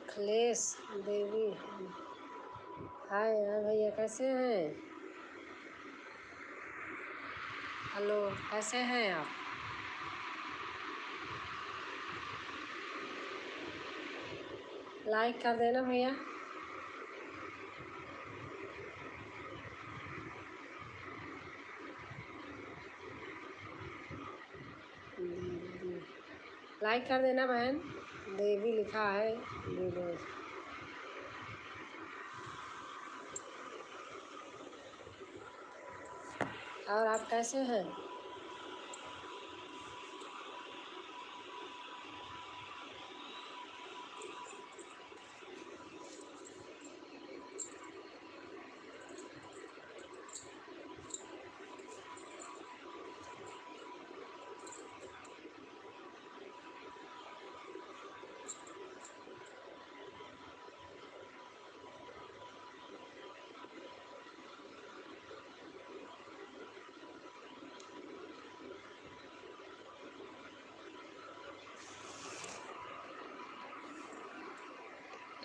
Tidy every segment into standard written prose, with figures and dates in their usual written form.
अखिलेश देवी। हाय हाँ भैया, कैसे हैं? हेलो, कैसे हैं आप? लाइक कर देना भैया। लाइक कर देना बहन। देवी लिखा है वीडियो। और आप कैसे हैं?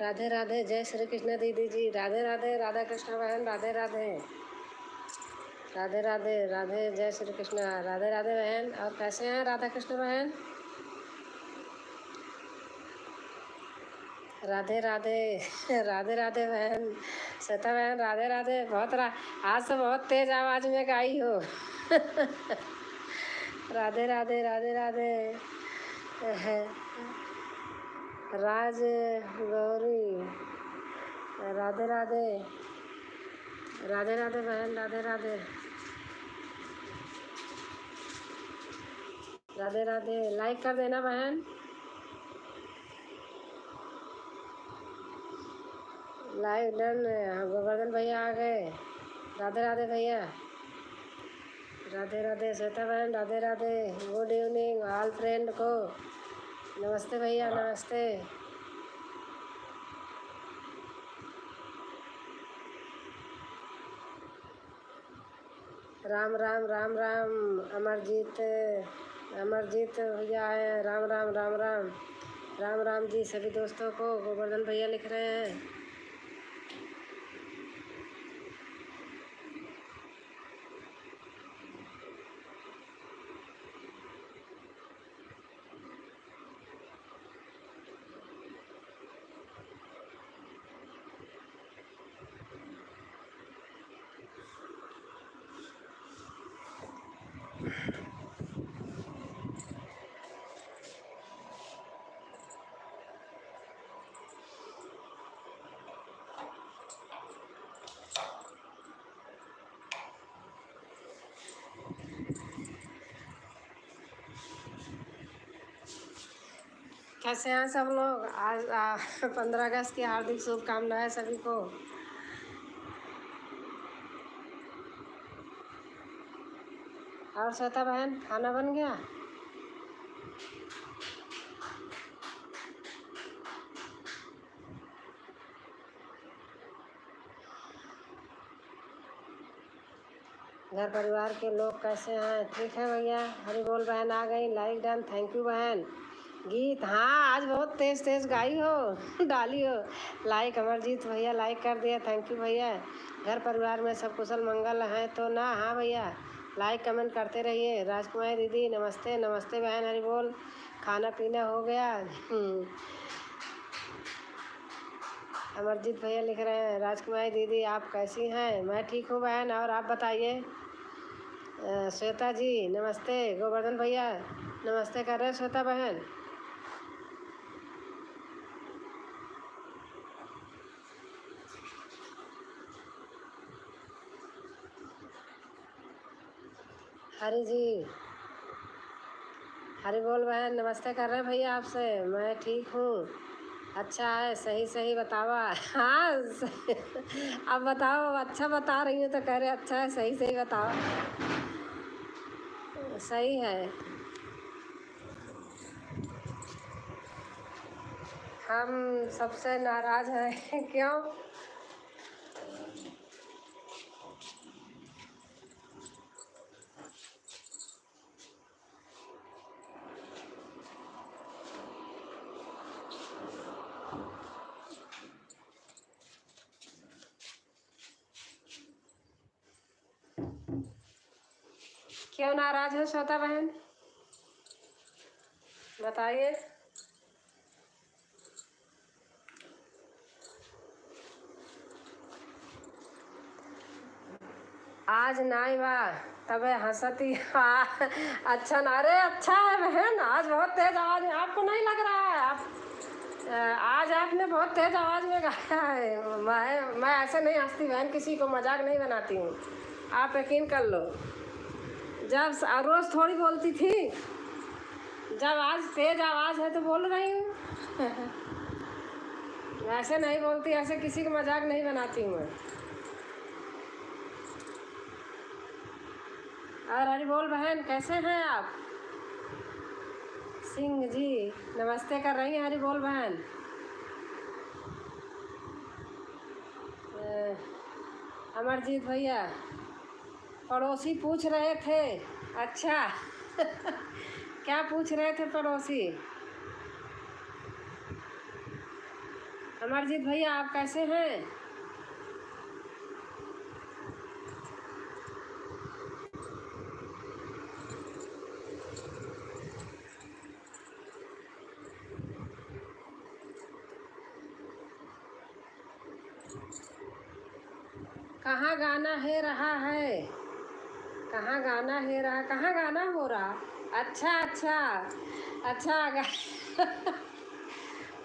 राधे राधे, जय श्री कृष्ण दीदी जी। राधे राधे, राधा कृष्ण बहन। राधे राधे, राधे राधे, राधे जय श्री कृष्ण। राधे राधे बहन। और कैसे हैं राधा कृष्ण बहन? राधे राधे, राधे राधे बहन। श्वेता बहन राधे राधे। आज तो बहुत तेज आवाज में गाई हो। राधे राधे, राधे राधे। राज गौरी, राधे राधे, राधे राधे बहन। राधे राधे, राधे राधे। लाइक कर देना बहन। Like done. गोवर्धन भैया आ गए। राधे राधे भैया। राधे राधे श्वेता बहन। Radhe Radhe. Good evening all friend को। नमस्ते भैया, नमस्ते। राम राम, राम राम। अमरजीत, अमरजीत भैया आए। राम राम, राम राम, राम राम जी सभी दोस्तों को। गोवर्धन भैया लिख रहे हैं। कैसे हैं सब लोग? आज 15 अगस्त की हार्दिक शुभकामनाएं सभी को। और श्वेता बहन, खाना बन गया? घर परिवार के लोग कैसे हैं? ठीक है भैया। हरी बोल बहन आ गई। लाइक डन, थैंक यू बहन। गीत हाँ आज बहुत तेज तेज गाई हो। डाली हो लाइक। अमरजीत भैया लाइक कर दिया, थैंक यू भैया। घर परिवार में सब कुशल मंगल हैं तो ना? हाँ भैया, लाइक कमेंट करते रहिए। राजकुमारी दीदी नमस्ते। नमस्ते बहन, हरी बोल। खाना पीना हो गया? अमरजीत भैया लिख रहे हैं, राजकुमारी दीदी आप कैसी हैं? मैं ठीक हूँ बहन, और आप बताइए। श्वेता जी नमस्ते। गोवर्धन भैया नमस्ते कर रहे हैं। श्वेता बहन हरी जी, हरी बोल बहन नमस्ते कर रहे हैं भैया आपसे। मैं ठीक हूँ। अच्छा है, सही सही बतावा। हाँ अब बताओ। अच्छा बता रही हूँ तो कह रहे अच्छा है, सही सही बताओ। सही है। हम सबसे नाराज हैं। क्यों? क्यों नाराज है श्वेता बहन, बताइए। आज नाई बा तबे हंसती अच्छा ना, अरे अच्छा है बहन, आज बहुत तेज आवाज में, आपको नहीं लग रहा है? आप आज आपने बहुत तेज आवाज में गाया है। मैं ऐसे नहीं हंसती बहन, किसी को मजाक नहीं बनाती हूँ, आप यकीन कर लो। जब रोज थोड़ी बोलती थी, जब आज तेज आवाज है तो बोल रही हूँ ऐसे नहीं बोलती, ऐसे किसी को मजाक नहीं बनाती हूँ मैं। और हरी बोल बहन, कैसे हैं आप? सिंह जी नमस्ते कर रही हैं हरी बोल बहन। अमरजीत भैया पड़ोसी पूछ रहे थे। अच्छा क्या पूछ रहे थे पड़ोसी? अमरजीत भैया आप कैसे हैं? कहाँ गाना है रहा है? कहाँ गाना है रहा, कहाँ गाना हो रहा? अच्छा अच्छा अच्छा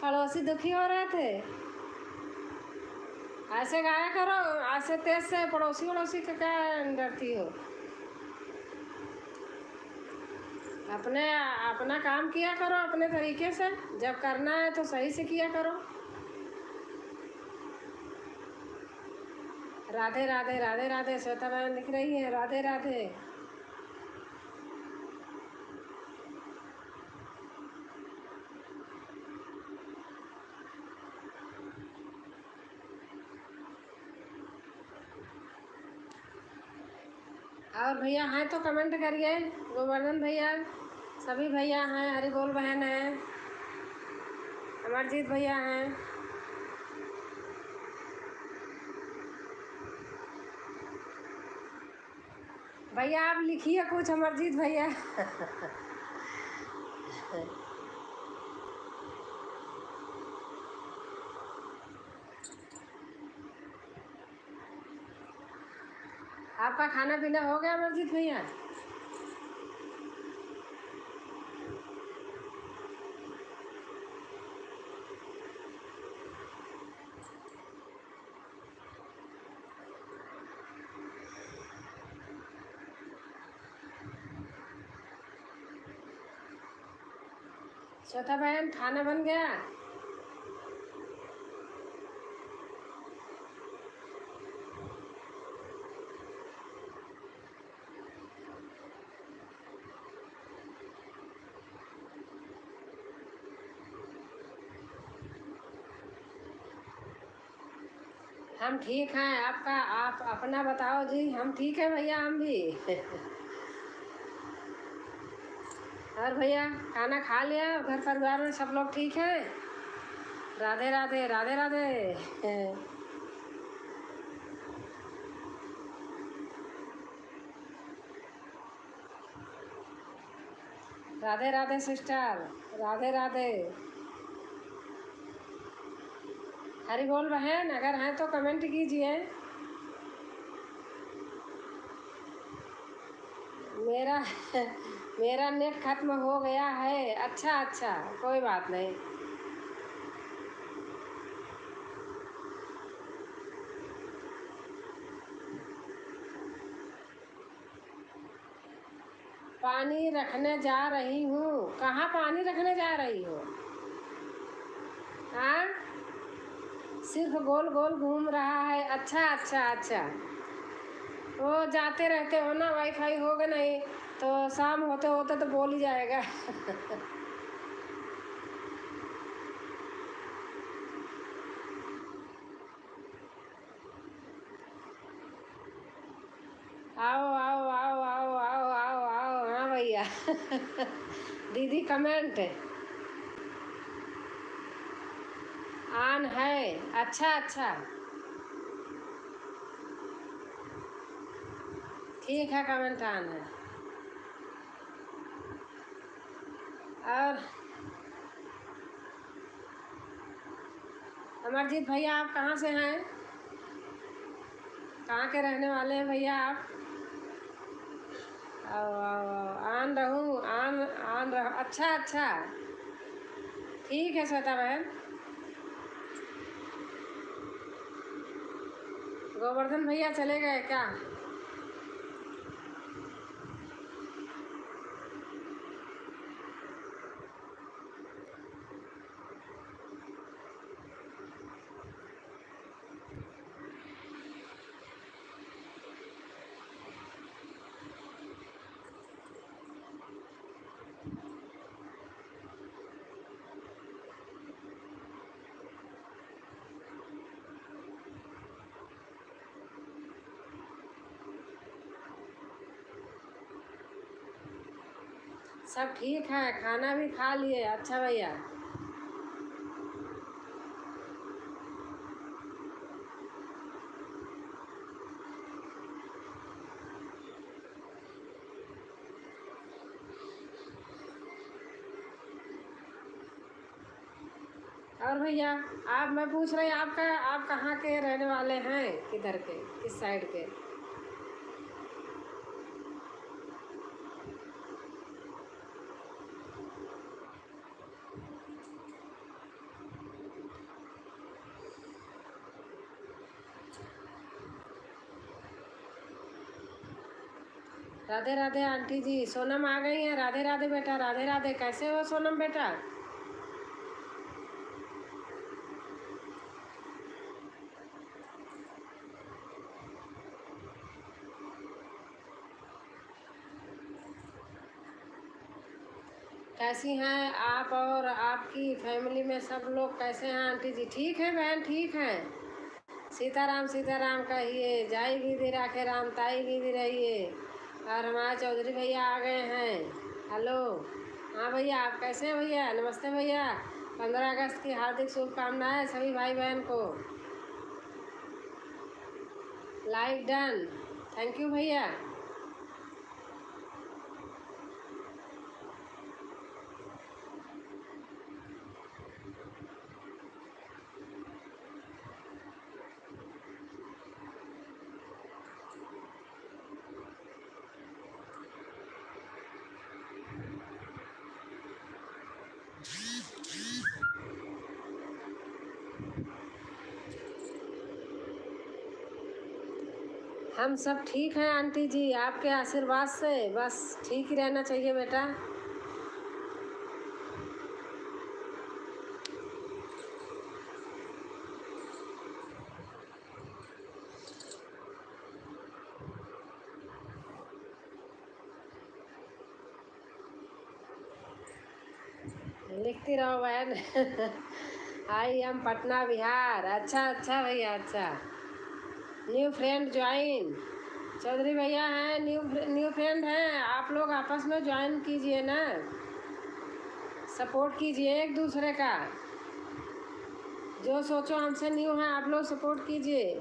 पड़ोसी दुखी हो रहे थे। ऐसे गाया करो, ऐसे तेज से पड़ोसी का क्या डरती हो? अपना काम किया करो अपने तरीके से, जब करना है तो सही से किया करो। राधे राधे राधे राधे, श्वेता बहन लिख रही है राधे राधे। और भैया हैं तो कमेंट करिए, गोवर्धन भैया, सभी भैया हैं, हरी बोल बहन है, अमरजीत भैया हैं। भैया आप लिखिए कुछ, अमरजीत भैया आपका खाना पीना हो गया अमरजीत भैया? श्वेता बहन खाना बन गया? हम ठीक हैं, आप अपना बताओ जी। हम ठीक है भैया, हम भी और भैया खाना खा लिया? घर परिवार में सब लोग ठीक हैं? राधे राधे राधे राधे राधे राधे सिस्टर, राधे राधे। हरी बोल बहन, अगर हैं तो कमेंट कीजिए। मेरा मेरा नेट खत्म हो गया है। अच्छा अच्छा, कोई बात नहीं। पानी रखने जा रही हूँ। कहाँ पानी रखने जा रही हो? हाँ, सिर्फ गोल गोल घूम रहा है। अच्छा अच्छा अच्छा, वो जाते रहते हो ना, वाईफाई होगा नहीं तो शाम होते होते तो बोल ही जाएगा आओ आओ आओ आओ आओ आओ आओ, हाँ भैया दीदी कमेंट ऑन है। अच्छा अच्छा, ठीक है, कमेंट ऑन है। और अमरजीत भैया आप कहाँ से हैं? कहाँ के रहने वाले हैं भैया आप? आन रहूँ आन आन रह अच्छा अच्छा, ठीक है श्वेता बहन। गोवर्धन भैया चले गए क्या? सब ठीक है, खाना भी खा लिए। अच्छा भैया, और भैया आप, मैं पूछ रही आपका, आप कहाँ के रहने वाले हैं? किधर के, किस साइड के? राधे राधे आंटी जी। सोनम आ गई हैं। राधे राधे बेटा, राधे राधे। कैसे हो सोनम बेटा? कैसी हैं आप और आपकी फैमिली में सब लोग कैसे हैं आंटी जी? ठीक है बहन, ठीक है। सीताराम कहिए, जय गिदी राखे राम, ताई गिदी रहिए। और हमारे चौधरी भैया आ गए हैं। हेलो, हाँ भैया आप कैसे हैं भैया? नमस्ते भैया। 15 अगस्त की हार्दिक शुभकामनाएं सभी भाई बहन को। लाइक डन, थैंक यू भैया। हम सब ठीक हैं आंटी जी, आपके आशीर्वाद से बस ठीक ही रहना चाहिए बेटा। लिखती रहो बहन। I am Patna Bihar. अच्छा अच्छा भैया, अच्छा। New friend join. चौधरी भैया हैं, न्यू फ्रेंड हैं। आप लोग आपस में ज्वाइन कीजिए ना, सपोर्ट कीजिए एक दूसरे का। जो सोचो हमसे न्यू हैं, आप लोग सपोर्ट कीजिए।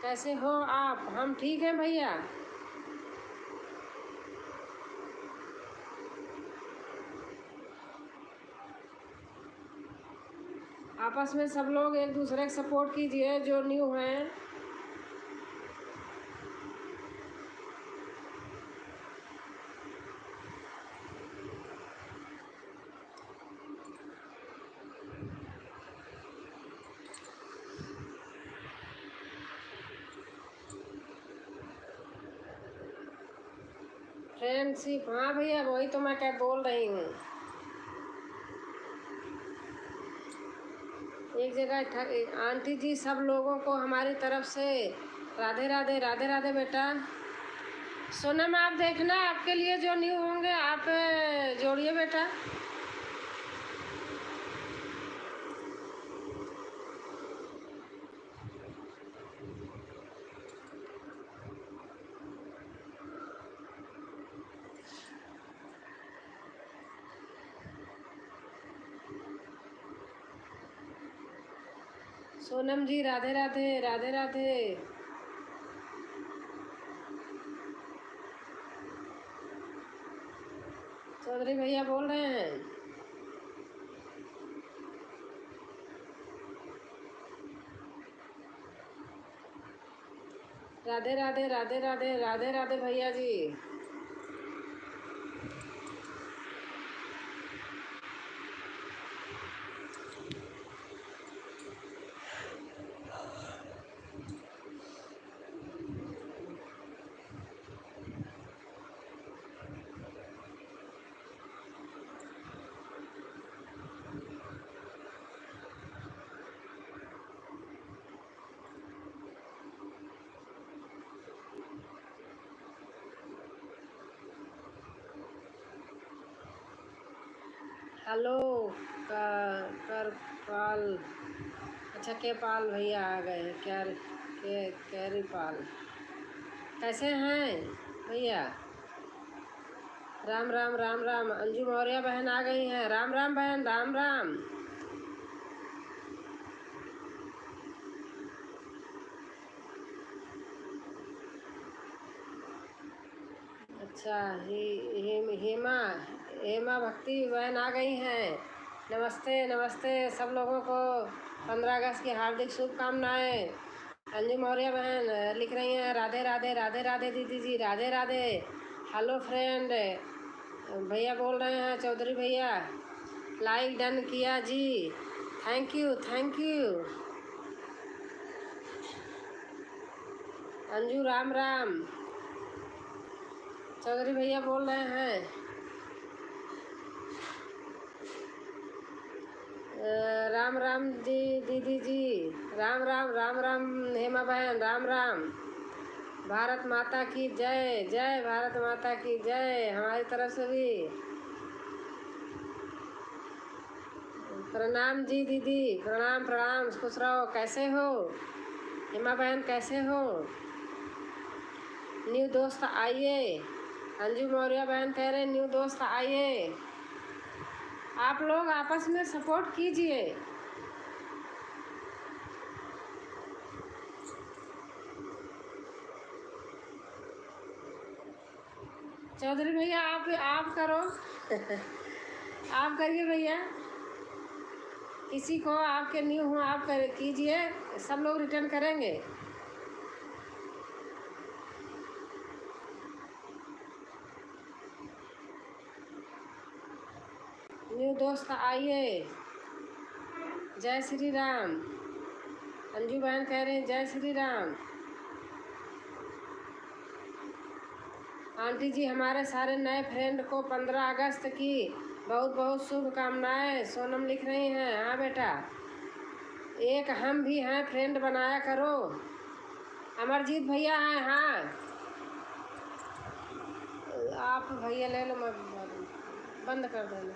कैसे हो आप? हम ठीक हैं भैया। आपस में सब लोग एक दूसरे को सपोर्ट कीजिए जो न्यू हैं। फ्रेंडशिप, हाँ भैया वही तो मैं क्या बोल रही हूँ। एक जगह आंटी जी सब लोगों को हमारी तरफ से राधे राधे, राधे राधे बेटा। सोनम आप देखना, आपके लिए जो न्यू होंगे आप जोड़िए बेटा। सोनम जी राधे राधे, राधे राधे। चौधरी भैया बोल रहे हैं। राधे राधे राधे राधे राधे राधे भैया जी। हेलो कर पाल, अच्छा के पाल भैया आ गए हैं। कैरी पाल, कैसे हैं भैया? राम राम राम राम। अंजू मौर्य बहन आ गई हैं। राम राम बहन, राम राम। अच्छा हेमा हेमा भक्ति बहन आ गई हैं। नमस्ते नमस्ते सब लोगों को 15 अगस्त की हार्दिक शुभकामनाएं। अंजू मौर्य बहन लिख रही हैं राधे राधे राधे राधे दीदी जी, राधे राधे। हेलो फ्रेंड भैया बोल रहे हैं, चौधरी भैया लाइक डन किया जी, thank you thank you. Anju Ram Ram. Chaudhary भैया बोल रहे हैं राम राम जी दीदी जी, राम राम राम राम। हेमा बहन राम राम। भारत माता की जय, जय भारत माता की जय हमारी तरफ से भी। प्रणाम जी दीदी, प्रणाम प्रणाम, खुश रहो। कैसे हो हेमा बहन, कैसे हो? न्यू दोस्त आइए। अंजू मौर्य बहन कह रहे न्यू दोस्त आइए। आप लोग आपस में सपोर्ट कीजिए। चौधरी भैया आप करो आप करिए भैया। किसी को आपके न्यू हो आप कीजिए, सब लोग रिटर्न करेंगे। न्यू दोस्त आइए। जय श्री राम। अंजू बहन कह रहे हैं जय श्री राम। आंटी जी हमारे सारे नए फ्रेंड को 15 अगस्त की बहुत बहुत शुभकामनाएं। सोनम लिख रही हैं हाँ बेटा, एक हम भी हैं, फ्रेंड बनाया करो। अमरजीत भैया हैं हाँ। आप भैया ले लो, मैं बंद कर देना।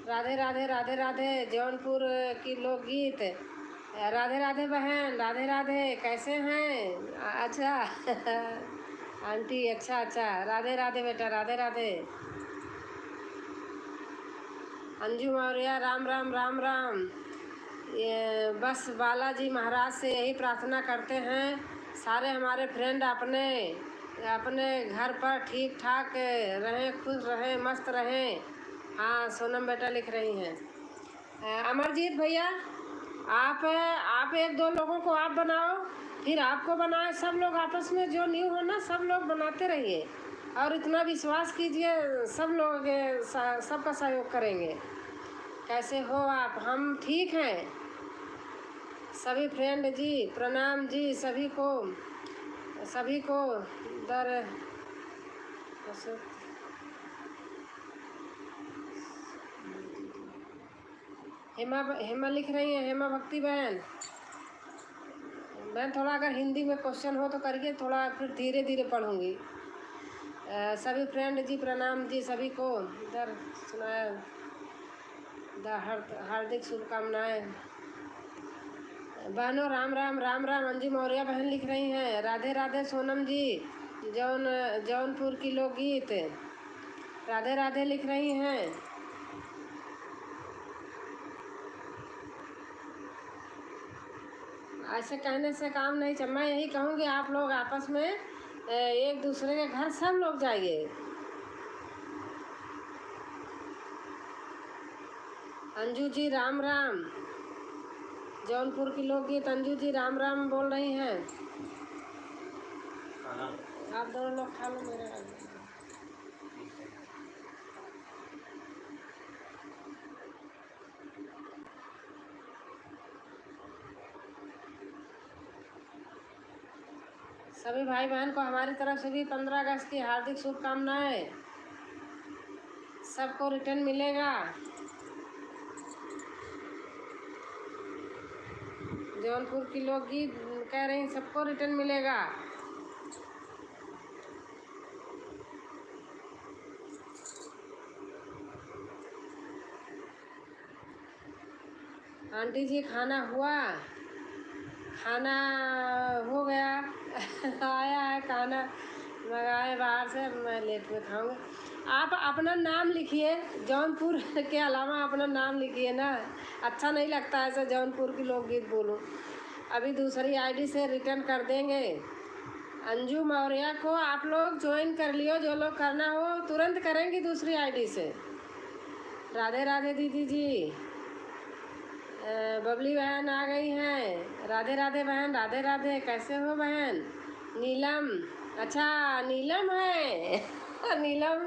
राधे राधे राधे राधे जौनपुर की लोकगीत। राधे राधे बहन, राधे राधे, कैसे हैं? अच्छा आंटी, अच्छा अच्छा, राधे राधे बेटा, राधे राधे। अंजू मौर्य राम राम राम राम। ये बस बालाजी महाराज से यही प्रार्थना करते हैं सारे हमारे फ्रेंड अपने अपने घर पर ठीक ठाक रहें, खुश रहें, मस्त रहें। हाँ सोनम बेटा लिख रही हैं। अमरजीत भैया आप एक दो लोगों को आप बनाओ, फिर आपको बनाए, सब लोग आपस में जो न्यू हो ना सब लोग बनाते रहिए। और इतना विश्वास कीजिए सब लोग सबका सहयोग करेंगे। कैसे हो आप? हम ठीक हैं सभी फ्रेंड जी, प्रणाम जी सभी को दर। हेमा लिख रही हैं, हेमा भक्ति बहन थोड़ा अगर हिंदी में क्वेश्चन हो तो करिए, थोड़ा फिर धीरे धीरे पढ़ूंगी। सभी फ्रेंड जी प्रणाम जी, सभी को इधर सुनाया हार्दिक शुभकामनाएं। बहनों राम राम राम राम। अंजू मौर्य बहन लिख रही हैं राधे राधे। सोनम जी जौनपुर की लोकगीत, राधे राधे लिख रही हैं। ऐसे कहने से काम नहीं चल, मैं यही कहूँगी आप लोग आपस में एक दूसरे के घर सब लोग जाइए। अंजू जी राम राम। जौनपुर की लोकगीत अंजू जी राम राम बोल रही हैं। आप दोनों लोग खा लो, मेरे रख दो। सभी भाई बहन को हमारी तरफ से भी 15 अगस्त की हार्दिक शुभकामनाएं। सबको रिटर्न मिलेगा। जौनपुर की लोकगीत कह रही सबको रिटर्न मिलेगा। आंटी जी खाना हुआ? खाना हो गया। आया है खाना, मंगाए बाहर से, मैं लेट में खाऊंगा। आप अपना नाम लिखिए, जौनपुर के अलावा अपना नाम लिखिए ना। अच्छा नहीं लगता ऐसे जौनपुर की लोकगीत बोलूं। अभी दूसरी आईडी से रिटर्न कर देंगे। अंजू मौर्य को आप लोग ज्वाइन कर लियो, जो लोग करना हो तुरंत करेंगी दूसरी आईडी से। राधे राधे दीदी जी। बबली बहन आ गई हैं। राधे राधे बहन, राधे राधे। कैसे हो बहन? नीलम, अच्छा नीलम है। नीलम।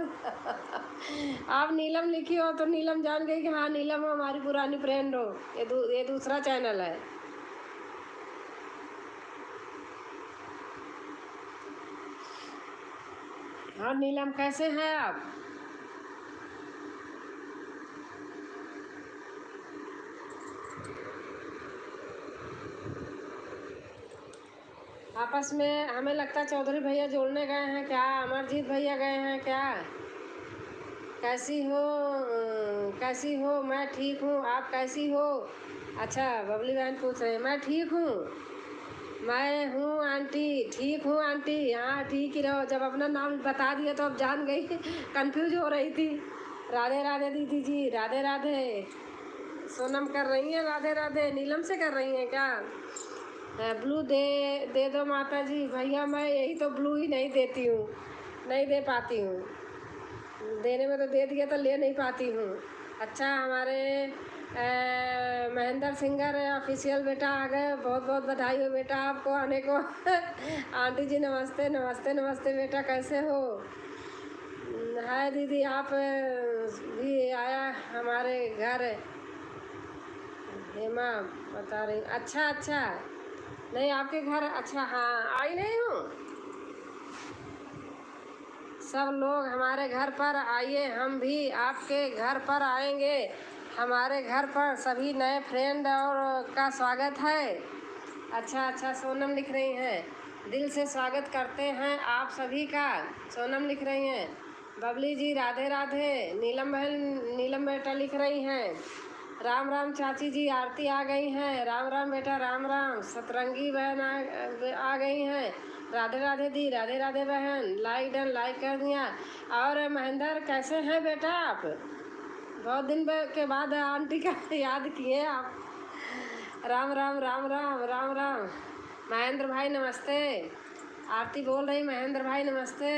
आप नीलम लिखी हो तो नीलम जान गई कि हाँ नीलम हमारी पुरानी फ्रेंड हो। ये दूसरा चैनल है। हाँ नीलम, कैसे हैं आप? आपस में हमें लगता है चौधरी भैया जोड़ने गए हैं क्या? अमरजीत भैया गए हैं क्या? कैसी हो? कैसी हो? मैं ठीक हूँ, आप कैसी हो? अच्छा, बबली बहन पूछ रहे हैं। मैं ठीक हूँ, मैं हूँ आंटी, ठीक हूँ आंटी। हाँ ठीक ही रहो, जब अपना नाम बता दिया तो अब जान गई। कंफ्यूज हो रही थी। राधे राधे दीदी जी, राधे राधे। सोनम कर रही हैं राधे राधे। नीलम से कर रही हैं क्या? ब्लू दे दो माता जी। भैया मैं यही तो ब्लू ही नहीं देती हूँ, नहीं दे पाती हूँ। देने में तो दे दिया, तो ले नहीं पाती हूँ। अच्छा, हमारे महेंद्र सिंगर ऑफिशियल बेटा आ गए। बहुत बहुत बधाई हो बेटा आपको आने को। आंटी जी नमस्ते नमस्ते नमस्ते बेटा, कैसे हो? हाय दीदी, आप भी आया हमारे घर। हेमा बता रही, अच्छा अच्छा। नहीं आपके घर, अच्छा हाँ आई नहीं हूँ। सब लोग हमारे घर पर आइए, हम भी आपके घर पर आएंगे। हमारे घर पर सभी नए फ्रेंड और का स्वागत है। अच्छा अच्छा, सोनम लिख रही हैं, दिल से स्वागत करते हैं आप सभी का। सोनम लिख रही हैं। बबली जी राधे राधे। नीलम बहन, नीलम बेटा लिख रही हैं। राम राम चाची जी, आरती आ गई हैं। राम राम बेटा, राम राम। सतरंगी बहन आ गई हैं। राधे राधे दी, राधे राधे बहन। लाइक कर दिया। और महेंद्र कैसे हैं बेटा आप? बहुत दिन के बाद आंटी का याद किए आप। राम राम राम राम राम राम। महेंद्र भाई नमस्ते। आरती बोल रही, महेंद्र भाई नमस्ते।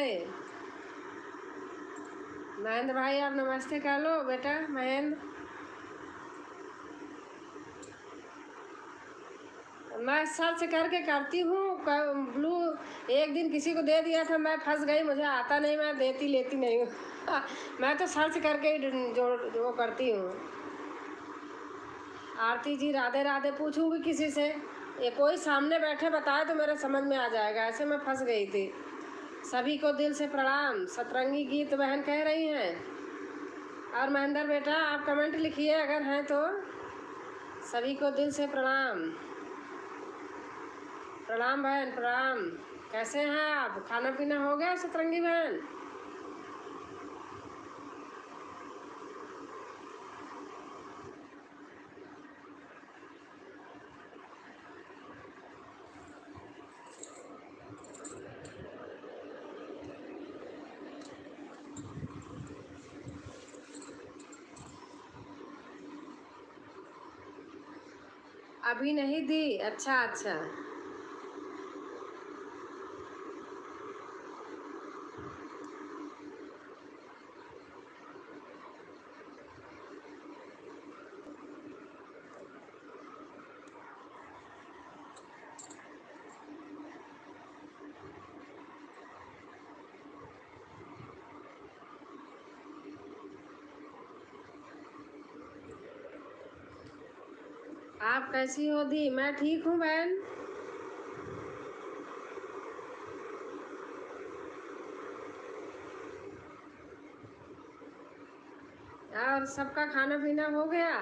महेंद्र भाई आप नमस्ते कर लो बेटा। महेंद्र, मैं सर्च करके करती हूँ। ब्लू एक दिन किसी को दे दिया था, मैं फंस गई, मुझे आता नहीं, मैं देती लेती नहीं हूँ। मैं तो सर्च करके ही जो करती हूँ। आरती जी राधे राधे। पूछूंगी किसी से, ये कोई सामने बैठे बताए तो मेरे समझ में आ जाएगा, ऐसे मैं फंस गई थी। सभी को दिल से प्रणाम। सतरंगी गीत बहन कह रही हैं। और महेंद्र बेटा आप कमेंट लिखिए अगर हैं तो। सभी को दिल से प्रणाम। प्रणाम बहन, प्रणाम। कैसे हैं आप? खाना पीना हो गया सतरंगी बहन? अभी नहीं दी? अच्छा अच्छा। आप कैसी हो दी? मैं ठीक हूँ बहन। और सबका खाना पीना हो गया?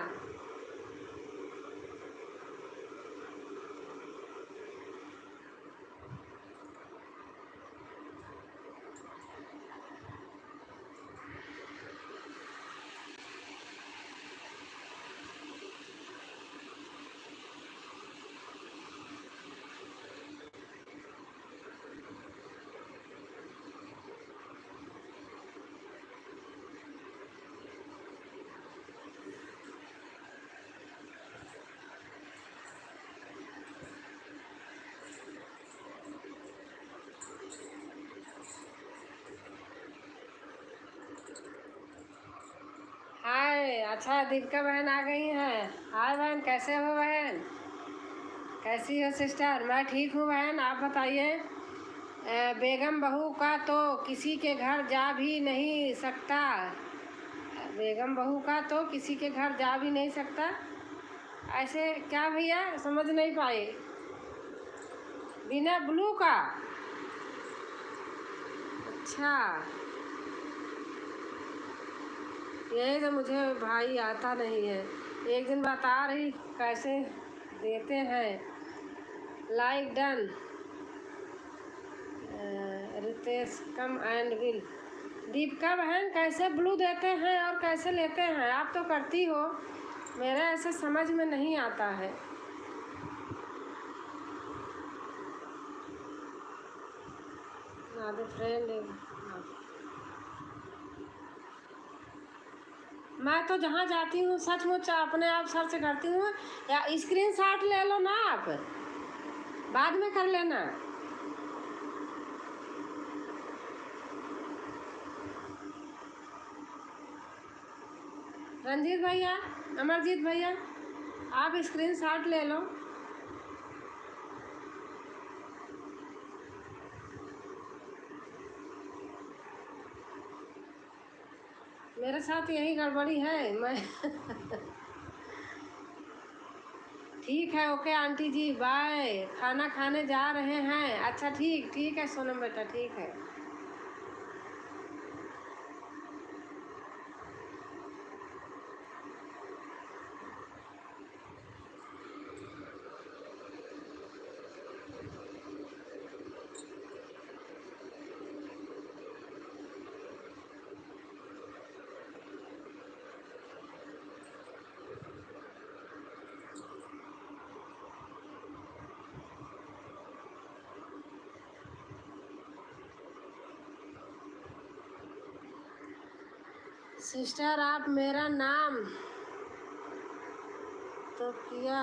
हाय, अच्छा दीपिका बहन आ गई हैं। हाय बहन, कैसे हो बहन? कैसी हो सिस्टर? मैं ठीक हूँ बहन, आप बताइए। बेगम बहू का तो किसी के घर जा भी नहीं सकता। बेगम बहू का तो किसी के घर जा भी नहीं सकता। ऐसे क्या भैया, समझ नहीं पाए। बिना ब्लू का? अच्छा, यही तो मुझे भाई आता नहीं है। एक दिन बता रही कैसे देते हैं। Like done. Ritesh come and will. Deepika बहन कैसे ब्लू देते हैं और कैसे लेते हैं? आप तो करती हो, मेरा ऐसे समझ में नहीं आता है। फ्रेंड, मैं तो जहाँ जाती हूँ सचमुच अपने आप सर्च करती हूँ, या स्क्रीनशॉट ले लो ना आप, बाद में कर लेना। रंजीत भैया, अमरजीत भैया, आप स्क्रीनशॉट ले लो। मेरे साथ यही गड़बड़ी है। मैं ठीक है, ओके आंटी जी, बाय। खाना खाने जा रहे हैं? अच्छा, ठीक ठीक है सोनम बेटा, ठीक है। सिस्टर, आप मेरा नाम तो किया,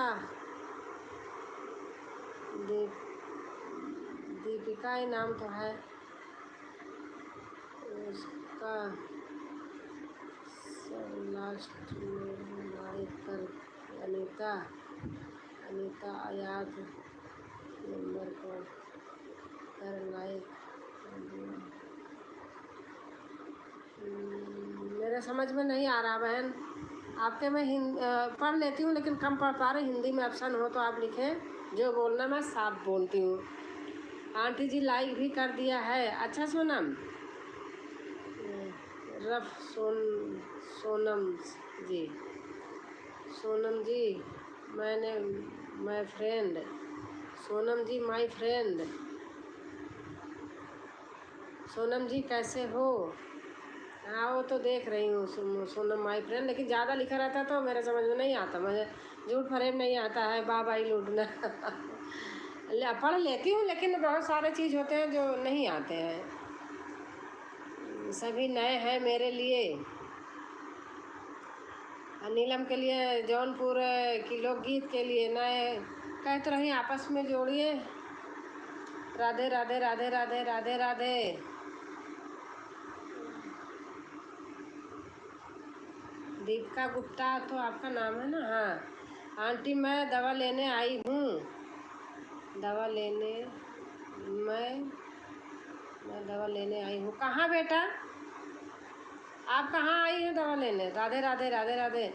दीपिका ही नाम तो है उसका। लास्ट में लाइक कर अनीता याद नंबर को कर लाइक। मेरे समझ में नहीं आ रहा बहन। आपके मैं पढ़ लेती हूँ, लेकिन कम पढ़ पा रही। हिंदी में ऑप्शन हो तो आप लिखें, जो बोलना मैं साफ बोलती हूँ। आंटी जी लाइक भी कर दिया है। अच्छा सोनम, सोनम जी, सोनम जी, मैंने my friend, Sonam ji my friend. Sonam ji कैसे हो? हाँ, वो तो देख रही हूँ सोनम माय फ्रेंड, लेकिन ज़्यादा लिखा रहता है तो मेरे समझ में नहीं आता। मुझे झूठ फरेब नहीं आता है, बाबाई लूटना पढ़ लेती हूँ, लेकिन बहुत सारे चीज़ होते हैं जो नहीं आते हैं। सभी नए हैं मेरे लिए। नीलम के लिए, जौनपुर की लोकगीत के लिए नए। कह तो रही आपस में जोड़िए। राधे राधे राधे राधे राधे राधे। दीपिका गुप्ता तो आपका नाम है ना? हाँ आंटी, मैं दवा लेने आई हूँ। दवा लेने मैं दवा लेने आई हूँ। कहाँ बेटा, आप कहाँ आई हैं दवा लेने? राधे राधे राधे राधे।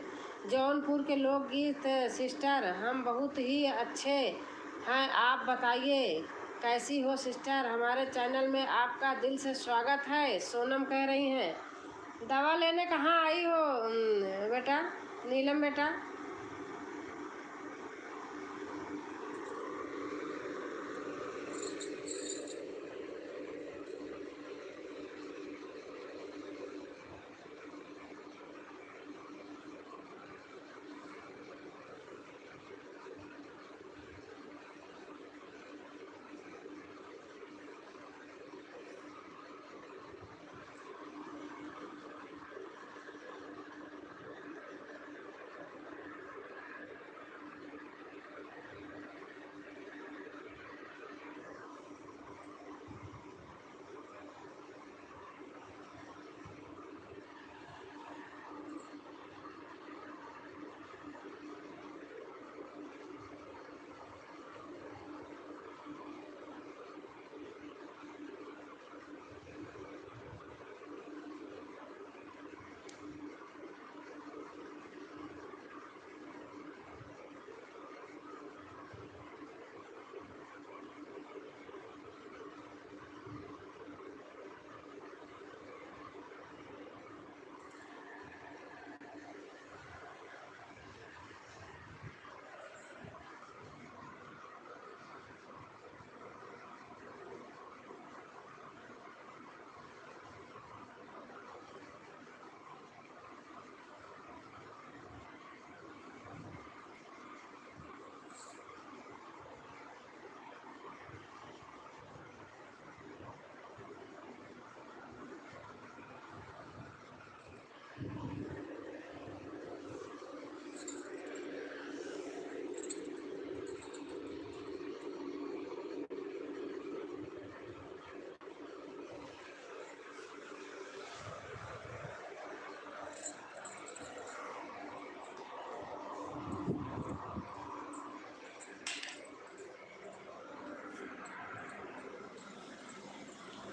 जौनपुर के लोकगीत। सिस्टर हम बहुत ही अच्छे हैं, आप बताइए कैसी हो सिस्टर। हमारे चैनल में आपका दिल से स्वागत है, सोनम कह रही हैं। दवा लेने कहाँ आई हो बेटा, नीलम बेटा?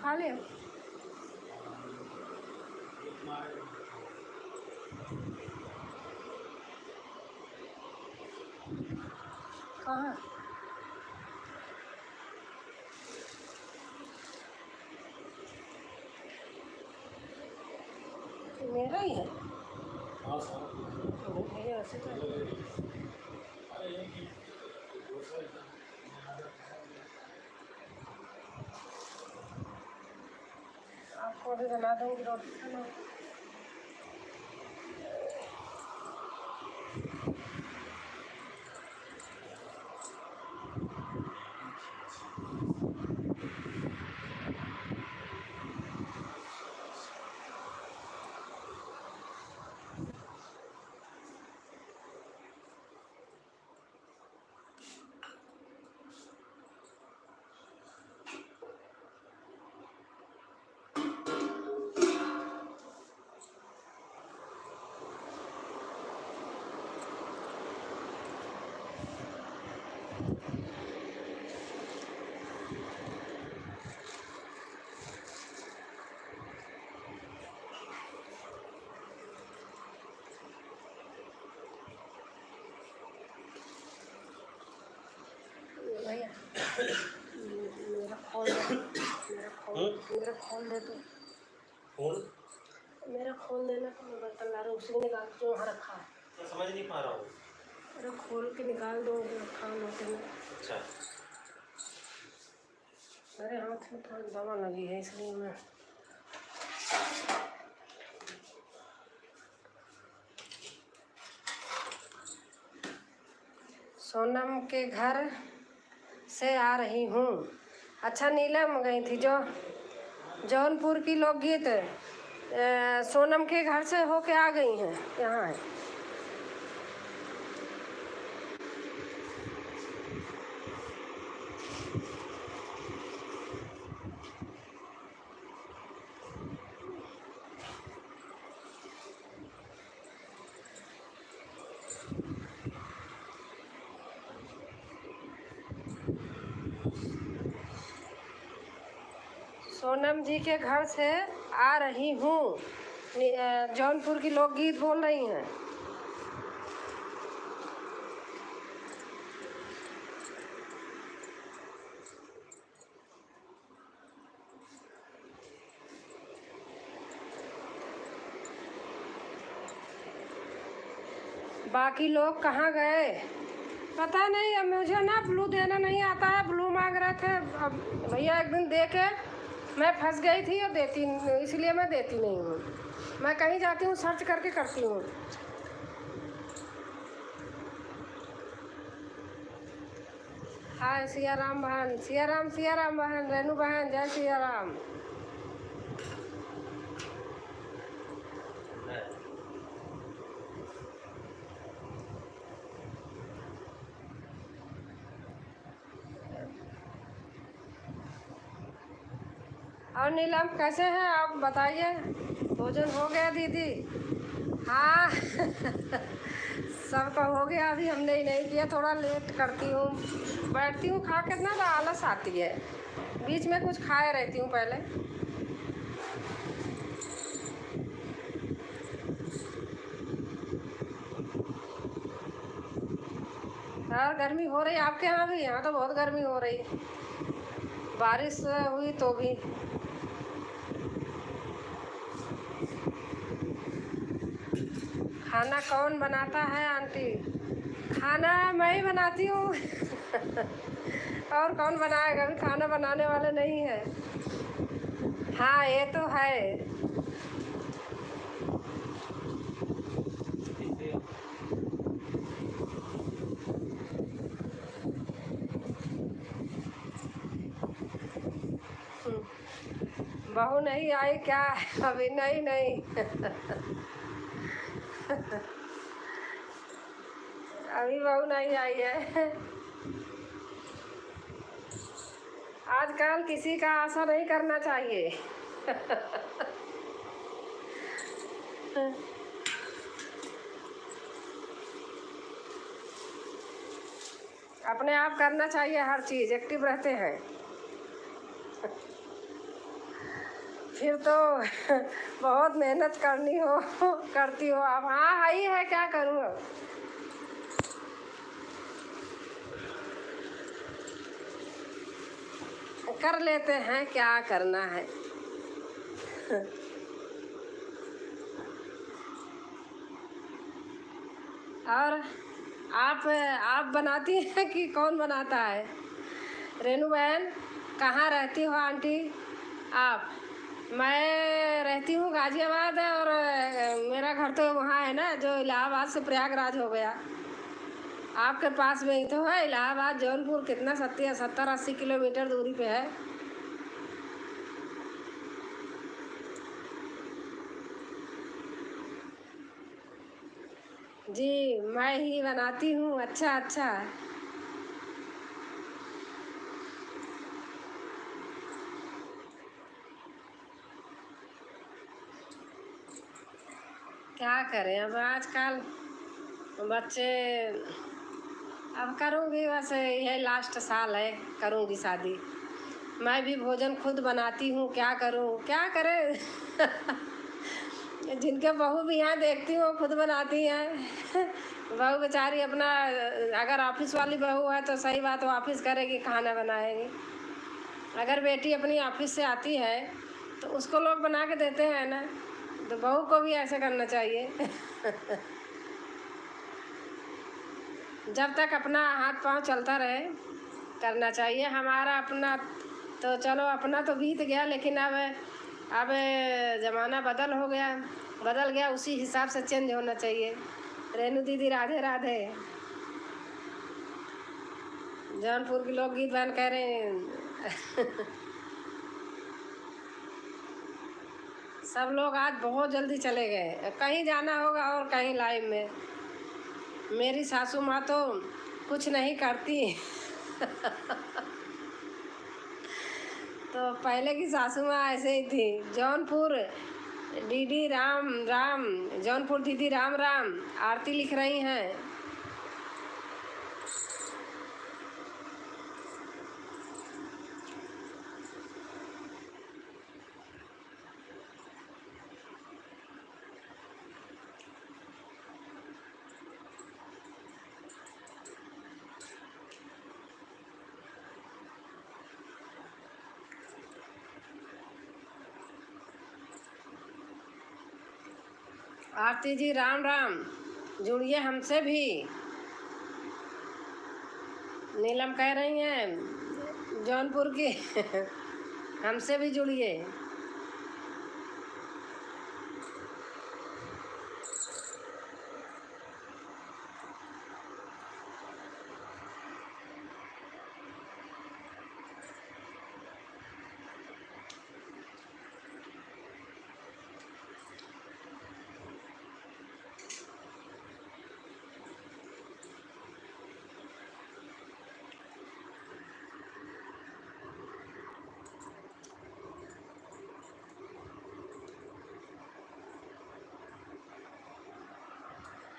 खा ले। कहाँ? मेरा ही है। हाँ सर, भैया ऐसे तो आपको अभी बना दूँगी रोटी खाना। भैया मेरा खोल दे, मेरा खोल दे तो। फोन मेरा खोल देना तो मैं बर्तन ला रहा हूँ, उसी में निकाल के वहाँ रखा है। मैं समझ नहीं पा रहा हूँ। अरे खोल के निकाल दो, रखा है लोटे में। अच्छा, अरे हाथ में थोड़ी दवा लगी है इसलिए मैं सोनम के घर से आ रही हूँ। अच्छा नीलम गई थी जो जौनपुर की लोकगीत सोनम के घर से होके आ गई हैं यहाँ है। सोनम जी के घर से आ रही हूँ, जौनपुर की लोकगीत बोल रही हैं। बाकी लोग कहाँ गए पता नहीं। अब मुझे ना ब्लू देना नहीं आता है। ब्लू मांग रहे थे, अब भैया एक दिन दे के मैं फंस गई थी और देती, इसलिए मैं देती नहीं हूँ। मैं कहीं जाती हूँ सर्च करके करती हूँ। हाय सिया राम बहन, सिया राम बहन, रेनू बहन, जय सिया राम। और नीलम कैसे हैं आप बताइए? भोजन हो गया दीदी? हाँ सबका हो गया, अभी हमने ही नहीं किया, थोड़ा लेट करती हूँ। बैठती हूँ खा के ना तो आलस आती है, बीच में कुछ खाए रहती हूँ पहले। और गर्मी हो रही है आपके यहाँ भी? यहाँ तो बहुत गर्मी हो रही है, बारिश हुई तो भी। खाना कौन बनाता है आंटी? खाना मैं ही बनाती हूँ और कौन बनाएगा? अभी खाना बनाने वाले नहीं है। हाँ ये तो है। बहू नहीं आई क्या? अभी नहीं नहीं अभी बहू नहीं आई है। आजकल किसी का आशा नहीं करना चाहिए अपने आप करना चाहिए, हर चीज़ एक्टिव रहते हैं फिर तो बहुत मेहनत करनी हो करती हो आप। हाँ ही है, क्या करूँ अब। कर लेते हैं, क्या करना है और आप बनाती हैं कि कौन बनाता है? रेनू बहन कहाँ रहती हो आंटी आप? मैं रहती हूँ गाजियाबाद, और मेरा घर तो वहाँ है ना, जो इलाहाबाद से प्रयागराज हो गया, आपके पास में ही तो है इलाहाबाद। जौनपुर कितना 70-80 किलोमीटर दूरी पे है। जी मैं ही बनाती हूँ। अच्छा अच्छा, क्या करें अब आजकल बच्चे। अब करूँगी, बस यह लास्ट साल है, करूँगी शादी। मैं भी भोजन खुद बनाती हूँ, क्या करूँ क्या करें जिनके बहू भी यहाँ देखती हूँ खुद बनाती हैं बहू बेचारी अपना, अगर ऑफिस वाली बहू है तो सही बात, वो ऑफिस करेगी, खाना बनाएगी। अगर बेटी अपनी ऑफिस से आती है तो उसको लोग बना के देते हैं ना, तो बहू को भी ऐसे करना चाहिए जब तक अपना हाथ पांव चलता रहे करना चाहिए। हमारा अपना तो चलो, अपना तो बीत गया, लेकिन अब ज़माना बदल गया, उसी हिसाब से चेंज होना चाहिए। रेनू दीदी राधे राधे। जौनपुर के लोकगीत बहन कह रहे हैं सब लोग आज बहुत जल्दी चले गए, कहीं जाना होगा और कहीं लाइव में। मेरी सासू माँ तो कुछ नहीं करती तो पहले की सासू माँ ऐसे ही थी। जौनपुर दीदी राम राम, जौनपुर दीदी राम राम, आरती लिख रही हैं। आरती जी राम राम, जुड़िए हमसे भी। नीलम कह रही हैं जौनपुर की हमसे भी जुड़िए।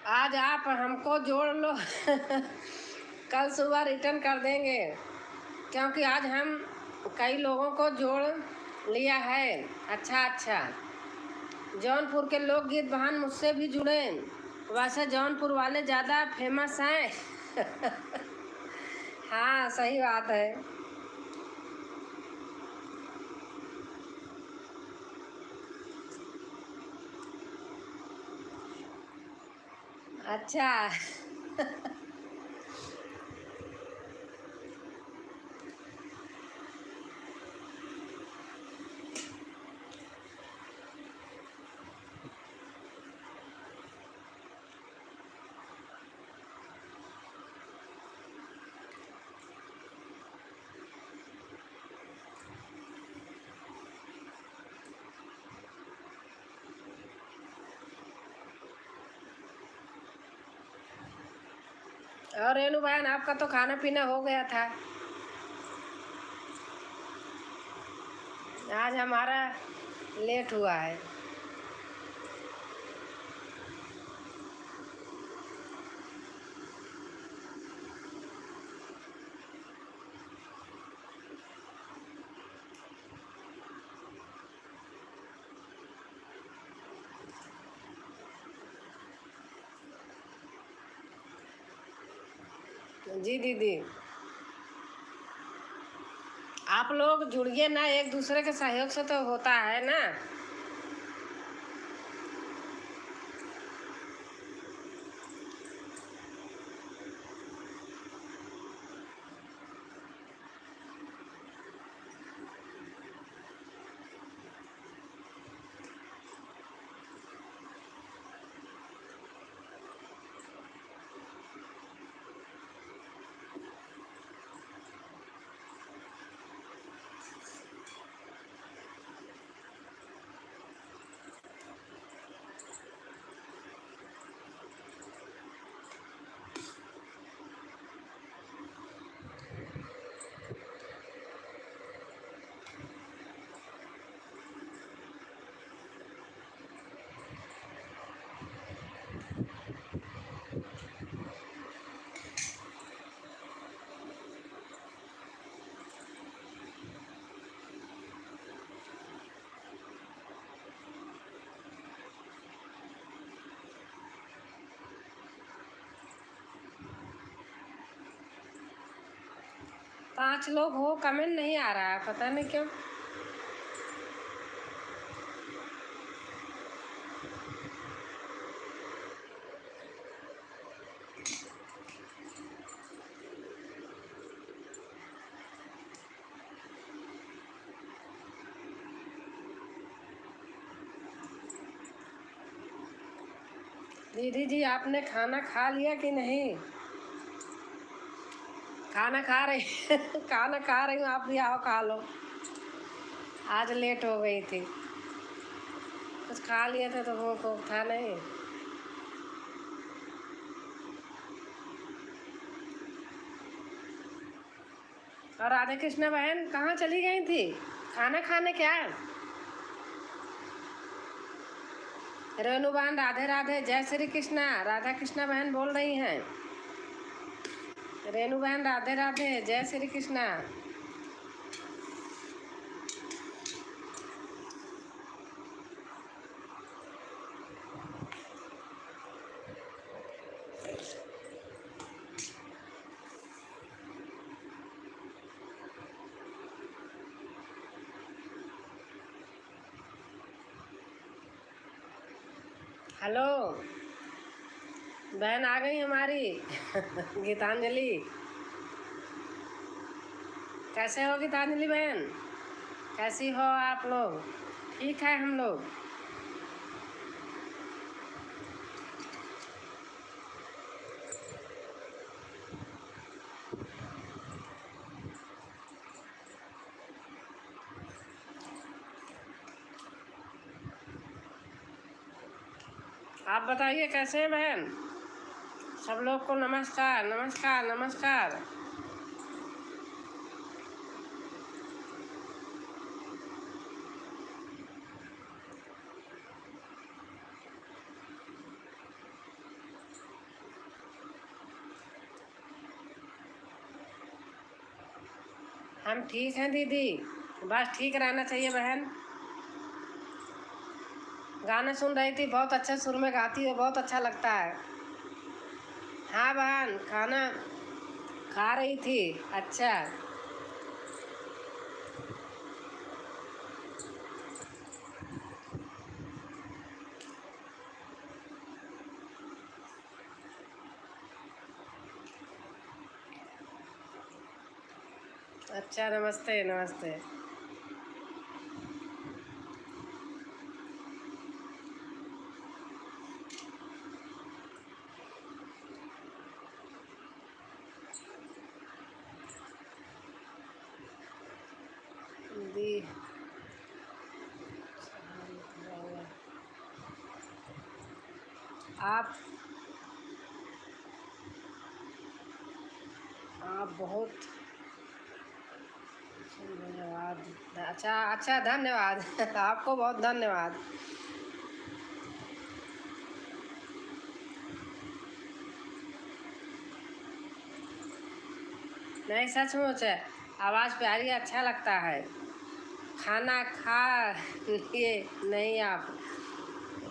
आज आप हमको जोड़ लो कल सुबह रिटर्न कर देंगे, क्योंकि आज हम कई लोगों को जोड़ लिया है। अच्छा, जौनपुर के लोकगीत बहन मुझसे भी जुड़े। वैसे जौनपुर वाले ज़्यादा फेमस हैं हाँ सही बात है। अच्छा और रेनू बहन आपका तो खाना पीना हो गया था। आज हमारा लेट हुआ है। जी दीदी, आप लोग जुड़िए ना, एक दूसरे के सहयोग से तो होता है ना। पांच लोग हो, कमेंट नहीं आ रहा है, पता नहीं क्यों। दीदी जी, आपने खाना खा लिया कि नहीं? खाना खा रही खाना खा रही हूँ, आप भी आओ खा लो। आज लेट हो गई थी, कुछ खा लिया था तो वो को था नहीं। और राधा कृष्णा बहन कहाँ चली गई थी? खाना खाने क्या? रेनू बहन राधे राधे, जय श्री कृष्णा। राधा कृष्णा बहन बोल रही हैं। रेनू बहन राधे राधे, जय श्री कृष्णा। हेलो बहन आ गई हमारी गीतांजलि। कैसे हो गीतांजलि बहन? कैसी हो आप लोग? ठीक है हम लोग। आप बताइए कैसे हैं बहन? सब लोग को नमस्कार नमस्कार नमस्कार। हम ठीक हैं दीदी, बस ठीक रहना चाहिए बहन। गाना सुन रही थी, बहुत अच्छे सुर में गाती है, बहुत अच्छा लगता है। हाँ बहन, खाना खा रही थी। अच्छा अच्छा, नमस्ते नमस्ते। दी आप बहुत धन्यवाद। अच्छा अच्छा, धन्यवाद आपको बहुत धन्यवाद। नहीं, सचमुच है, आवाज़ प्यारी, अच्छा लगता है। खाना खा लिए नहीं? आप?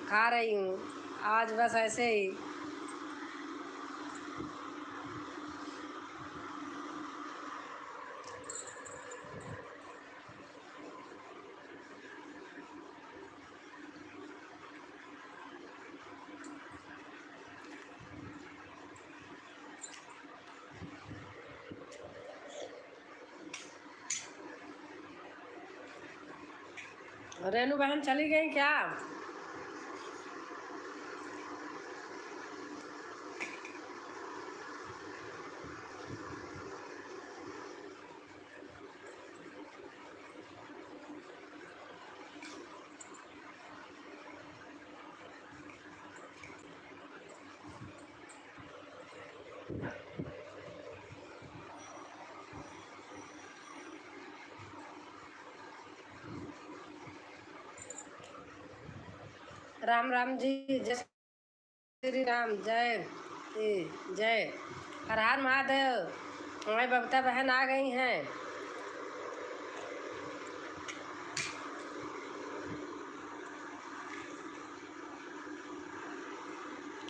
खा रही हूँ आज, बस ऐसे ही। रेनू बहन चली गई क्या? राम राम जी, जय श्री राम, जय जय। हर हर महादेव। हमारी बबीता बहन आ गई हैं।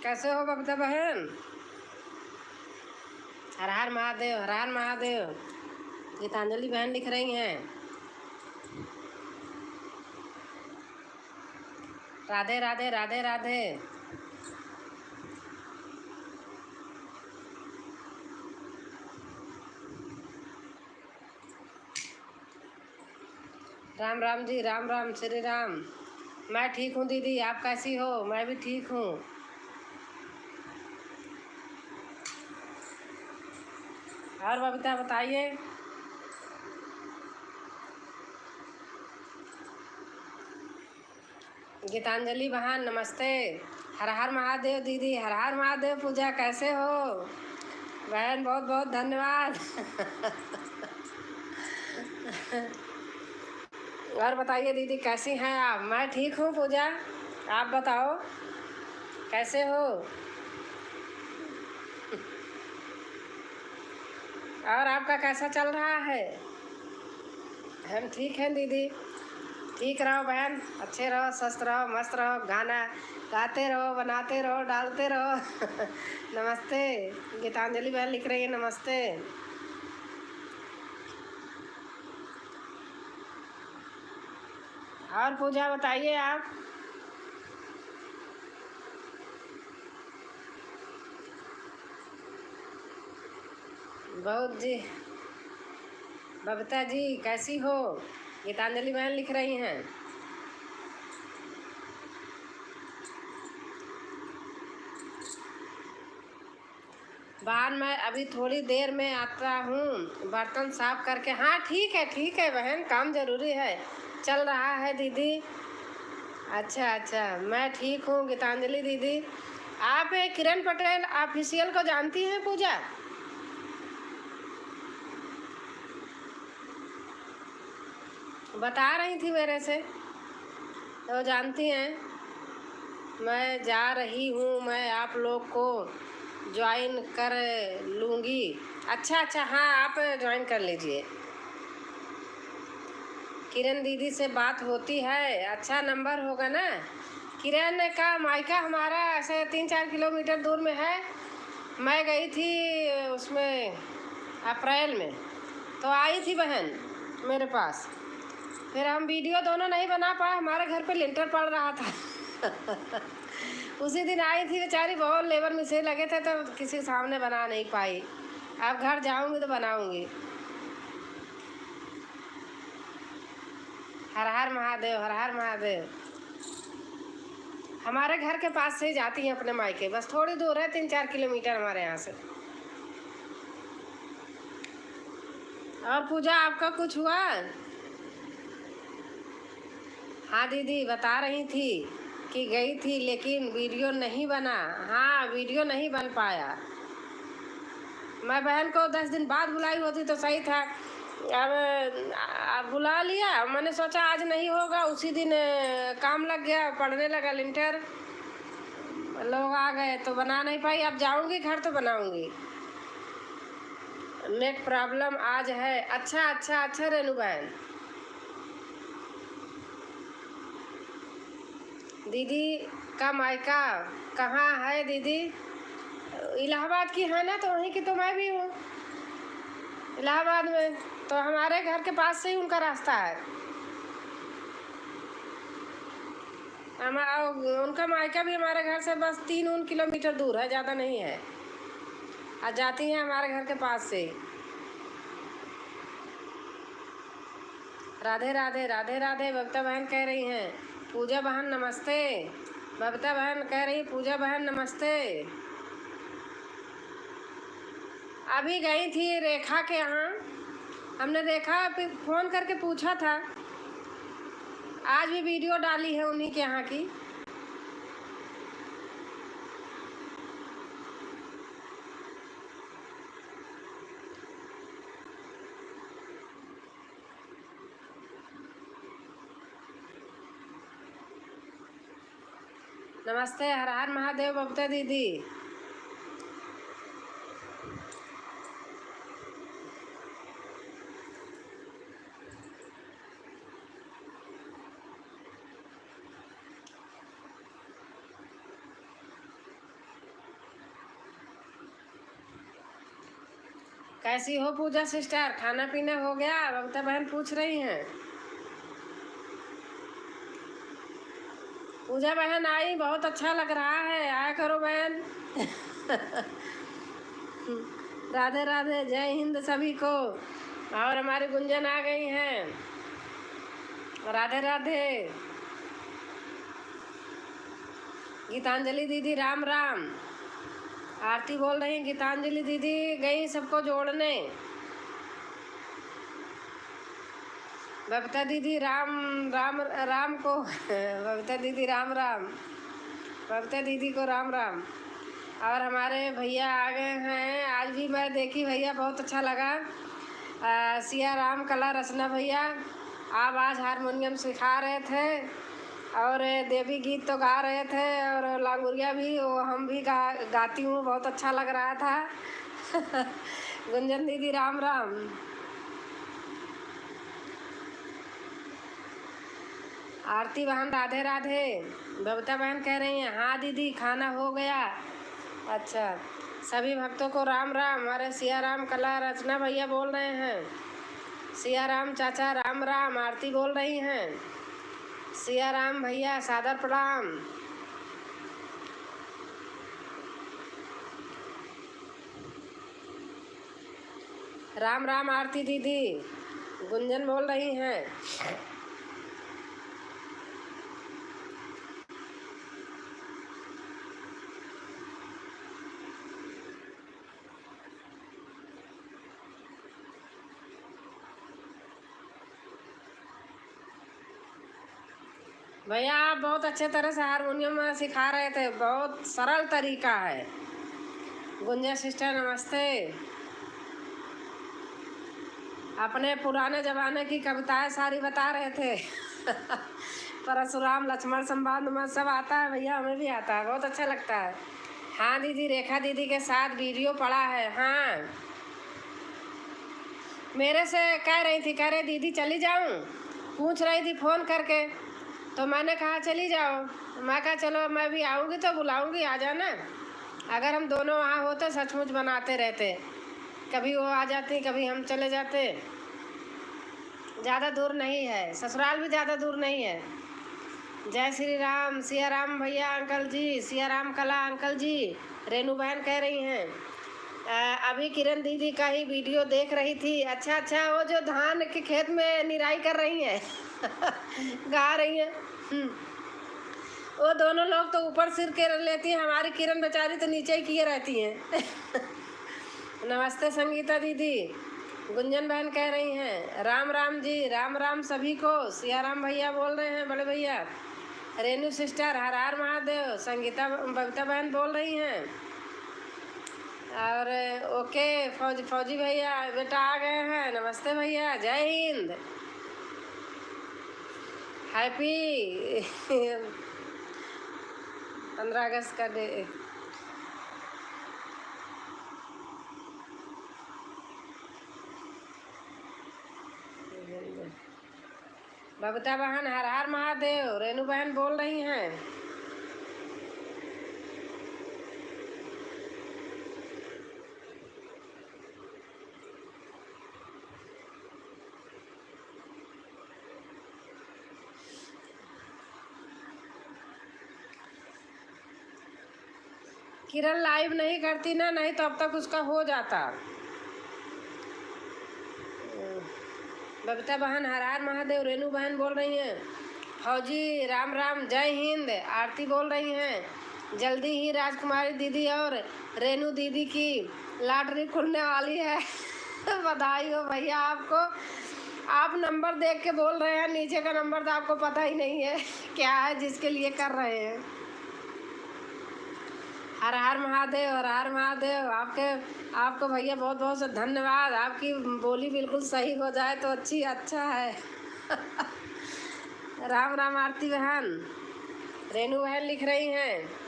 कैसे हो बबीता बहन? हर हर महादेव, हर हर महादेव। गीतांजलि बहन लिख रही हैं, राधे राधे राधे राधे। राम राम जी, राम राम श्री राम। मैं ठीक हूँ दीदी, आप कैसी हो? मैं भी ठीक हूँ। और बबीता बताइए। गीतांजलि बहन नमस्ते। हर हर महादेव दीदी, हर हर महादेव। पूजा कैसे हो बहन? बहुत बहुत धन्यवाद और बताइए दीदी, कैसी हैं आप? मैं ठीक हूँ पूजा, आप बताओ कैसे हो? और आपका कैसा चल रहा है? हम ठीक हैं दीदी। ठीक रहो बहन, अच्छे रहो, स्वस्थ रहो, मस्त रहो, गाना गाते रहो, बनाते रहो, डालते रहो नमस्ते। गीतांजलि बहन लिख रही है नमस्ते। और पूजा बताइए आप। बहुत जी। बबीता जी कैसी हो? गीतांजलि बहन लिख रही हैं। बहन मैं अभी थोड़ी देर में आता हूँ, बर्तन साफ करके। हाँ ठीक है बहन, काम ज़रूरी है, चल रहा है दीदी। अच्छा अच्छा, मैं ठीक हूँ गीतांजलि दीदी। आप किरण पटेल ऑफिशियल को जानती हैं पूजा? बता रही थी मेरे से, तो जानती हैं। मैं जा रही हूँ, मैं आप लोग को ज्वाइन कर लूँगी। अच्छा अच्छा, हाँ आप ज्वाइन कर लीजिए। किरण दीदी से बात होती है? अच्छा नंबर होगा ना। किरण का मायका हमारा ऐसे 3-4 किलोमीटर दूर में है। मैं गई थी उसमें अप्रैल में, तो आई थी बहन मेरे पास। फिर हम वीडियो दोनों नहीं बना पाए, हमारे घर पे लिंटर पड़ रहा था। उसी दिन आई थी बेचारी, बहुत लेबर मिसे लगे थे तो किसी के सामने बना नहीं पाई। अब घर जाऊंगी तो बनाऊंगी। हर हर महादेव, हर हर महादेव। हमारे घर के पास से ही जाती हैं अपने मायके, बस थोड़ी दूर है, 3-4 किलोमीटर हमारे यहाँ से। और पूजा आपका कुछ हुआ? हाँ दीदी बता रही थी कि गई थी लेकिन वीडियो नहीं बना। हाँ वीडियो नहीं बन पाया। मैं बहन को 10 दिन बाद बुलाई होती तो सही था। अब बुला लिया, मैंने सोचा आज नहीं होगा, उसी दिन काम लग गया, पड़ने लगा लिंटर, लोग आ गए तो बना नहीं पाई। अब जाऊंगी घर तो बनाऊंगी। नेट प्रॉब्लम आज है। अच्छा अच्छा अच्छा रेनू बहन। दीदी का मायका कहाँ है दीदी? इलाहाबाद की है ना, तो वहीं की तो मैं भी हूँ, इलाहाबाद में। तो हमारे घर के पास से ही उनका रास्ता है। उनका मायका भी हमारे घर से बस 3 किलोमीटर दूर है, ज़्यादा नहीं है। आ जाती हैं हमारे घर के पास से। राधे राधे, राधे राधे। बबीता बहन कह रही हैं पूजा बहन नमस्ते। बबीता बहन कह रही पूजा बहन नमस्ते। अभी गई थी रेखा के यहाँ, हमने रेखा पे फ़ोन करके पूछा था। आज भी वीडियो डाली है उन्हीं के यहाँ की। नमस्ते, हर हर महादेव बबीता दीदी। कैसी हो पूजा सिस्टर? खाना पीना हो गया? बबीता बहन पूछ रही हैं। पूजा बहन आई, बहुत अच्छा लग रहा है, आया करो बहन। राधे राधे, जय हिंद सभी को। और हमारी गुंजन आ गई हैं। राधे राधे। गीतांजलि दीदी राम राम। आरती बोल रही, गीतांजलि दीदी गई सबको जोड़ने। बबीता दीदी राम राम राम को। बबीता दीदी राम राम, बबीता दीदी को राम राम। और हमारे भैया आ गए हैं। आज भी मैं देखी भैया, बहुत अच्छा लगा। सिया राम कला रचना भैया आप आज हारमोनियम सिखा रहे थे और देवी गीत तो गा रहे थे, और लांगुरिया भी, वो हम भी गाती हूँ, बहुत अच्छा लग रहा था। गुंजन दीदी राम राम। आरती बहन राधे राधे। बबीता बहन कह रही हैं हाँ दीदी खाना हो गया। अच्छा, सभी भक्तों को राम राम। अरे सिया राम कला रचना भैया बोल रहे हैं, सिया राम चाचा राम राम। आरती बोल रही हैं सिया राम भैया सादर प्रणाम। राम राम आरती दीदी, गुंजन बोल रही हैं। भैया आप बहुत अच्छे तरह से हारमोनियम सिखा रहे थे, बहुत सरल तरीका है। गुंजन सिस्टर नमस्ते। अपने पुराने ज़माने की कविताएं सारी बता रहे थे। परशुराम लक्ष्मण संवाद में सब आता है भैया, हमें भी आता है, बहुत अच्छा लगता है। हाँ दीदी, रेखा दीदी के साथ वीडियो पड़ा है। हाँ, मेरे से कह रही थी, कह रही दीदी चली जाऊँ, पूछ रही थी फ़ोन करके, तो मैंने कहा चली जाओ। मैं कहा चलो मैं भी आऊँगी तो बुलाऊँगी, आ जाना। अगर हम दोनों वहाँ होते सचमुच बनाते रहते, कभी वो आ जाती कभी हम चले जाते। ज़्यादा दूर नहीं है, ससुराल भी ज़्यादा दूर नहीं है। जय श्री राम, सिया राम भैया अंकल जी, सिया राम कला अंकल जी। रेनू बहन कह रही हैं अभी किरण दीदी का ही वीडियो देख रही थी। अच्छा अच्छा, वो जो धान के खेत में निराई कर रही हैं। गा रही हैं। वो दोनों लोग तो ऊपर सिर के लेती हैं, हमारी किरण बेचारी तो नीचे ही किए रहती हैं। नमस्ते संगीता दीदी। गुंजन बहन कह रही हैं राम राम जी, राम राम सभी को। सिया राम भैया बोल रहे हैं, बड़े भैया। रेनू सिस्टर हर हर महादेव। संगीता बबीता बहन बोल रही हैं। और ओके फौजी भैया बेटा आ गए हैं। नमस्ते भैया, जय हिंद, हैप्पी 15 अगस्त का डे। बबीता बहन हर हर महादेव। रेनू बहन बोल रही हैं किरण लाइव नहीं करती ना, नहीं तो अब तक उसका हो जाता। बबीता बहन हर हर महादेव। रेनू बहन बोल रही हैं फौजी राम राम, जय हिंद। आरती बोल रही हैं जल्दी ही राजकुमारी दीदी और रेनू दीदी की लॉटरी खुलने वाली है। बधाई हो भैया आपको। आप नंबर देख के बोल रहे हैं, नीचे का नंबर तो आपको पता ही नहीं है क्या है जिसके लिए कर रहे हैं। हर हर महादेव, हर हर महादेव। आपको भैया बहुत बहुत से धन्यवाद। आपकी बोली बिल्कुल सही हो जाए तो अच्छा है। राम राम आरती बहन। रेनू बहन लिख रही हैं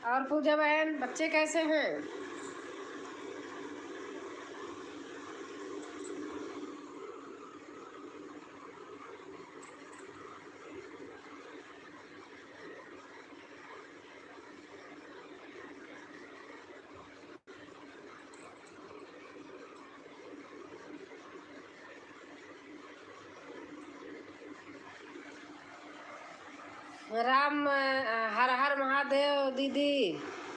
और पूजा बहन बच्चे कैसे हैं? राम हर हर महादेव दीदी।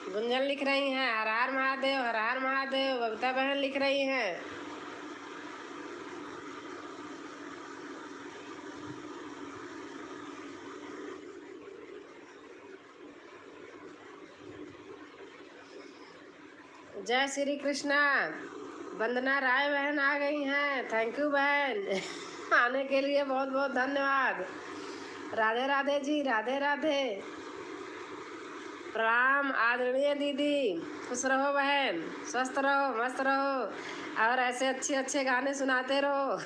गुंजन लिख रही हैं हर हर महादेव, हर हर महादेव। बबीता बहन लिख रही हैं जय श्री कृष्णा। वंदना राय बहन आ गई हैं, थैंक यू बहन। आने के लिए बहुत बहुत धन्यवाद। राधे राधे जी, राधे राधे। प्रणाम आदरणीय दीदी। खुश रहो बहन, स्वस्थ रहो, मस्त रहो और ऐसे अच्छे अच्छे गाने सुनाते रहो।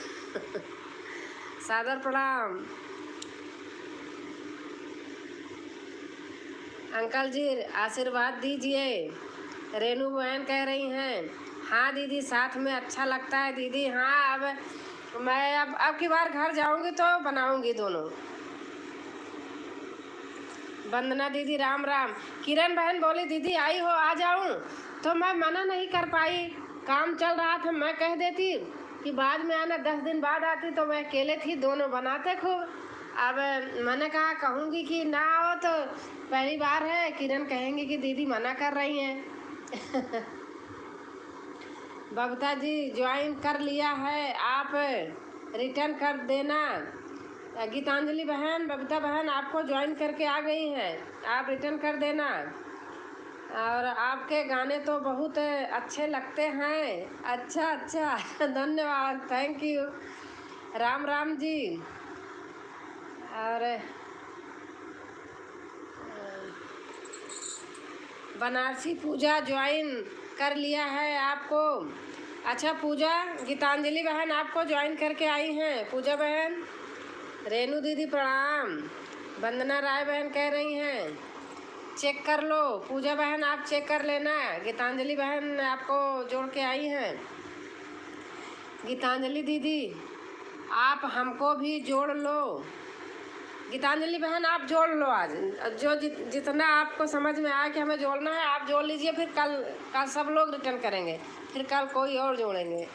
सादर प्रणाम। अंकल जी आशीर्वाद दीजिए। रेनू बहन कह रही हैं हाँ दीदी साथ में अच्छा लगता है दीदी। हाँ, अब मैं अब की बार घर जाऊंगी तो बनाऊंगी दोनों। वंदना दीदी राम राम। किरण बहन बोली दीदी आई हो आ जाऊं, तो मैं मना नहीं कर पाई, काम चल रहा था। मैं कह देती कि बाद में आना, 10 दिन बाद आती, तो मैं अकेले थी, दोनों बनाते खूब। अब मैंने कहा कहूँगी कि ना आओ तो पहली बार है, किरण कहेंगी कि दीदी मना कर रही हैं। बबीता जी ज्वाइन कर लिया है, आप रिटर्न कर देना। गीतांजलि बहन, बबीता बहन आपको ज्वाइन करके आ गई हैं, आप रिटर्न कर देना। और आपके गाने तो बहुत अच्छे लगते हैं। अच्छा अच्छा, धन्यवाद, थैंक यू। राम राम जी। और बनारसी पूजा ज्वाइन कर लिया है आपको। अच्छा पूजा, गीतांजलि बहन आपको ज्वाइन करके आई हैं। पूजा बहन, रेनू दीदी प्रणाम। वंदना राय बहन कह रही हैं चेक कर लो। पूजा बहन आप चेक कर लेना। गीतांजलि बहन आपको जोड़ के आई हैं। गीतांजलि दीदी आप हमको भी जोड़ लो। गीतांजलि बहन आप जोड़ लो, आज जो जितना आपको समझ में आया कि हमें जोड़ना है आप जोड़ लीजिए। फिर कल सब लोग रिटर्न करेंगे, फिर कल कोई और जोड़ेंगे,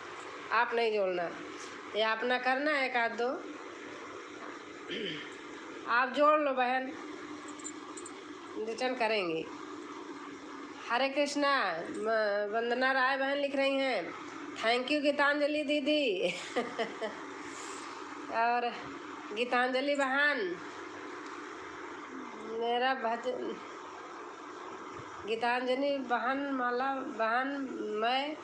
आप नहीं जोड़ना। ये अपना करना है, एक आध दो आप जोड़ लो बहन, रिटर्न करेंगी। हरे कृष्णा। वंदना राय बहन लिख रही हैं थैंक यू गीतांजलि दीदी। और गीतांजलि बहन मेरा भजन, गीतांजलि बहन माला बहन मैं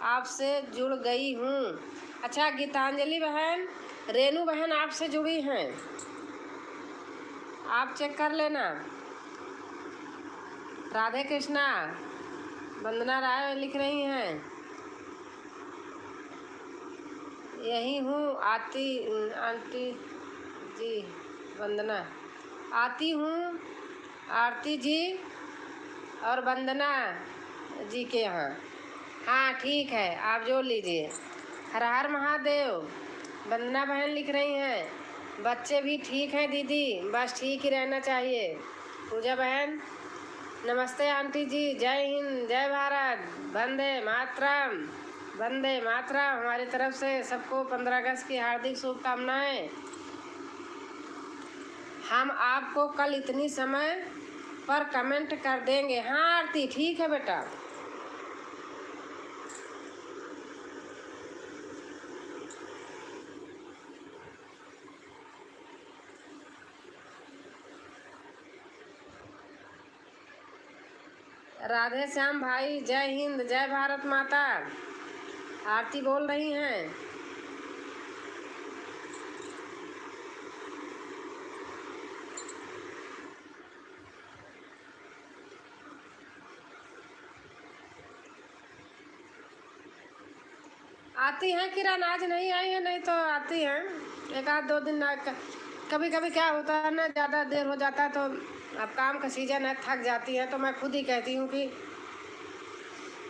आपसे जुड़ गई हूँ। अच्छा गीतांजलि बहन, रेनू बहन आपसे जुड़ी हैं, आप चेक कर लेना। राधे कृष्णा। वंदना राय लिख रही हैं यही हूँ आती आंटी जी। वंदना आती हूँ आरती जी और वंदना जी के यहाँ। हाँ ठीक है, आप जोड़ लीजिए। हर हर महादेव। वंदना बहन लिख रही हैं बच्चे भी ठीक हैं दीदी, बस ठीक ही रहना चाहिए। पूजा बहन नमस्ते आंटी जी, जय हिंद जय भारत, वंदे मातरम। वंदे मातरम हमारी तरफ से सबको 15 अगस्त की हार्दिक शुभकामनाएं। हम आपको कल इतनी समय पर कमेंट कर देंगे। हाँ आरती ठीक है बेटा। राधे श्याम भाई, जय हिंद जय भारत माता। आरती बोल रही हैं। आती हैं किरण, आज नहीं आई है, नहीं तो आती हैं एक आध दो दिन। कभी कभी क्या होता है ना, ज़्यादा देर हो जाता है तो अब काम का सीजन है, थक जाती है तो मैं खुद ही कहती हूँ कि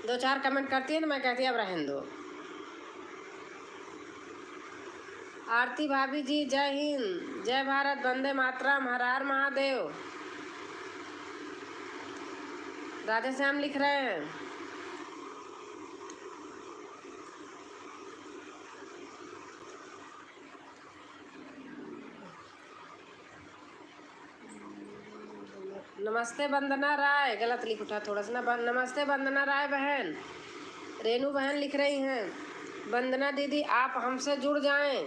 2-4 कमेंट करती है तो मैं कहती अब रहने दो। आरती भाभी जी जय हिंद जय भारत, वंदे मातरम, हर हर महादेव। राधे श्याम लिख रहे हैं नमस्ते वंदना राय, गलत लिख उठा थोड़ा सा ना, नमस्ते वंदना राय बहन। रेनू बहन लिख रही हैं वंदना दीदी आप हमसे जुड़ जाएं।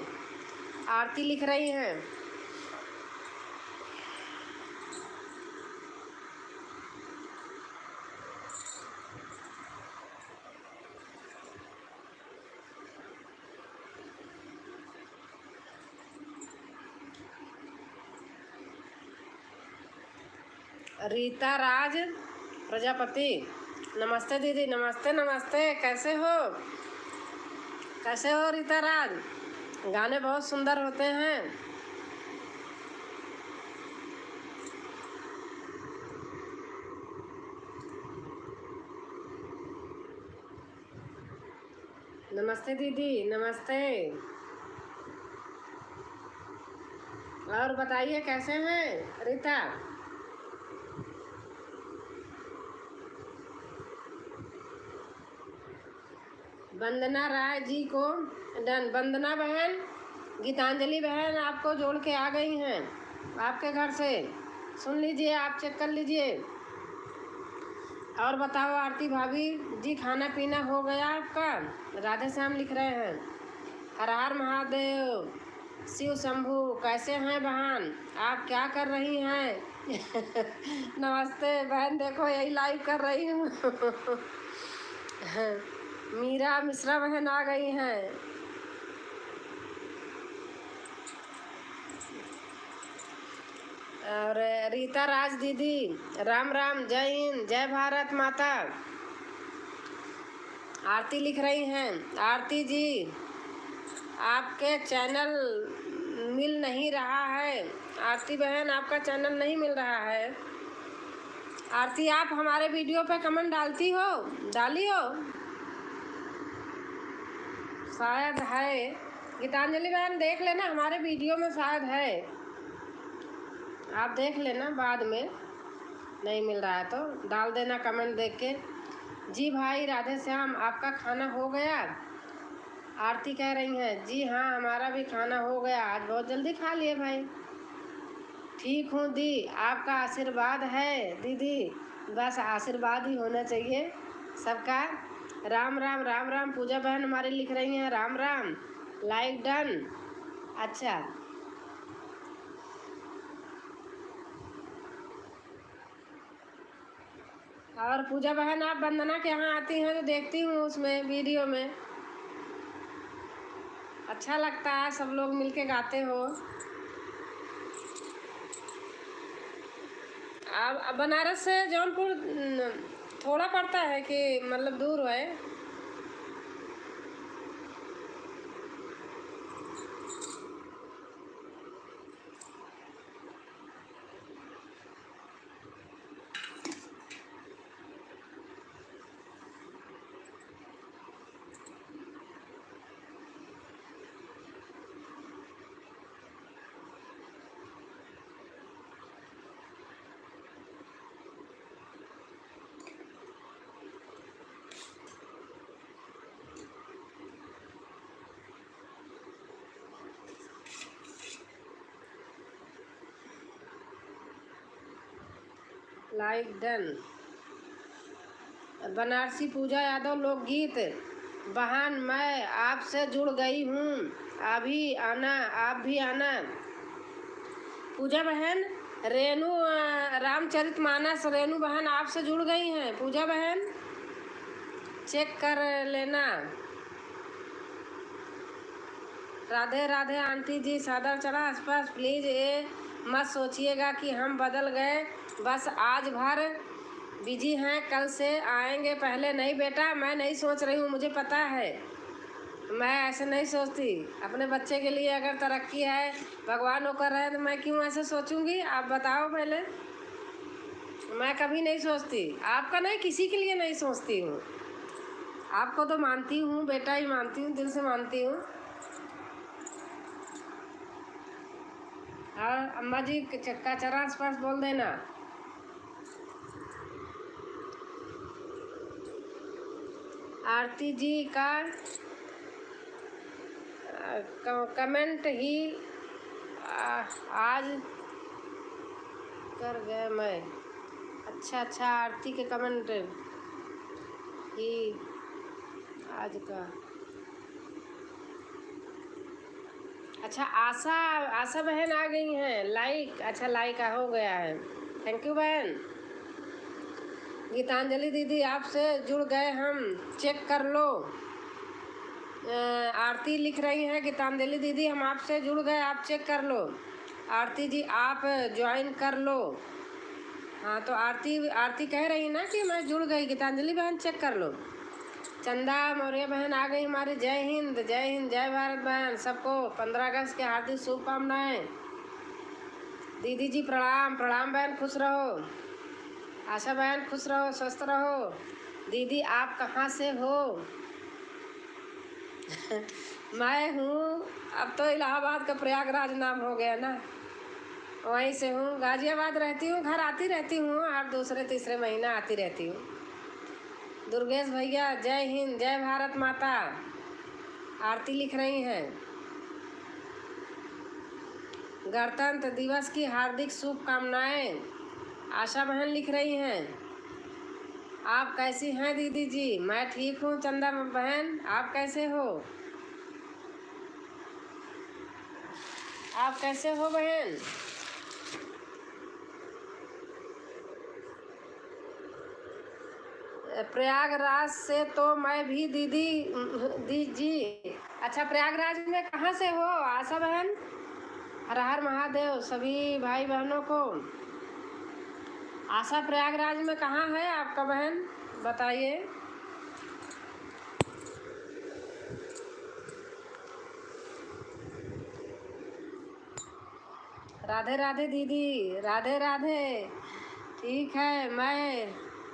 आरती लिख रही हैं रीता राज प्रजापति। नमस्ते दीदी, नमस्ते नमस्ते, कैसे हो? कैसे हो रीता राज? गाने बहुत सुंदर होते हैं। नमस्ते दीदी, नमस्ते। और बताइए कैसे हैं रीता? वंदना राय जी को डन। वंदना बहन, गीतांजलि बहन आपको जोड़ के आ गई हैं आपके घर से। सुन लीजिए, आप चेक कर लीजिए। और बताओ आरती भाभी जी, खाना पीना हो गया आपका? राधे श्याम लिख रहे हैं। हर हर महादेव, शिव शंभू, कैसे हैं बहन? आप क्या कर रही हैं? नमस्ते बहन, देखो यही लाइव कर रही हूँ। मीरा मिश्रा बहन आ गई हैं। और रीता राज दीदी, राम राम, जय हिंद, जय भारत माता। आरती लिख रही हैं। आरती जी, आपके चैनल मिल नहीं रहा है। आरती बहन, आपका चैनल नहीं मिल रहा है। आरती, आप हमारे वीडियो पे कमेंट डालती हो? डाली हो? शायद है। गीतांजलि बहन देख लेना, हमारे वीडियो में शायद है, आप देख लेना बाद में। नहीं मिल रहा है तो डाल देना कमेंट देख के। जी भाई राधे श्याम, आपका खाना हो गया? आरती कह रही हैं जी हाँ, हमारा भी खाना हो गया, आज बहुत जल्दी खा लिए भाई। ठीक हूँ दी, आपका आशीर्वाद है दीदी, बस आशीर्वाद ही होना चाहिए सबका। राम राम, राम राम। पूजा बहन हमारी लिख रही हैं राम राम, लाइक डन। अच्छा, और पूजा बहन आप वंदना के यहाँ आती हैं तो देखती हूँ उसमें वीडियो में, अच्छा लगता है, सब लोग मिलके गाते हो। अब बनारस से जौनपुर थोड़ा पड़ता है कि मतलब दूर है? Like done. बनारसी पूजा यादव लोकगीत, बहन मैं आपसे जुड़ गई हूँ, अभी आना, आप भी आना। पूजा बहन, रेनू रामचरितमानस, रेनू बहन आपसे जुड़ गई हैं। पूजा बहन चेक कर लेना। राधे राधे आंटी जी, सादर चढ़ा आसपास, प्लीज़ ये मत सोचिएगा कि हम बदल गए, बस आज भर बिजी हैं, कल से आएंगे। पहले नहीं बेटा, मैं नहीं सोच रही हूँ, मुझे पता है, मैं ऐसे नहीं सोचती। अपने बच्चे के लिए अगर तरक्की है, भगवान वो कर रहे हैं, तो मैं क्यों ऐसे सोचूंगी? आप बताओ पहले। मैं कभी नहीं सोचती, आपका नहीं, किसी के लिए नहीं सोचती हूँ। आपको तो मानती हूँ, बेटा ही मानती हूँ, दिल से मानती हूँ। और अम्मा जी चक्का चरा आसपास बोल देना। आरती जी का कमेंट ही आज कर गए मैं। अच्छा अच्छा, आरती के कमेंट ही आज का। अच्छा, आशा, आशा बहन आ गई हैं। लाइक, अच्छा लाइक हो गया है, थैंक यू बहन। गीतांजलि दीदी आपसे जुड़ गए हम, चेक कर लो। आरती लिख रही हैं गीतांजलि दीदी हम आपसे जुड़ गए, आप चेक कर लो। आरती जी आप ज्वाइन कर लो। हाँ तो आरती कह रही ना कि मैं जुड़ गई। गीतांजलि बहन चेक कर लो। चंदा मौर्य बहन आ गई हमारी। जय हिंद, जय हिंद, जय भारत बहन। सबको 15 अगस्त के हार्दिक शुभकामनाएं। दीदी जी प्रणाम, प्रणाम बहन, खुश रहो। आशा बहन खुश रहो, स्वस्थ रहो। दीदी आप कहाँ से हो? मैं हूँ, अब तो इलाहाबाद का प्रयागराज नाम हो गया ना, वहीं से हूँ। गाजियाबाद रहती हूँ, घर आती रहती हूँ, हर दूसरे तीसरे महीना आती रहती हूँ। दुर्गेश भैया जय हिंद, जय भारत माता। आरती लिख रही हैं। गणतंत्र दिवस की हार्दिक शुभकामनाएं। आशा बहन लिख रही हैं। आप कैसी हैं दीदी जी? मैं ठीक हूँ चंदा बहन, आप कैसे हो? आप कैसे हो बहन? प्रयागराज से तो मैं भी दीदी जी। अच्छा, प्रयागराज में कहाँ से हो आशा बहन? हर हर महादेव सभी भाई बहनों को। आशा प्रयागराज में कहाँ है आपका बहन, बताइए। राधे राधे दीदी, राधे राधे। ठीक है, मैं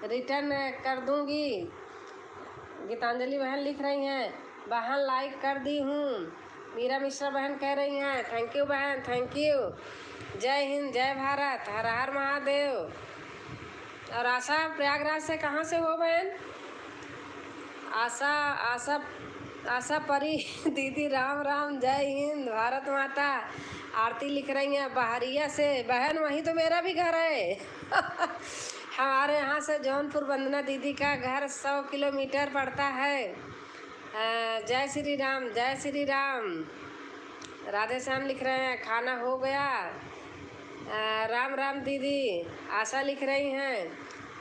रिटर्न कर दूंगी। गीतांजलि बहन लिख रही हैं, बहन लाइक कर दी हूँ। मीरा मिश्रा बहन कह रही हैं थैंक यू बहन, थैंक यू। जय हिंद, जय भारत, हर हर महादेव। और आशा प्रयागराज से कहाँ से हो बहन? आशा आशा आशा परी दीदी राम राम, जय हिंद, भारत माता। आरती लिख रही हैं बहरिया से। बहन वहीं तो मेरा भी घर है हमारे यहाँ से जौनपुर वंदना दीदी का घर 100 किलोमीटर पड़ता है। जय श्री राम, जय श्री राम। राधे श्याम लिख रहे हैं खाना हो गया। राम राम दीदी। आशा लिख रही हैं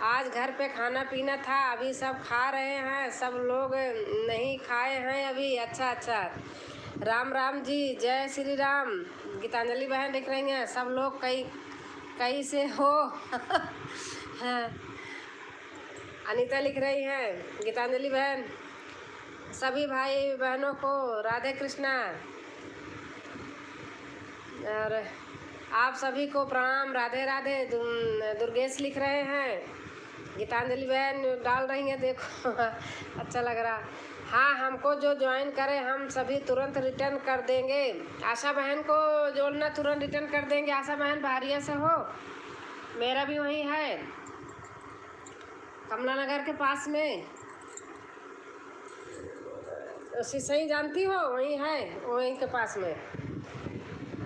आज घर पे खाना पीना था, अभी सब खा रहे हैं, सब लोग नहीं खाए हैं अभी। अच्छा अच्छा, राम राम जी, जय श्री राम। गीतांजलि बहन लिख रही हैं सब लोग कई से हो अनीता लिख रही हैं गीतांजलि बहन सभी भाई बहनों को राधे कृष्णा। और आप सभी को प्रणाम, राधे राधे। दुर्गेश लिख रहे हैं, गीतांजलि बहन डाल रही हैं देखो अच्छा लग रहा। हाँ, हमको जो ज्वाइन करे हम सभी तुरंत रिटर्न कर देंगे। आशा बहन को जोड़ना, तुरंत रिटर्न कर देंगे। आशा बहन बाहरिया से हो, मेरा भी वहीं है कमला नगर के पास में। सिसई जानती हो, वहीं है, वहीं के पास में।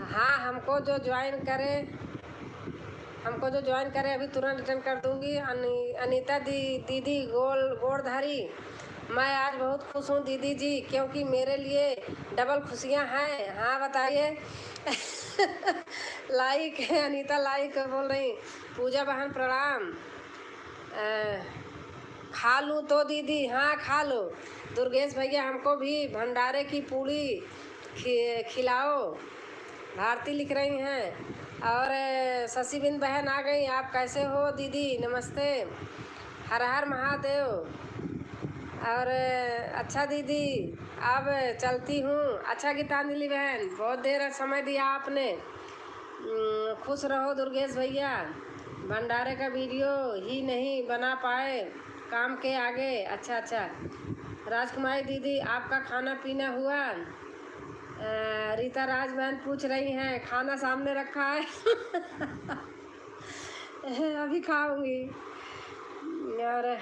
हाँ, हमको जो ज्वाइन करे अभी तुरंत रिटर्न कर दूंगी। अनीता दीदी गोड़धारी, मैं आज बहुत खुश हूँ दीदी जी, क्योंकि मेरे लिए डबल खुशियाँ हैं। हाँ बताइए लाइक है अनीता, लाइक बोल रही। पूजा बहन प्रणाम। खा लूँ तो दीदी? हाँ खा लो। दुर्गेश भैया हमको भी भंडारे की पूड़ी खिलाओ। भारती लिख रही हैं। और शशिबिन बहन आ गई, आप कैसे हो दीदी? नमस्ते, हर हर महादेव। और अच्छा दीदी, अब चलती हूँ। अच्छा गीतांजलि बहन, बहुत देर समय दिया आपने। खुश रहो दुर्गेश भैया। भंडारे का वीडियो ही नहीं बना पाए काम के आगे। अच्छा अच्छा। राजकुमारी दीदी, आपका खाना पीना हुआ? रीता राज बहन पूछ रही हैं, खाना सामने रखा है अभी खाऊंगी और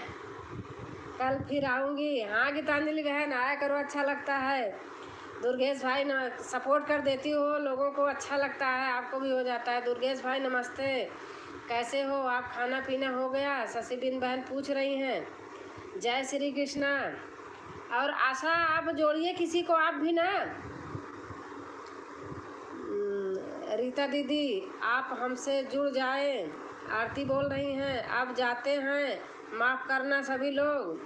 कल फिर आऊंगी। हाँ गीतांजलि बहन, आया करो, अच्छा लगता है। दुर्गेश भाई न सपोर्ट कर देती हो लोगों को, अच्छा लगता है, आपको भी हो जाता है। दुर्गेश भाई नमस्ते, कैसे हो आप? खाना पीना हो गया? शशिबिन बहन पूछ रही हैं। जय श्री कृष्णा। और आशा आप जोड़िए किसी को, आप भी ना। रीता दीदी, आप हमसे जुड़ जाएं। आरती बोल रही हैं आप जाते हैं, माफ़ करना सभी लोग।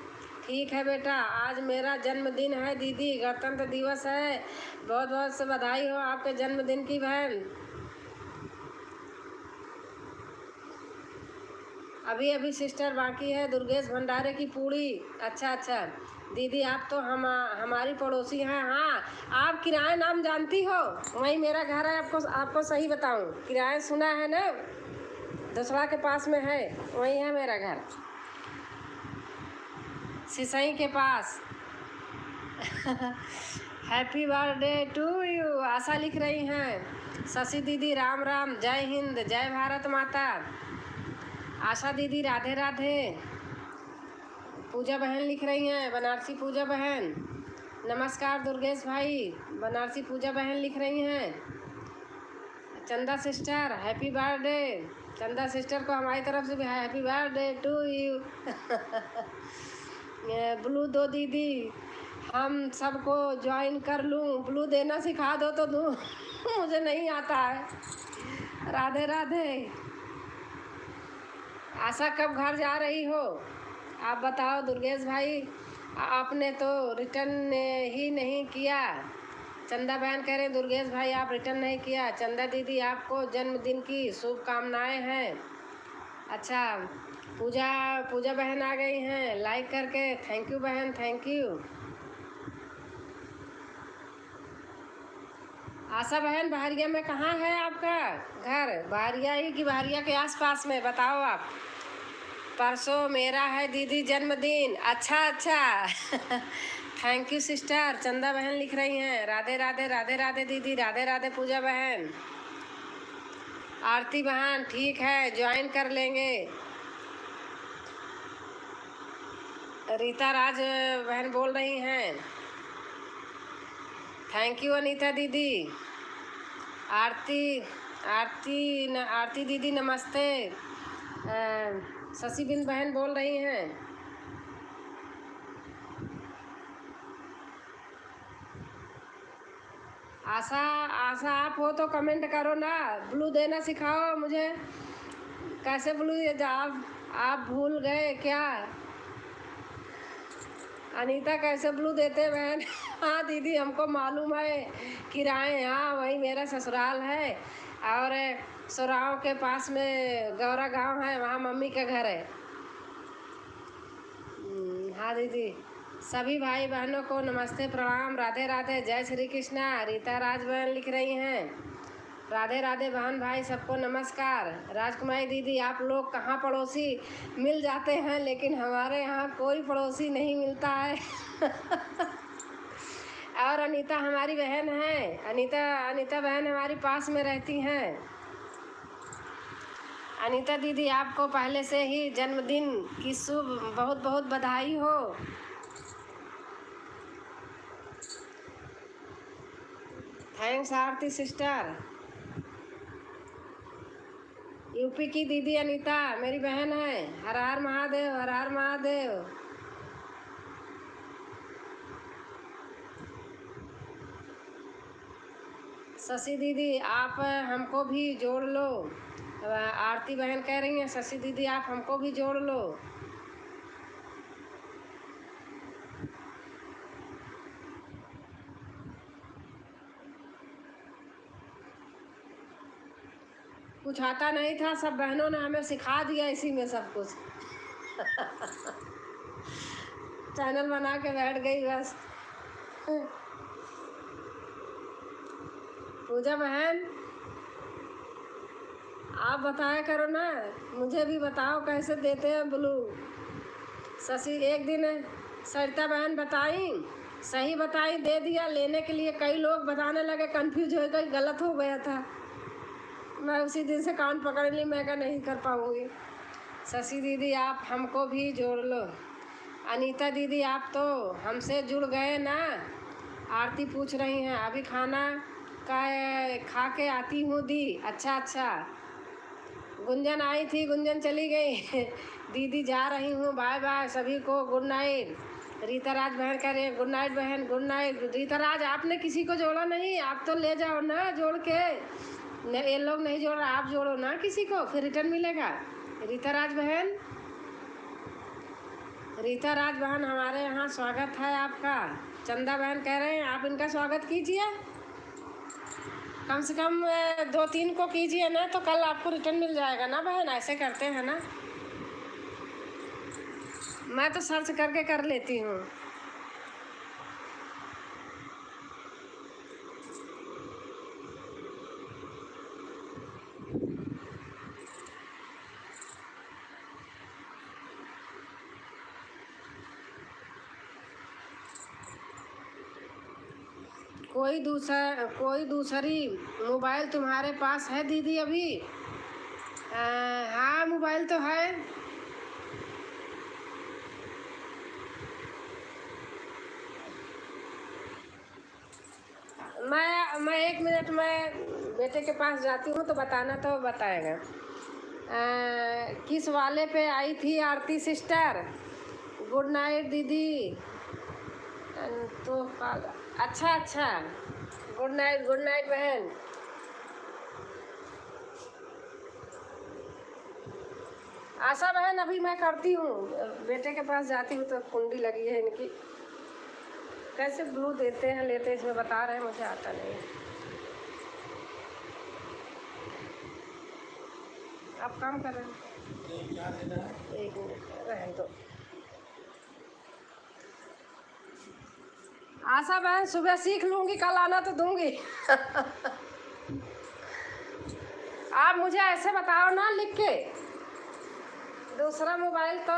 ठीक है बेटा, आज मेरा जन्मदिन है दीदी, गणतंत्र दिवस है, बहुत बहुत से बधाई हो आपके जन्मदिन की बहन। अभी सिस्टर बाकी है, दुर्गेश भंडारे की पूड़ी। अच्छा अच्छा दीदी, आप तो हमारी पड़ोसी हैं। हाँ, आप किराया नाम जानती हो? वहीं मेरा घर है। आपको सही बताऊं, किराया सुना है ना, दसवा के पास में है, वहीं है मेरा घर, सिसई के पास हैप्पी बर्थडे टू यू। आशा लिख रही हैं। शशि दीदी राम राम, जय हिंद, जय भारत माता। आशा दीदी राधे राधे। पूजा बहन लिख रही हैं, बनारसी पूजा बहन। नमस्कार दुर्गेश भाई, बनारसी पूजा बहन लिख रही हैं। Chanda sister happy birthday. Chanda sister को हमारी तरफ से भी happy birthday to you. Blue दो दीदी, हम सबको ज्वाइन कर लूँ? ब्लू देना सिखा दो तो दूँ। मुझे नहीं आता है। राधे राधे। आशा कब घर जा रही हो आप बताओ दुर्गेश भाई? आपने तो रिटर्न ही नहीं किया। चंदा बहन कह रहे दुर्गेश भाई आप रिटर्न नहीं किया। चंदा दीदी आपको जन्मदिन की शुभकामनाएं हैं। अच्छा, पूजा बहन आ गई हैं लाइक करके। थैंक यू बहन, थैंक यू। आशा बहन बहरिया में कहाँ है आपका घर? बहरिया ही कि बहरिया के आसपास में बताओ आप। परसों मेरा है दीदी जन्मदिन। अच्छा अच्छा। Thank you sister. चंदा बहन लिख रही हैं राधे राधे, राधे राधे दीदी, राधे राधे पूजा बहन। आरती बहन ठीक है ज्वाइन कर लेंगे। रीता राज बहन बोल रही हैं थैंक यू अनीता दीदी। आरती दीदी नमस्ते। शशि बिन बहन बोल रही हैं। आशा आप हो तो कमेंट करो ना, ब्लू देना सिखाओ मुझे। कैसे ब्लू आप भूल गए क्या? अनीता कैसे ब्लू देते बहन? हाँ दीदी हमको मालूम है। किराए हाँ वही मेरा ससुराल है और सोराव के पास में गौरा गांव है, वहाँ मम्मी का घर है। हाँ दीदी। सभी भाई बहनों को नमस्ते प्रणाम, राधे राधे, जय श्री कृष्णा। रीता राज बहन लिख रही हैं राधे राधे बहन भाई सबको नमस्कार। राजकुमारी दीदी आप लोग कहाँ पड़ोसी मिल जाते हैं, लेकिन हमारे यहाँ कोई पड़ोसी नहीं मिलता है। और अनीता हमारी बहन है। अनीता बहन हमारी पास में रहती हैं। अनीता दीदी आपको पहले से ही जन्मदिन की बहुत बहुत बधाई हो। थैंक्स आरती सिस्टर। यूपी की दीदी अनीता मेरी बहन है। हर हर महादेव, हर हर महादेव। शशि दीदी आप हमको भी जोड़ लो। आरती बहन कह रही हैं शशि दीदी आप हमको भी जोड़ लो। कुछ आता नहीं था, सब बहनों ने हमें सिखा दिया इसी में सब कुछ। चैनल बना के बैठ गई बस। पूजा बहन आप बताया करो ना, मुझे भी बताओ कैसे देते हैं ब्लू। शशि एक दिन सरिता बहन बताई, सही बताई, दे दिया। लेने के लिए कई लोग बताने लगे, कंफ्यूज हो गई, गलत हो गया था। मैं उसी दिन से कान पकड़ ली, मैं क्या नहीं कर पाऊँगी। शशि दीदी आप हमको भी जोड़ लो। अनीता दीदी आप तो हमसे जुड़ गए ना। आरती पूछ रही हैं अभी खाना का खा के आती हूँ दी। अच्छा अच्छा। गुंजन आई थी, गुंजन चली गई। दीदी जा रही हूँ, बाय बाय सभी को, गुड नाइट। रीता राज बहन कह रहे हैं गुड नाइट बहन, गुड नाइट। रीता राज आपने किसी को जोड़ा नहीं, आप तो ले जाओ ना जोड़ के। ये लोग नहीं जोड़ रहा, आप जोड़ो ना किसी को, फिर रिटर्न मिलेगा। रीता राज बहन हमारे यहाँ स्वागत है आपका। चंदा बहन कह रहे हैं आप इनका स्वागत कीजिए, कम से कम 2-3 को कीजिए ना, तो कल आपको रिटर्न मिल जाएगा ना बहन। ऐसे करते हैं ना, मैं तो सर्च करके कर लेती हूँ। कोई दूसरी मोबाइल तुम्हारे पास है दीदी अभी? हाँ मोबाइल तो है। मैं 1 मिनट में बेटे के पास जाती हूँ तो बताना तो बताएगा। किस वाले पे आई थी आरती सिस्टर? गुड नाइट दीदी। तो अच्छा, गुड नाइट बहन। आशा बहन अभी मैं करती हूँ, बेटे के पास जाती हूँ तो कुंडी लगी है इनकी। कैसे ब्लू देते हैं लेते हैं इसमें बता रहे हैं, मुझे आता नहीं। आप काम कर रहे हैं? क्या देना है? 1 मिनट रहने दो। आशा बहन सुबह सीख लूँगी, कल आना तो दूँगी। आप मुझे ऐसे बताओ ना लिख के। दूसरा मोबाइल तो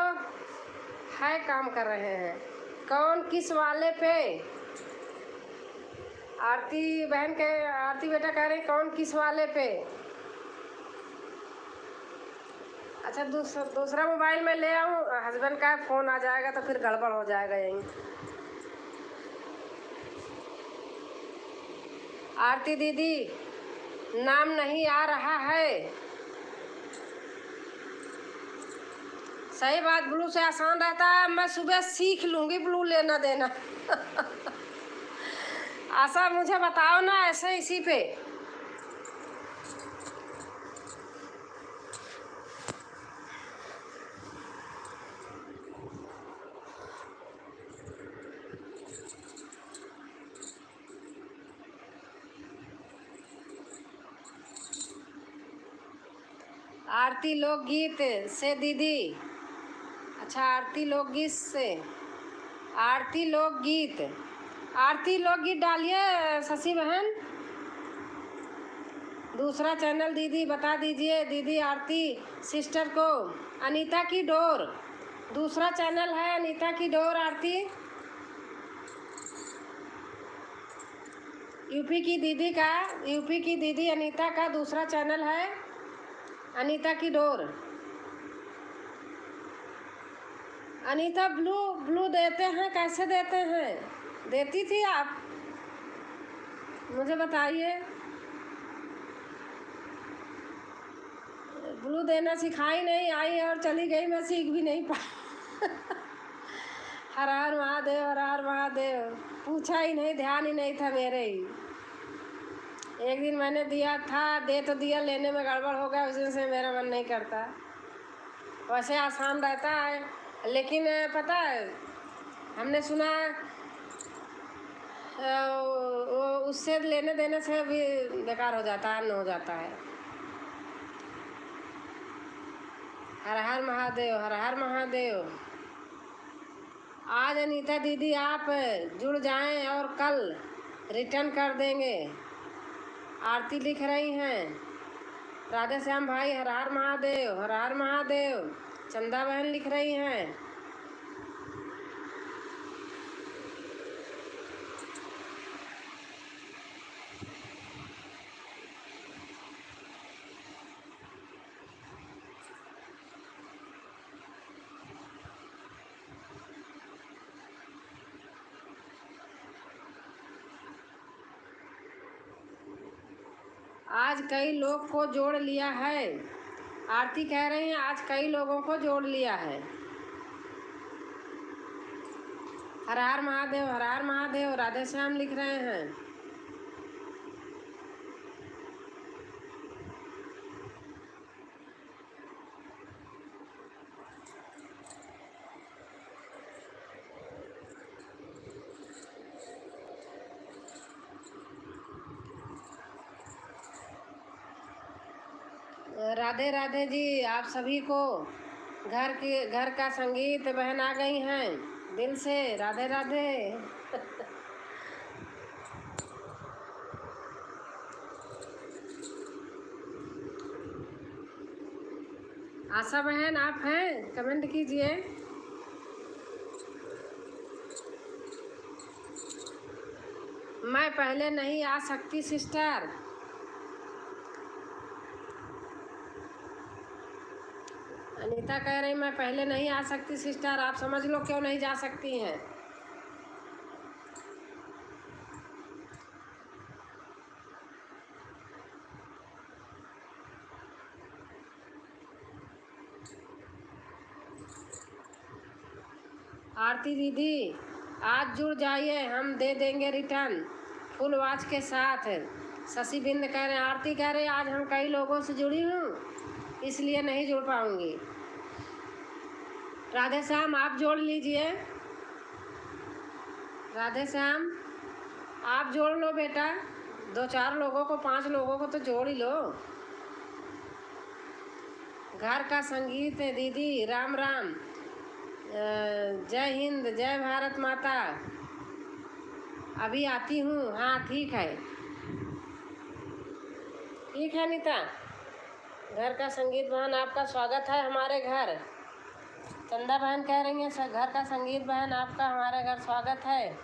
है, काम कर रहे हैं। कौन किस वाले पे? आरती बहन के, आरती बेटा कह रही कौन किस वाले पे? अच्छा दूसरा मोबाइल में ले आऊँ? हस्बैंड का फ़ोन आ जाएगा तो फिर गड़बड़ हो जाएगा यहीं। आरती दीदी नाम नहीं आ रहा है। सही बात, ब्लू से आसान रहता है। मैं सुबह सीख लूँगी ब्लू लेना देना। आशा मुझे बताओ ना ऐसे इसी पे। आरती लोकगीत से दीदी। अच्छा आरती लोकगीत से, आरती लोकगीत डालिए शशि बहन। दूसरा चैनल दीदी बता दीजिए। दीदी आरती सिस्टर को अनीता की डोर, दूसरा चैनल है अनीता की डोर। आरती यूपी की दीदी अनीता का दूसरा चैनल है अनीता की डोर। अनीता ब्लू देते हैं, कैसे देते हैं? देती थी आप, मुझे बताइए। ब्लू देना सिखाई नहीं, आई और चली गई, मैं सीख भी नहीं पाई। हर हर महादेव, पूछा ही नहीं, ध्यान ही नहीं था मेरे ही। एक दिन मैंने दिया था, दे तो दिया, लेने में गड़बड़ हो गया, उस दिन से मेरा मन नहीं करता। वैसे आसान रहता है, लेकिन पता है हमने सुना वो उससे लेने देने से भी बेकार हो जाता है, न हो जाता है। हर हर महादेव। आज अनीता दीदी आप जुड़ जाएं और कल रिटर्न कर देंगे। आरती लिख रही हैं। राधे श्याम भाई हर हर महादेव। चंदा बहन लिख रही हैं। आज कई लोग को जोड़ लिया है। आरती कह रही हैं आज कई लोगों को जोड़ लिया है। हर हर महादेव। राधे श्याम लिख रहे हैं। राधे राधे जी, आप सभी को घर का संगीत बहन आ गई हैं। दिल से राधे राधे। आशा बहन आप हैं, कमेंट कीजिए। मैं पहले नहीं आ सकती सिस्टर। अनीता कह रही मैं पहले नहीं आ सकती सिस्टर। आप समझ लो क्यों नहीं जा सकती हैं। आरती दीदी आज जुड़ जाइए, हम दे देंगे रिटर्न फुल वॉच के साथ। शशि बिंद कह रहे हैं, आरती कह रहे हैं आज हम कई लोगों से जुड़ी हूँ इसलिए नहीं जुड़ पाऊंगी। राधे श्याम आप जोड़ लीजिए, राधे श्याम आप जोड़ लो बेटा, 2-4 लोगों को 5 लोगों को तो जोड़ ही लो। घर का संगीत है दीदी, राम राम, जय हिंद, जय भारत माता। अभी आती हूँ, हाँ ठीक है, ठीक है नीता। घर का संगीत बहन आपका स्वागत है हमारे घर। चंदा बहन कह रही हैं घर का संगीत बहन आपका हमारे घर स्वागत है।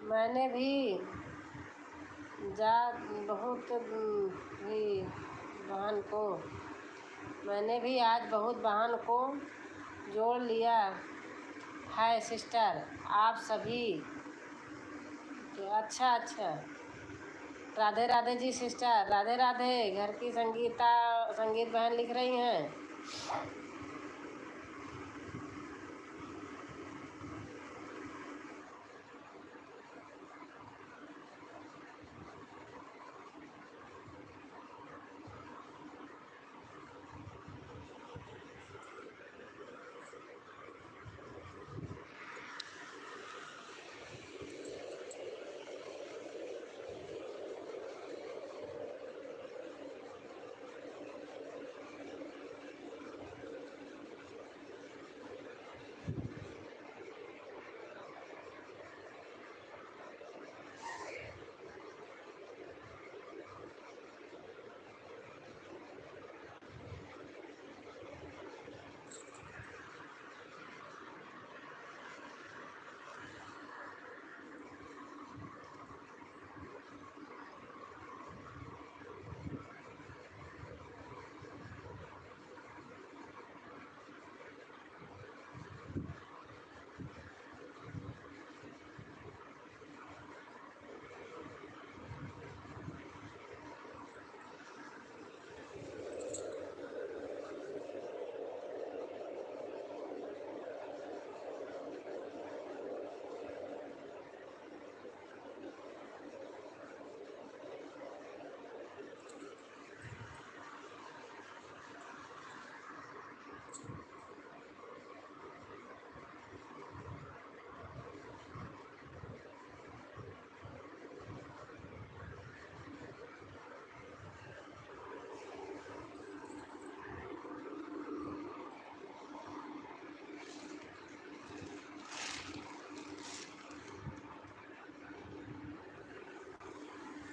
मैंने भी आज बहुत बहन को जोड़ लिया है सिस्टर, आप सभी। तो अच्छा, राधे राधे जी सिस्टर, राधे राधे। घर की संगीत बहन लिख रही हैं।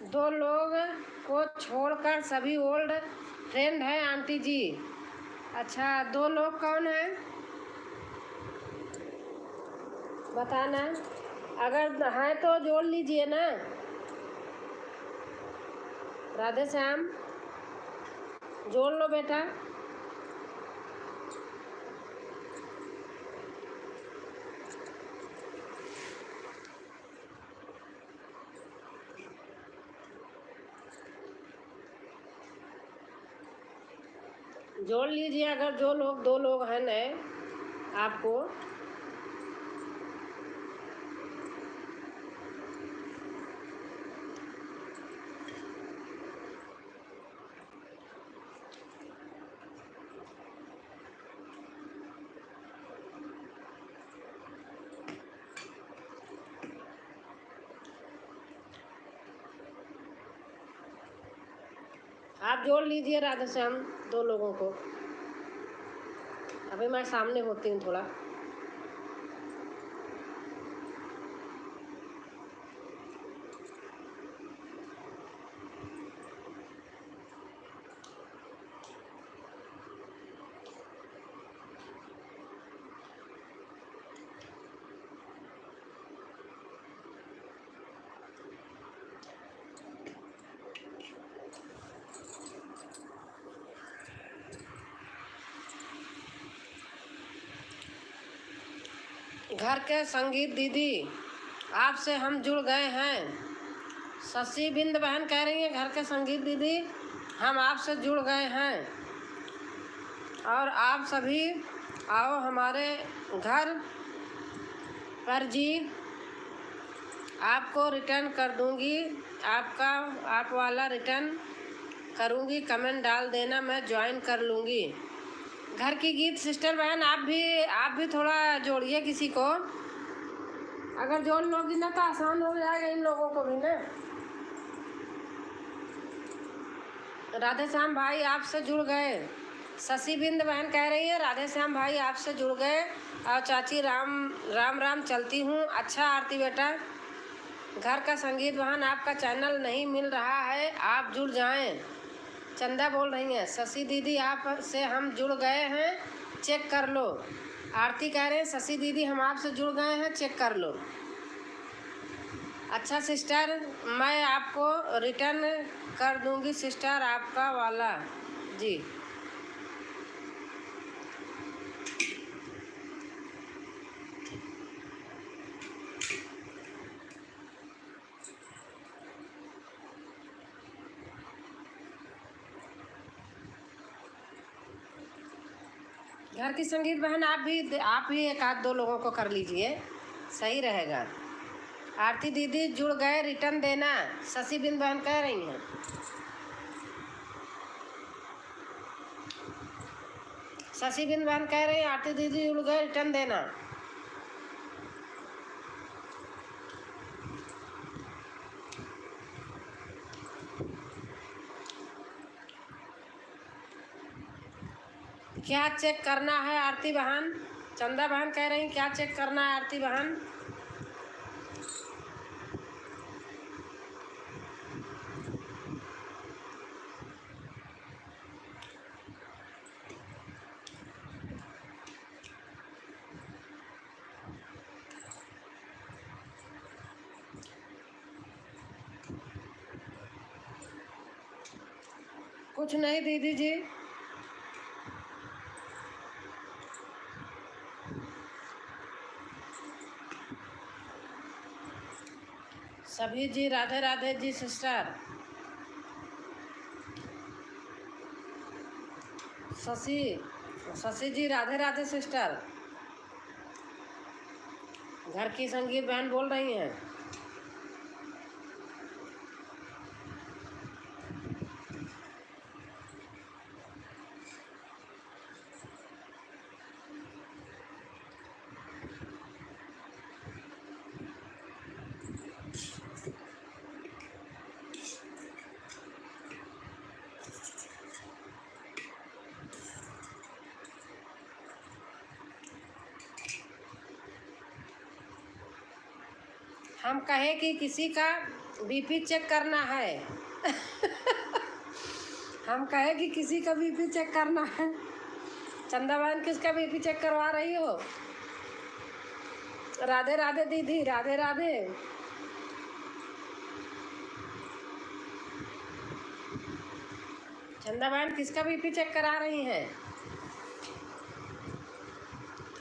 दो लोग को छोड़कर सभी ओल्ड फ्रेंड हैं आंटी जी। अच्छा 2 लोग कौन है बताना, अगर है तो जोड़ लीजिए ना। राधे श्याम जोड़ लो बेटा। जोड़ लीजिए अगर 2 लोग हैं नए आपको। आप जोड़ लीजिए राधे श्याम 2 लोगों को। अभी मैं सामने होती हूँ थोड़ा। घर के संगीत दीदी आपसे हम जुड़ गए हैं। शशि बिंद बहन कह रही हैं घर के संगीत दीदी हम आपसे जुड़ गए हैं और आप सभी आओ हमारे घर पर जी। आपको रिटर्न कर दूंगी, आपका आप वाला रिटर्न करूंगी, कमेंट डाल देना, मैं ज्वाइन कर लूँगी। घर की गीत सिस्टर बहन आप भी थोड़ा जोड़िए किसी को, अगर जोड़ लोगी ना तो आसान हो जाएगा इन लोगों को भी ना। राधे श्याम भाई आपसे जुड़ गए। शशि बिंद बहन कह रही है राधे श्याम भाई आपसे जुड़ गए। और चाची राम राम चलती हूँ। अच्छा आरती बेटा, घर का संगीत बहन आपका चैनल नहीं मिल रहा है, आप जुड़ जाएं। चंदा बोल रही हैं शशि दीदी आप से हम जुड़ गए हैं, चेक कर लो। आरती कह रहे हैं शशि दीदी हम आपसे जुड़ गए हैं, चेक कर लो। अच्छा सिस्टर, मैं आपको रिटर्न कर दूंगी सिस्टर आपका वाला जी। घर की संगीत बहन आप भी एक आध दो लोगों को कर लीजिए, सही रहेगा। आरती दीदी जुड़ गए, रिटर्न देना, शशि बिंद बहन कह रही हैं। शशि बिंद बहन कह रही हैं आरती दीदी जुड़ गए, रिटर्न देना। क्या चेक करना है आरती बहन? चंदा बहन कह रही क्या चेक करना है आरती बहन? कुछ नहीं दीदी जी, सभी जी राधे राधे जी सिस्टर। शशि जी राधे राधे सिस्टर। घर की संगीत बहन बोल रही हैं। हम कहे कि किसी का बीपी चेक करना है हम कहे कि किसी का बीपी चेक करना है। चंदा बहन किसका बीपी चेक करवा रही हो? राधे राधे दीदी, राधे राधे। चंदा बहन किसका बीपी चेक करा रही हैं?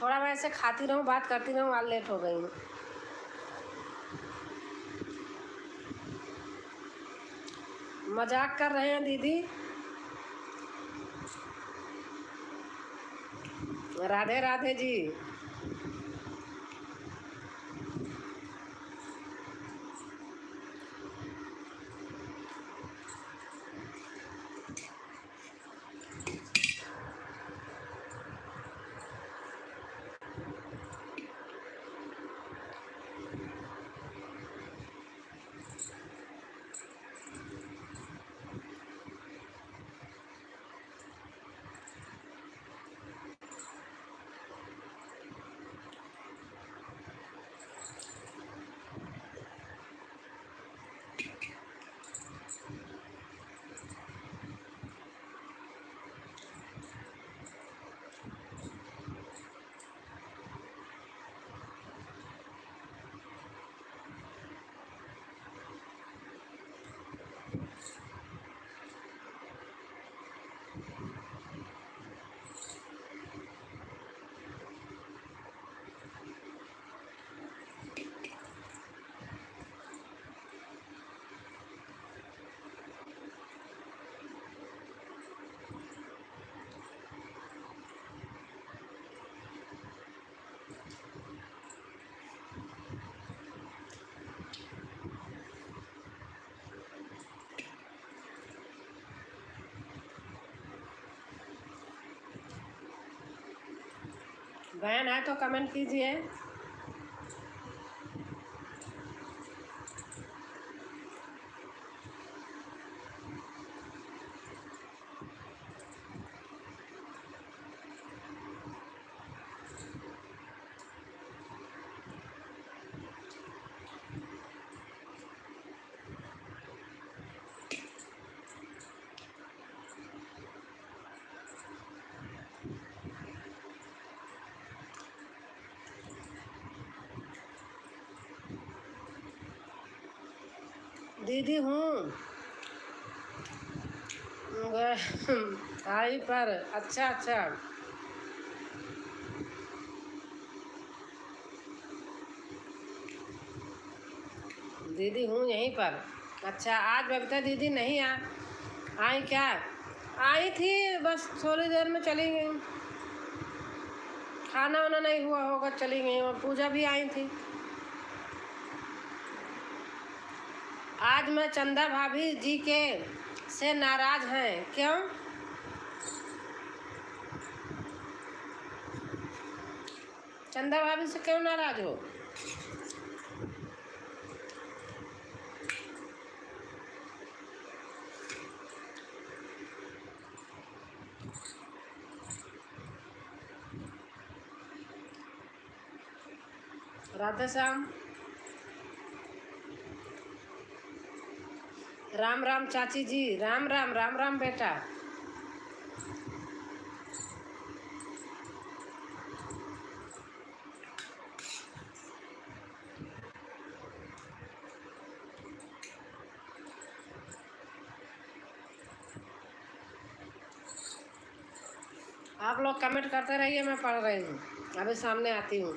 थोड़ा मैं ऐसे खाती रहूं, बात करती रहूं, आज लेट हो गई हूँ। मजाक कर रहे हैं दीदी। राधे राधे जी। बहन है तो कमेंट कीजिए। दीदी हूँ आई पर। अच्छा अच्छा, दीदी हूँ यहीं पर। अच्छा, आज बबीता दीदी नहीं आई क्या? आई थी, बस थोड़ी देर में चली गई। खाना वाना नहीं हुआ होगा, चली गई। और पूजा भी आई थी। आज मैं चंदा भाभी जी के से नाराज हैं। क्यों? चंदा भाभी से क्यों नाराज हो? राधे श्याम। राम राम चाची जी, राम राम राम राम बेटा। आप लोग कमेंट करते रहिए, मैं पढ़ रही हूँ। अभी सामने आती हूँ।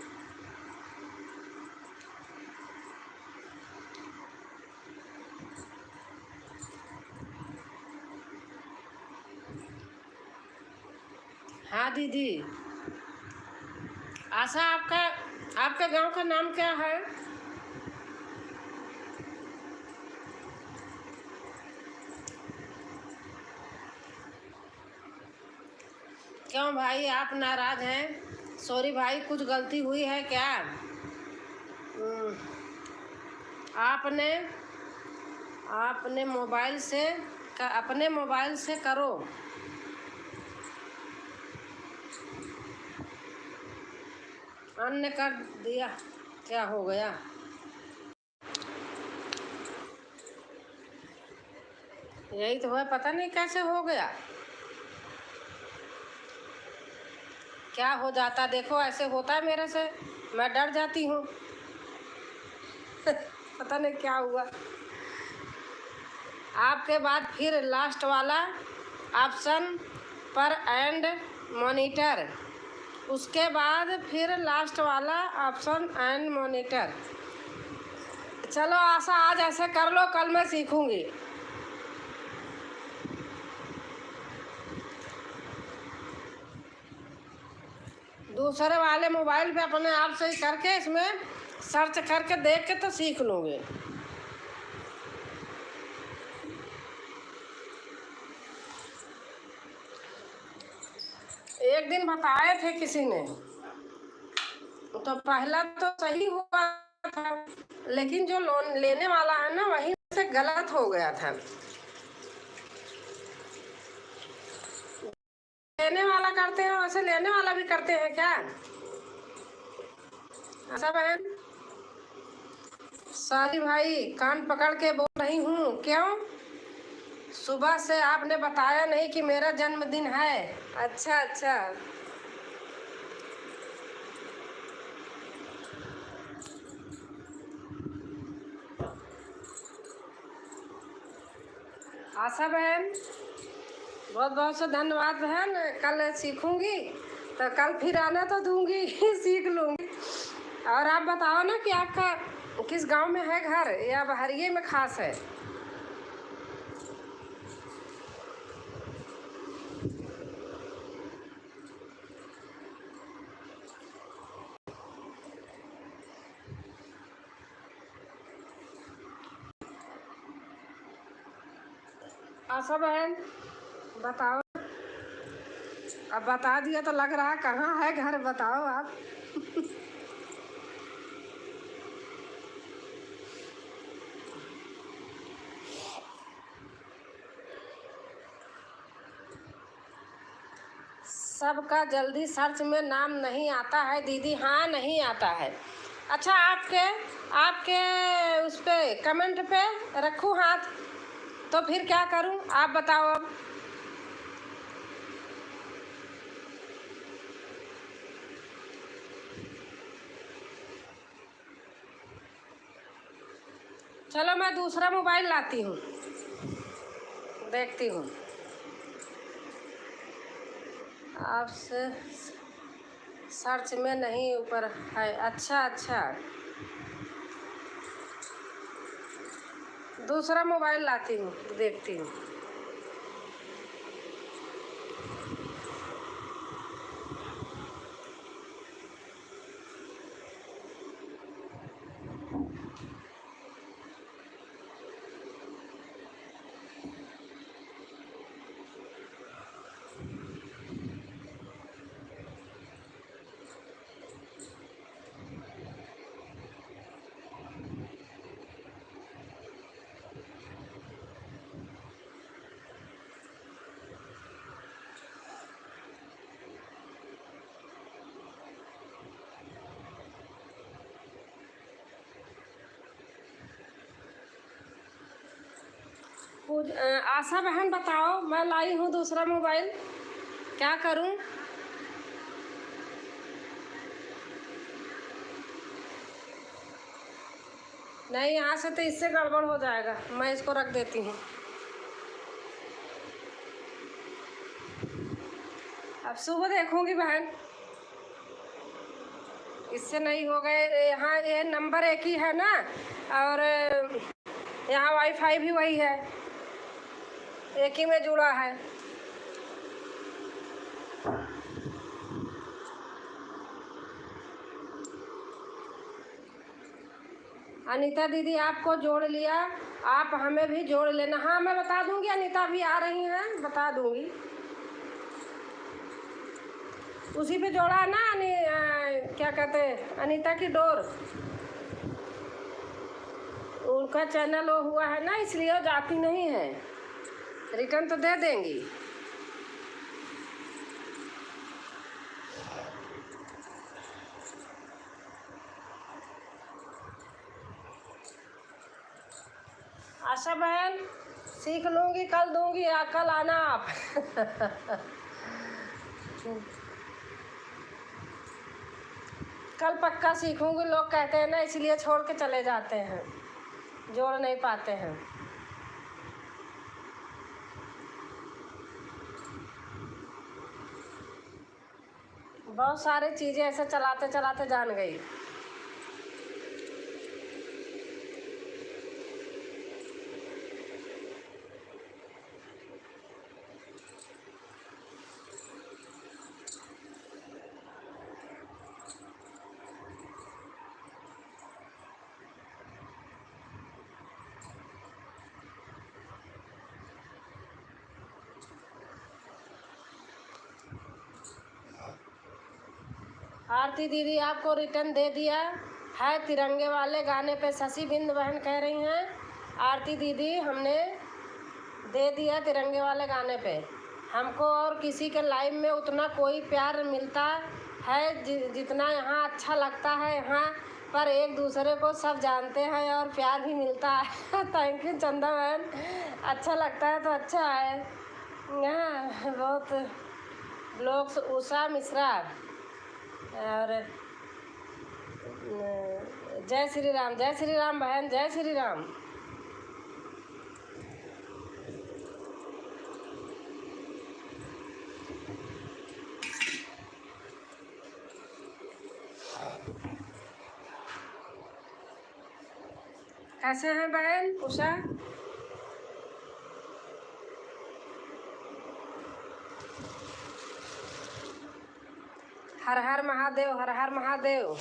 हाँ दीदी। आशा, आपका गांव का नाम क्या है? क्यों भाई आप नाराज हैं? सॉरी भाई, कुछ गलती हुई है क्या? आपने अपने मोबाइल से करो। अन्य कर दिया, क्या हो गया? यही तो है, पता नहीं कैसे हो गया, क्या हो जाता। देखो ऐसे होता है मेरे से, मैं डर जाती हूँ। पता नहीं क्या हुआ। आपके बाद फिर लास्ट वाला ऑप्शन पर एंड मॉनिटर, उसके बाद फिर लास्ट वाला ऑप्शन एंड मॉनिटर। चलो आशा, आज ऐसे कर लो, कल मैं सीखूंगी। दूसरे वाले मोबाइल पे अपने आप से ही करके, इसमें सर्च करके देख के तो सीख लूँगी। एक दिन बताए थे किसी ने, तो पहला तो सही हुआ था, लेकिन जो लोन लेने वाला है ना, वहीं से गलत हो गया था। लेने वाला करते हैं वैसे लेने वाला भी करते हैं क्या? ऐसा बहन। सारी भाई, कान पकड़ के बोल रही हूँ। क्यों? सुबह से आपने बताया नहीं कि मेरा जन्मदिन है। अच्छा अच्छा। आशा बहन, बहुत बहुत से धन्यवाद बहन। कल सीखूंगी तो कल फिर आना तो दूंगी। सीख लूंगी। और आप बताओ ना कि आपका किस गांव में है घर, या बहरिये में खास है? आशा बहन बताओ, अब बता दिया तो लग रहा कहाँ है घर, बताओ आप। सबका जल्दी सर्च में नाम नहीं आता है दीदी। हाँ, नहीं आता है। अच्छा, आपके आपके उस पे कमेंट पे रखूँ हाथ तो फिर क्या करूँ, आप बताओ अब। चलो मैं दूसरा मोबाइल लाती हूँ, देखती हूँ आपसे। सर्च में नहीं ऊपर है। अच्छा अच्छा, दूसरा मोबाइल लाती हूँ, देखती हूँ। आशा बहन बताओ, मैं लाई हूँ दूसरा मोबाइल, क्या करूँ? नहीं, यहाँ से तो इससे गड़बड़ हो जाएगा, मैं इसको रख देती हूँ। अब सुबह देखूँगी बहन, इससे नहीं हो गए। यहाँ ये नंबर एक ही है ना, और यहाँ वाईफाई भी वही है, एक ही में जुड़ा है। अनीता दीदी आपको जोड़ लिया, आप हमें भी जोड़ लेना। हाँ, मैं बता दूंगी, अनीता भी आ रही हैं, बता दूंगी। उसी पे जोड़ा है ना, क्या कहते हैं, अनीता की डोर, उनका चैनल वो हुआ है ना, इसलिए वो जाती नहीं है। रिटर्न तो दे देंगी। आशा बहन सीख लूँगी, कल दूंगी, कल आना आप। कल पक्का सीखूंगी। लोग कहते हैं ना, इसलिए छोड़ के चले जाते हैं, जोड़ नहीं पाते हैं। बहुत सारी चीज़ें ऐसे चलाते चलाते जान गई। आरती दीदी आपको रिटर्न दे दिया है तिरंगे वाले गाने पे, शशि बिंद बहन कह रही हैं। आरती दीदी हमने दे दिया तिरंगे वाले गाने पे। हमको और किसी के लाइव में उतना कोई प्यार मिलता है जितना यहाँ अच्छा लगता है। यहाँ पर एक दूसरे को सब जानते हैं और प्यार भी मिलता है। थैंक यू चंदा बहन, अच्छा लगता है तो अच्छा है। यहाँ बहुत लोग, उषा मिश्रा और जय श्री राम, जय श्री राम बहन, जय श्री राम। कैसे हैं बहन उषा? हर हर महादेव, हर हर महादेव।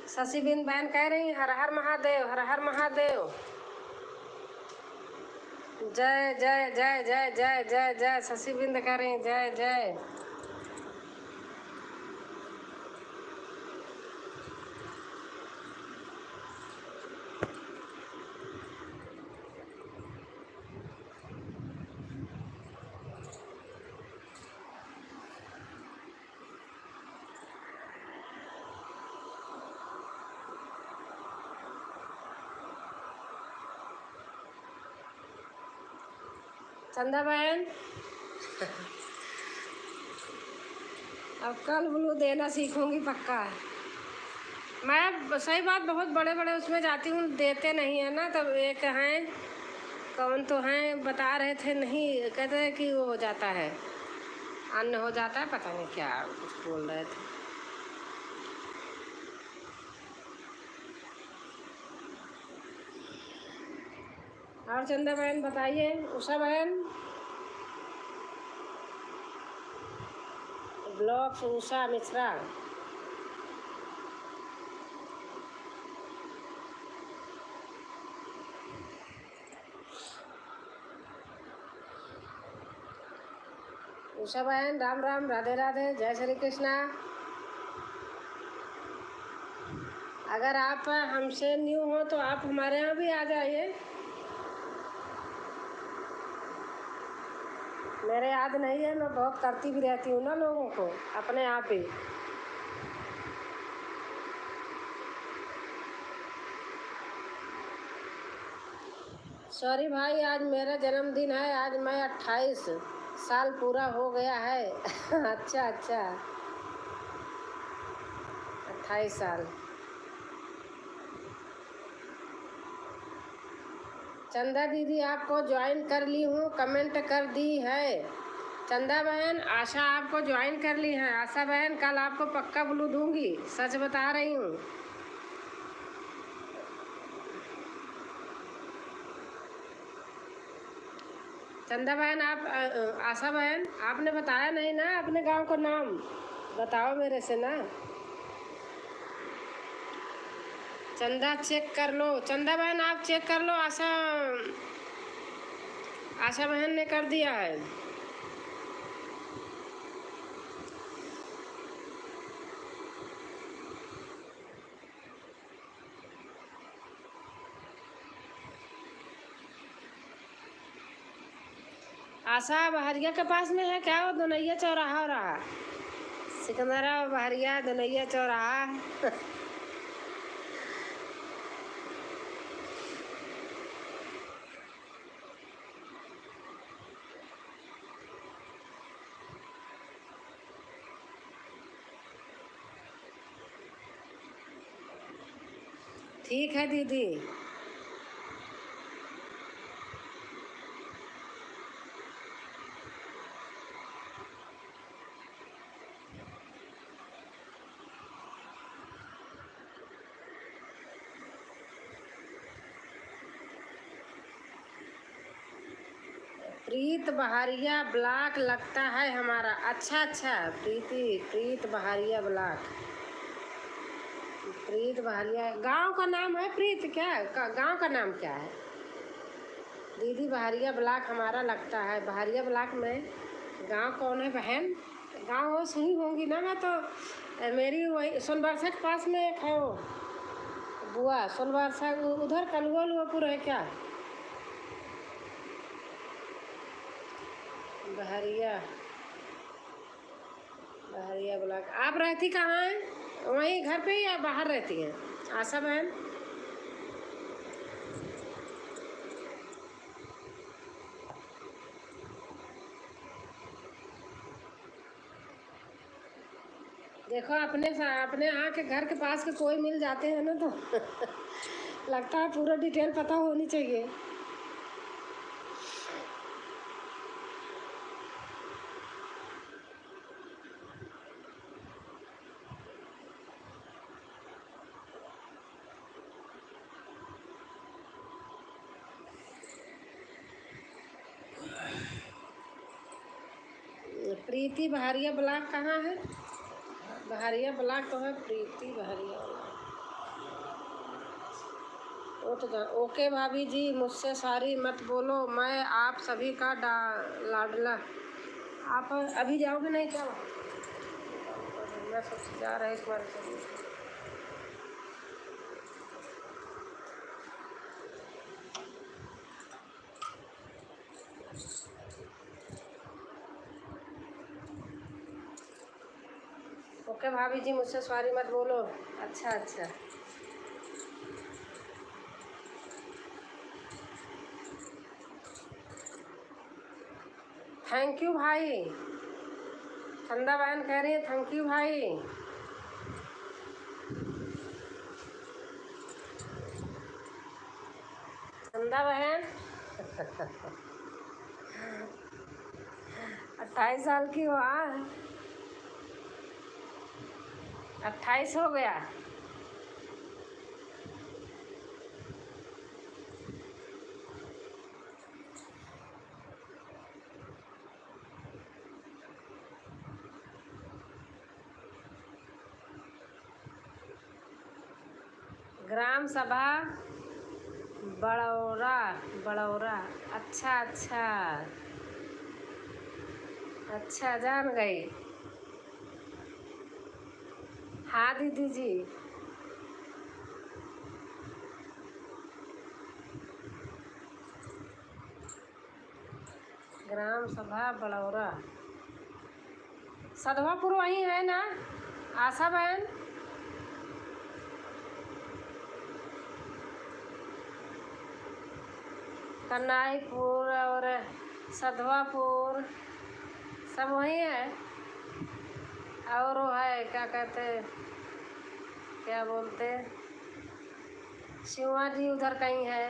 शशि बिंद बहन कह रही हर हर महादेव, हर हर महादेव। जय जय जय जय जय जय जय शशि बिंद करें जय जय। चंदा बहन अब कल ब्लू देना सीखूंगी पक्का। मैं सही बात बहुत बड़े बड़े उसमें जाती हूँ, देते नहीं है ना। तब एक हैं कौन तो हैं बता रहे थे, नहीं कहते हैं कि वो हो जाता है, अन्न हो जाता है, पता नहीं क्या कुछ बोल रहे थे। और चंदा बहन बताइए, उषा बहन ब्लॉग उषा मिश्रा। उषा बहन राम राम, राधे राधे, जय श्री कृष्णा। अगर आप हमसे न्यू हो तो आप हमारे यहाँ भी आ जाइए। मेरे याद नहीं है, मैं बहुत करती भी रहती हूँ ना लोगों को अपने आप ही। सॉरी भाई, आज मेरा जन्मदिन है, आज मैं 28 साल पूरा हो गया है। अच्छा अच्छा, 28 साल। चंदा दीदी आपको ज्वाइन कर ली हूँ, कमेंट कर दी है। चंदा बहन आशा आपको ज्वाइन कर ली है। आशा बहन कल आपको पक्का ब्लू दूंगी, सच बता रही हूँ। चंदा बहन आप आशा बहन आपने बताया नहीं ना अपने गांव का नाम, बताओ मेरे से ना। चंदा चेक कर लो, चंदा बहन आप चेक कर लो। आशा बहन ने कर दिया है। आशा बहरिया के पास में है क्या? वो दोनैया चौराहा हो रहा, सिकंदरा बहरिया दोनैया चौराहा। ठीक है दीदी। प्रीत बहारिया ब्लॉक लगता है हमारा। अच्छा अच्छा, प्रीत बहारिया ब्लॉक। प्रीत बहारिया गांव का नाम है। प्रीत क्या गांव का नाम क्या है? दीदी बहारिया ब्लॉक हमारा लगता है। बहारिया ब्लॉक में गांव कौन है बहन? गांव वो सुनी होंगी ना। मैं तो मेरी वही सोनबरसा के पास में एक है वो बुआ, सोनबरसा उधर कलुआ लुआपुर है क्या? बहरिया बहरिया ब्लॉक। आप रहती कहाँ हैं? वहीं घर पे या बाहर रहती हैं आशा बहन? देखो अपने यहाँ के घर के पास के कोई मिल जाते हैं ना तो लगता है पूरा डिटेल पता होनी चाहिए। प्रीति बहारिया ब्लॉक कहाँ है? बहारिया ब्लॉक तो है, प्रीति बहारिया ब्लॉक। उठ जा। ओके भाभी जी, मुझसे सॉरी मत बोलो, मैं आप सभी का लाडला। आप अभी जाओगे नहीं क्या? मैं सबसे जा रहा है इस बार से। ओके भाभी जी, मुझसे सॉरी मत बोलो। अच्छा अच्छा, थैंक यू भाई। चंदा बहन कह रही है थैंक यू भाई। चंदा बहन 28 साल की हो? 28 हो गया? ग्राम सभा बड़ौरा। बड़ौरा, अच्छा अच्छा अच्छा, जान गई। हाँ दीदी जी। ग्राम सभा बड़ौरा, सधवापुर वहीं है ना आशा बहन? कन्नाईपुर और सधवापुर सब वहीं है। और वो है क्या कहते, क्या बोलते, शिवाजी उधर कहीं है।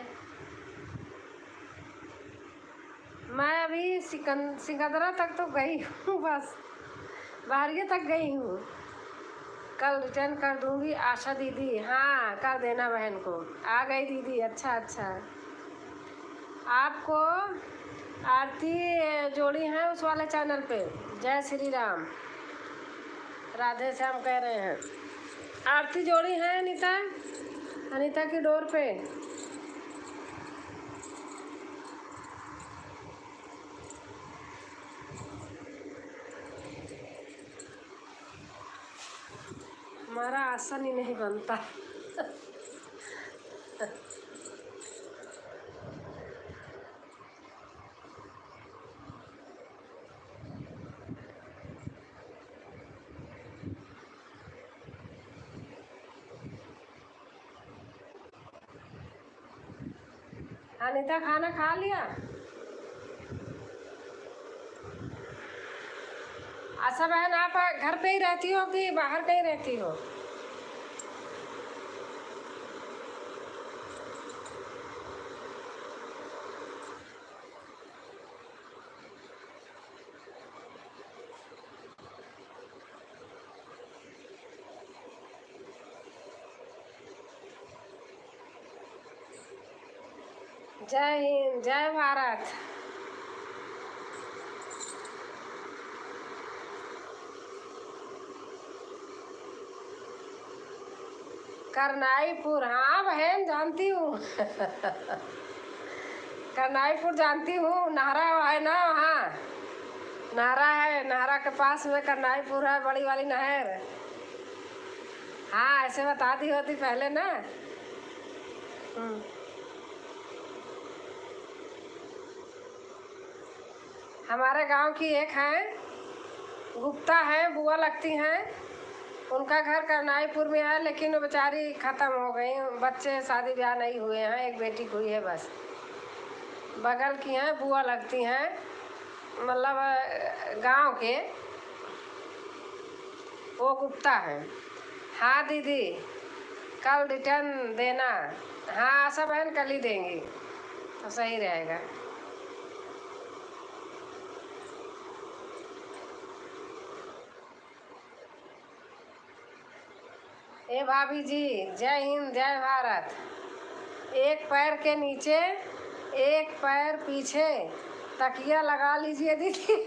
मैं अभी सिकंदरा तक तो गई हूँ, बस बाहरिया तक गई हूँ। कल रिटर्न कर दूँगी। आशा दीदी, हाँ कर देना बहन को। आ गई दीदी, अच्छा अच्छा। आपको आरती जोड़ी है उस वाले चैनल पे। जय श्री राम, राधे श्याम कह रहे हैं। आरती जोड़ी है अनीता, अनीता की डोर पे। हमारा आसन ही नहीं बनता। अनीता खाना खा लिया? आशा बहन, आप घर पे ही रहती हो कि बाहर कहीं रहती हो? जय हिंद, जय भारत। करनाईपुर, हाँ बहन जानती हूँ। करनाईपुर जानती हूँ, नाहरा है ना वहाँ। नाहरा है, नाहरा के पास में करनाईपुर है, बड़ी वाली नहर। हाँ ऐसे बता दी होती पहले ना। हमारे गांव की एक है, गुप्ता है, बुआ लगती हैं। उनका घर करनाईपुर में है, लेकिन वो बेचारी ख़त्म हो गई। बच्चे शादी ब्याह नहीं हुए हैं, एक बेटी हुई है बस। बगल की हैं, बुआ लगती हैं, मतलब गांव के, वो गुप्ता है। हाँ दीदी, कल रिटर्न देना। हाँ आशा बहन, कल ही देंगी तो सही रहेगा। ए भाभी जी, जय हिंद, जय भारत। एक पैर के नीचे, एक पैर पीछे, तकिया लगा लीजिए दीदी।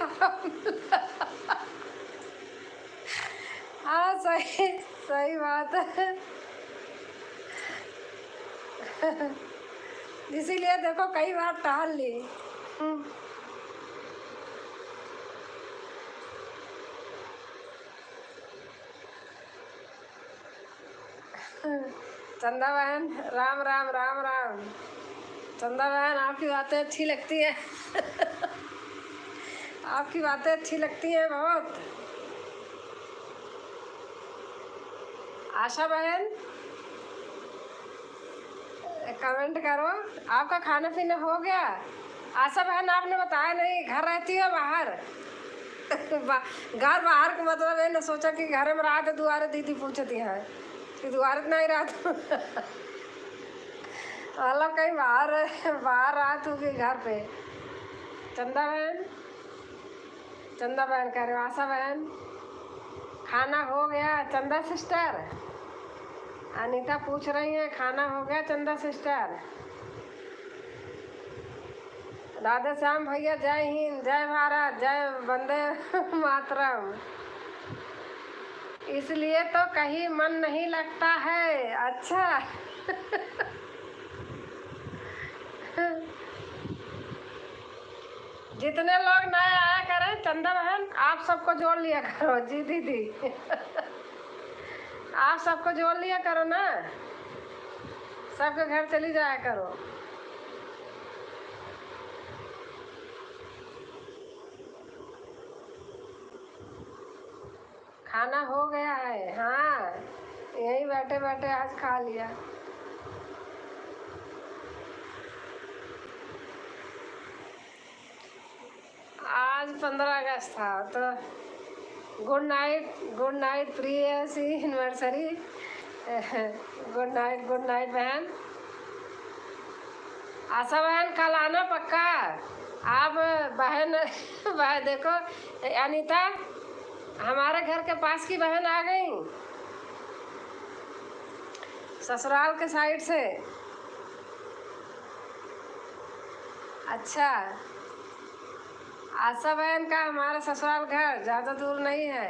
हाँ सही, सही बात है। इसीलिए देखो कई बार टाल ली। चंदा बहन राम राम राम राम। चंदा बहन आपकी बातें अच्छी लगती है। आपकी बातें अच्छी लगती हैं बहुत। आशा बहन कमेंट करो, आपका खाना पीना हो गया? आशा बहन आपने बताया नहीं, घर रहती हो बाहर? घर बाहर का मतलब है ना, सोचा कि घर में रहा तो दुआरे दीदी पूछती है कि दुआरे तो नहीं रहा तू। मतलब कहीं बाहर बाहर रहा तू कि घर पे? चंदा बहन, चंदा बहन कह रहे हो। आशा बहन खाना हो गया? चंदा सिस्टर, अनीता पूछ रही है खाना हो गया चंदा सिस्टर? राधे श्याम भैया जय हिंद, जय भारत, जय वंदे मातरम। इसलिए तो कहीं मन नहीं लगता है। अच्छा। जितने लोग नए आया करें चंदा बहन, आप सबको जोड़ लिया करो। जी दीदी। आप सबको जोड़ लिया करो ना, सबके घर चली जाया करो। खाना हो गया है? हाँ, यही बैठे बैठे आज खा लिया। आज 15 अगस्त था तो गुड नाइट प्रिय सी एनिवर्सरी। गुड नाइट बहन। आशा बहन कल आना पक्का। आप बहन बहन देखो अनीता, हमारे घर के पास की बहन आ गई ससुराल के साइड से। अच्छा, आशा बहन का हमारा ससुराल घर ज़्यादा दूर नहीं है।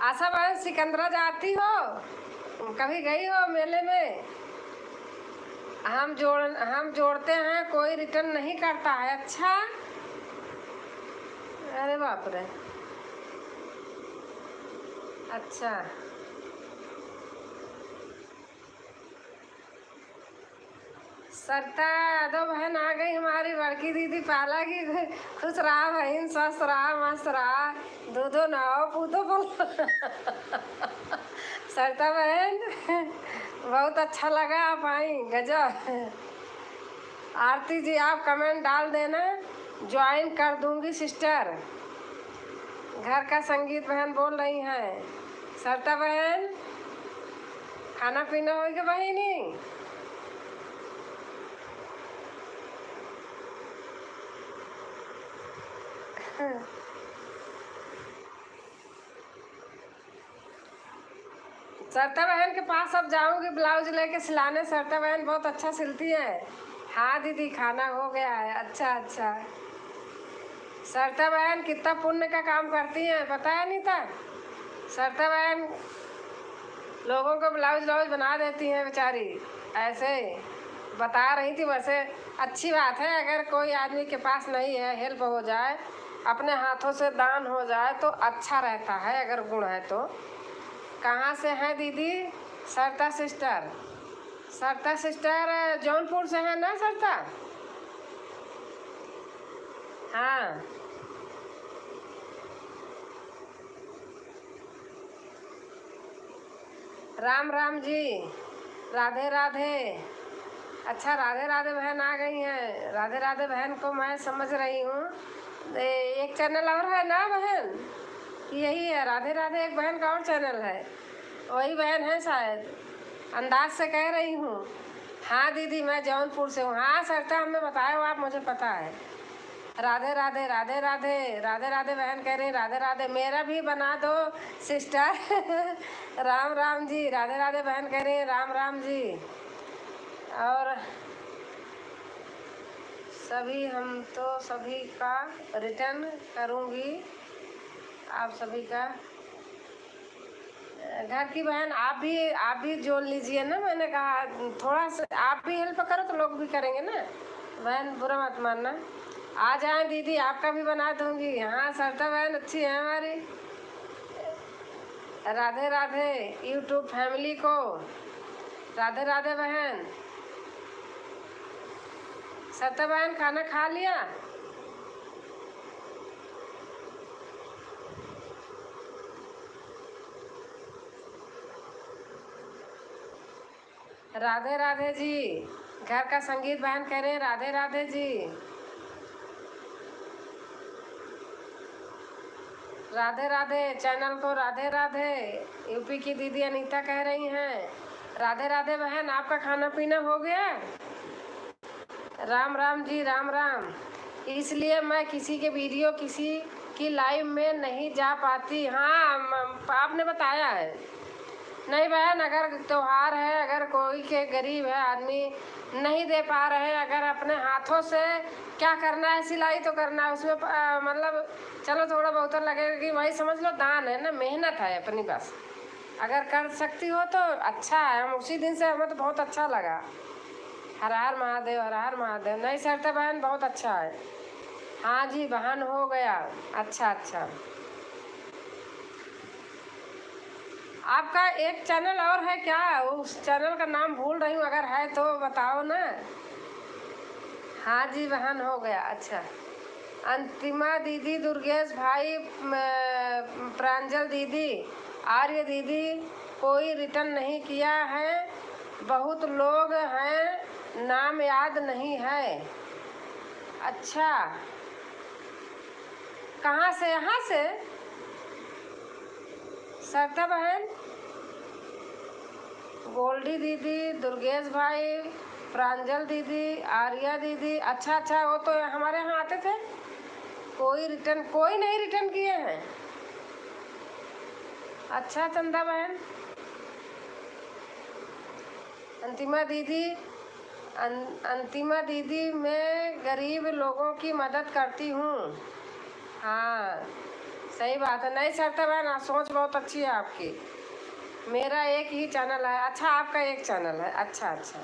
आशा बहन सिकंदरा जाती हो? कभी गई हो मेले में? हम जोड़ते हैं, कोई रिटर्न नहीं करता है। अच्छा, अरे बाप रे। अच्छा, सरिता यादव बहन आ गई हमारी बड़की दीदी। पाला की खुश रहा बहन, स्वस्थ रहा, मस्त रहा, दूधो नहाओ पूतो बोलो। सरिता बहन बहुत अच्छा लगा आप आई, गजब। आरती जी आप कमेंट डाल देना, ज्वाइन कर दूंगी सिस्टर। घर का संगीत बहन बोल रही हैं। सरिता बहन खाना पीना हो गया बहनी? सरिता बहन के पास अब जाऊंगी ब्लाउज लेके सिलाने। सरिता बहन बहुत अच्छा सिलती है। हाँ दीदी खाना हो गया है। अच्छा अच्छा, सरिता बहन कितना पुण्य का काम करती हैं पता है अनीता? सरिता बहन लोगों को ब्लाउज बना देती हैं बेचारी, ऐसे बता रही थी। वैसे अच्छी बात है, अगर कोई आदमी के पास नहीं है, हेल्प हो जाए, अपने हाथों से दान हो जाए तो अच्छा रहता है, अगर गुण है तो। कहाँ से हैं दीदी? सरिता सिस्टर, सरिता सिस्टर जौनपुर से है ना सरिता? हाँ, राम राम जी, राधे राधे। अच्छा, राधे राधे बहन आ गई हैं। राधे राधे बहन को मैं समझ रही हूँ। एक चैनल और है ना बहन कि यही है राधे राधे? एक बहन का और चैनल है, वही बहन है शायद, अंदाज से कह रही हूँ। हाँ दीदी मैं जौनपुर से हूँ। हाँ सरिता हमें बताया हो आप, मुझे पता है। राधे राधे राधे राधे राधे राधे बहन कह रही राधे राधे, मेरा भी बना दो सिस्टर। राम राम जी। राधे राधे बहन कह रही राम राम जी। और सभी का रिटर्न करूँगी, आप सभी का घर की बहन आप भी जोड़ लीजिए ना। मैंने कहा थोड़ा सा आप भी हेल्प करो तो लोग भी करेंगे ना। बहन बुरा मत मानना। आ जाए दीदी, आपका भी बना दूंगी। हाँ सरता बहन अच्छी है हमारी। राधे राधे यूट्यूब फैमिली को। राधे राधे बहन। सरता बहन खाना खा लिया? राधे राधे जी। घर का संगीत बहन कह रहे हैं राधे राधे जी। राधे राधे चैनल को राधे राधे। यूपी की दीदी अनीता कह रही हैं राधे राधे बहन। आपका खाना पीना हो गया? राम राम जी, राम राम। इसलिए मैं किसी के वीडियो, किसी की लाइव में नहीं जा पाती। हाँ आपने बताया है। नहीं बहन, अगर त्योहार है, अगर कोई के गरीब है आदमी नहीं दे पा रहे, अगर अपने हाथों से क्या करना है, सिलाई तो करना है उसमें मतलब चलो थोड़ा बहुत तो लगेगा कि भाई समझ लो दान है ना, मेहनत है अपनी। बस अगर कर सकती हो तो अच्छा है। हम उसी दिन से हमें तो बहुत अच्छा लगा। हर हर महादेव, हर हर महादेव। नहीं सरता बहन बहुत अच्छा है। हाँ जी बहन हो गया। अच्छा अच्छा। आपका एक चैनल और है क्या? उस चैनल का नाम भूल रही हूँ, अगर है तो बताओ ना। हाँ जी बहन हो गया। अच्छा। अंतिमा दीदी, दुर्गेश भाई, प्रांजल दीदी, आर्य दीदी, कोई रिटर्न नहीं किया है। बहुत लोग हैं, नाम याद नहीं है। अच्छा कहाँ से? यहाँ से सरता बहन, गोल्डी दीदी, दुर्गेश भाई, प्रांजल दीदी, आर्या दीदी। अच्छा अच्छा, वो तो हमारे यहाँ आते थे। कोई रिटर्न, कोई नहीं रिटर्न किए हैं। अच्छा चंदा बहन। अंतिमा दीदी, अंतिमा दीदी मैं गरीब लोगों की मदद करती हूँ। हाँ सही बात है। नहीं सरता बहन, सोच बहुत अच्छी है आपकी। मेरा एक ही चैनल है। अच्छा आपका एक चैनल है। अच्छा अच्छा।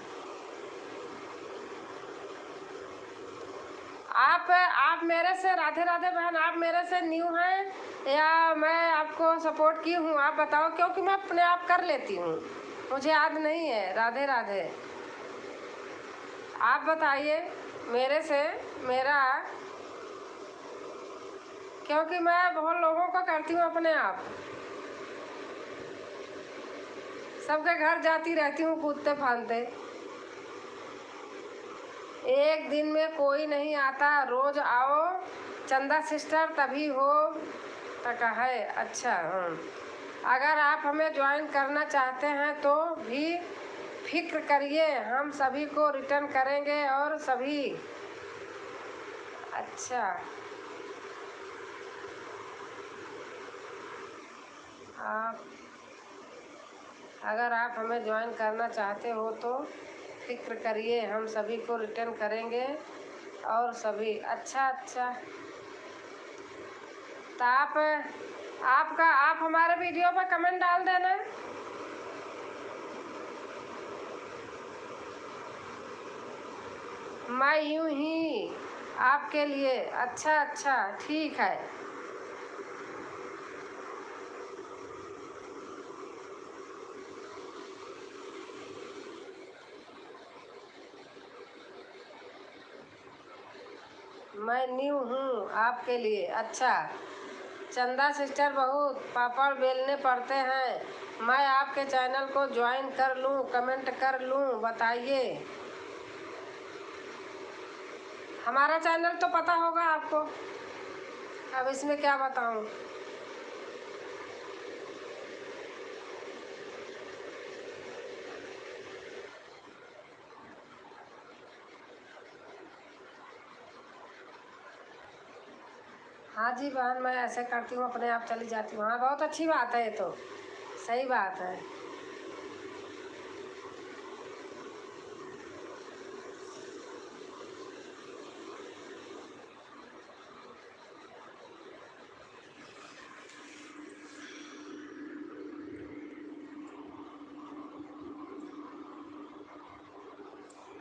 आप मेरे से, राधे राधे बहन, आप मेरे से न्यू हैं या मैं आपको सपोर्ट की हूँ? आप बताओ, क्योंकि मैं अपने आप कर लेती हूँ, मुझे याद नहीं है। राधे राधे। आप बताइए मेरे से, मेरा, क्योंकि मैं बहुत लोगों को करती हूँ अपने आप। सबके घर जाती रहती हूँ कूदते फांदते। एक दिन में कोई नहीं आता, रोज आओ चंदा सिस्टर तभी हो तक है। अच्छा अगर आप हमें ज्वाइन करना चाहते हैं तो भी फिक्र करिए, हम सभी को रिटर्न करेंगे और सभी। अच्छा आप, अगर आप हमें ज्वाइन करना चाहते हो तो फिक्र करिए, हम सभी को रिटर्न करेंगे और सभी। अच्छा अच्छा। तो आप हमारे वीडियो पर कमेंट डाल देना। मैं यूं ही आपके लिए। अच्छा अच्छा ठीक है। मैं न्यू हूँ आपके लिए। अच्छा चंदा सिस्टर, बहुत पापड़ बेलने पड़ते हैं। मैं आपके चैनल को ज्वाइन कर लूँ, कमेंट कर लूँ, बताइए। हमारा चैनल तो पता होगा आपको, अब इसमें क्या बताऊँ। हाँ जी बहन, मैं ऐसे करती हूँ, अपने आप चली जाती हूँ। हाँ बहुत अच्छी बात है ये तो, सही बात है।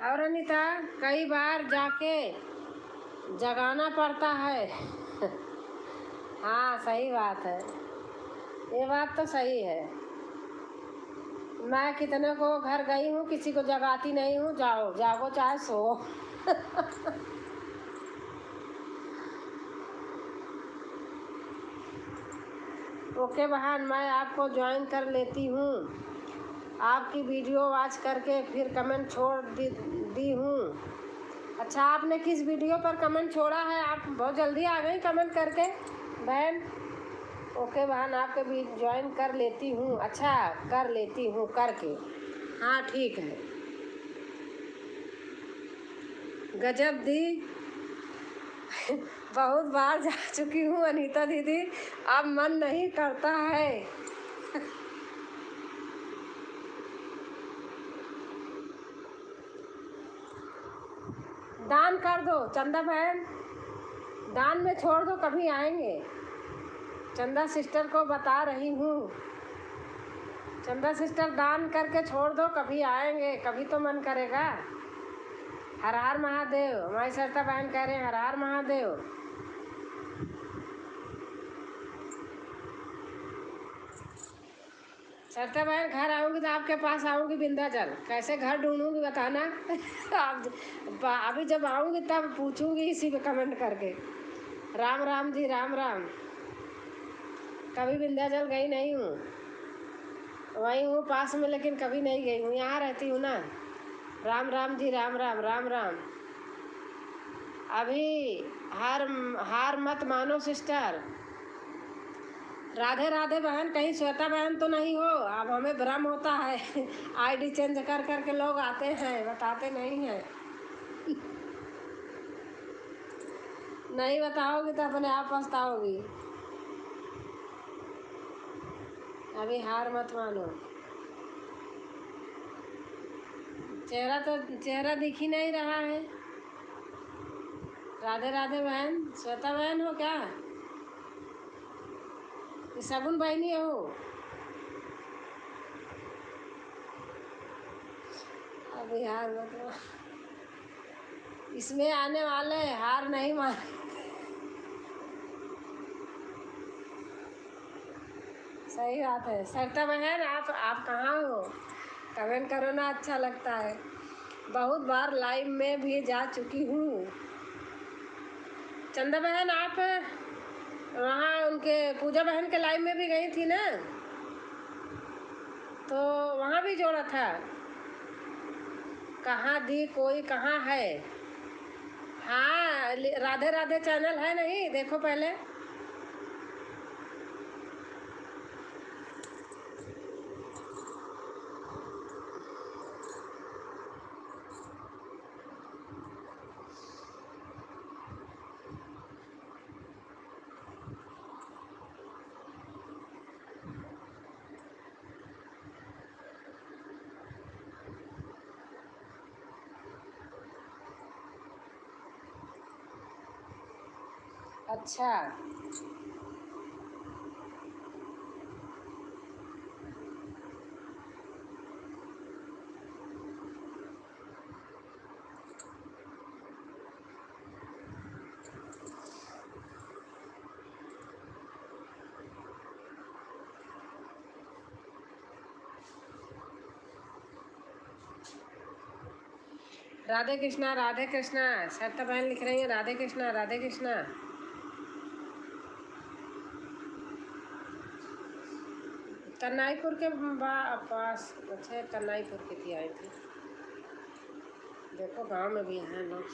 और अनीता कई बार जाके जगाना पड़ता है। हाँ सही बात है, ये बात तो सही है। मैं कितने को घर गई हूँ, किसी को जगाती नहीं हूँ, जाओ जागो चाहे सो। ओके बहन, मैं आपको ज्वाइन कर लेती हूँ। आपकी वीडियो वॉच करके फिर कमेंट छोड़ दी हूँ। अच्छा, आपने किस वीडियो पर कमेंट छोड़ा है? आप बहुत जल्दी आ गई कमेंट करके बहन। ओके बहन, आपके भी ज्वाइन कर लेती हूँ। अच्छा, कर लेती हूँ करके, हाँ ठीक है। गजब दी। बहुत बार जा चुकी हूँ अनीता दीदी, अब मन नहीं करता है। दान कर दो चंदा बहन, दान में छोड़ दो, कभी आएंगे। चंदा सिस्टर को बता रही हूँ, चंदा सिस्टर दान करके छोड़ दो, कभी आएंगे, कभी तो मन करेगा। हर हर महादेव। हमारी सरिता बहन कह रहे हैं हर हर महादेव। सरिता बहन घर आऊँगी तो आपके पास आऊँगी विंध्याचल। कैसे घर ढूंढूंगी बताना। आप अभी जब आऊँगी तब पूछूंगी इसी पे कमेंट करके। राम राम जी, राम राम। कभी विंध्याचल गई नहीं हूँ, वहीं हूँ पास में, लेकिन कभी नहीं गई हूँ, यहाँ रहती हूँ ना। राम राम जी, राम राम, राम राम। अभी हार मत मानो सिस्टर। राधे राधे बहन, कहीं श्वेता बहन तो नहीं हो? अब हमें भ्रम होता है। आईडी चेंज कर करके लोग आते हैं, बताते नहीं हैं। नहीं बताओगी तो अपने आप पछताओगी। अभी हार मत मानो। चेहरा दिख ही नहीं रहा है। राधे राधे बहन, श्वेता बहन हो क्या? शगुन बहनी हो? अभी हार मत मानो। इसमें आने वाले हार नहीं माने। सही बात है। सरिता बहन, आप कहाँ हो? कमेंट करो ना, अच्छा लगता है। बहुत बार लाइव में भी जा चुकी हूँ। चंदा बहन, आप वहाँ उनके पूजा बहन के लाइव में भी गई थी ना, तो वहाँ भी जोड़ा था। कहाँ दी कोई कहाँ है? हाँ, राधे राधे चैनल है नहीं, देखो पहले। अच्छा, राधे कृष्णा, राधे कृष्णा। सरिता बहन लिख रही है राधे कृष्णा, राधे कृष्णा। कन्नाईपुर के पास। अच्छा, कन्नाईपुर की थी, आई थी। देखो गांव में भी हैं लोग।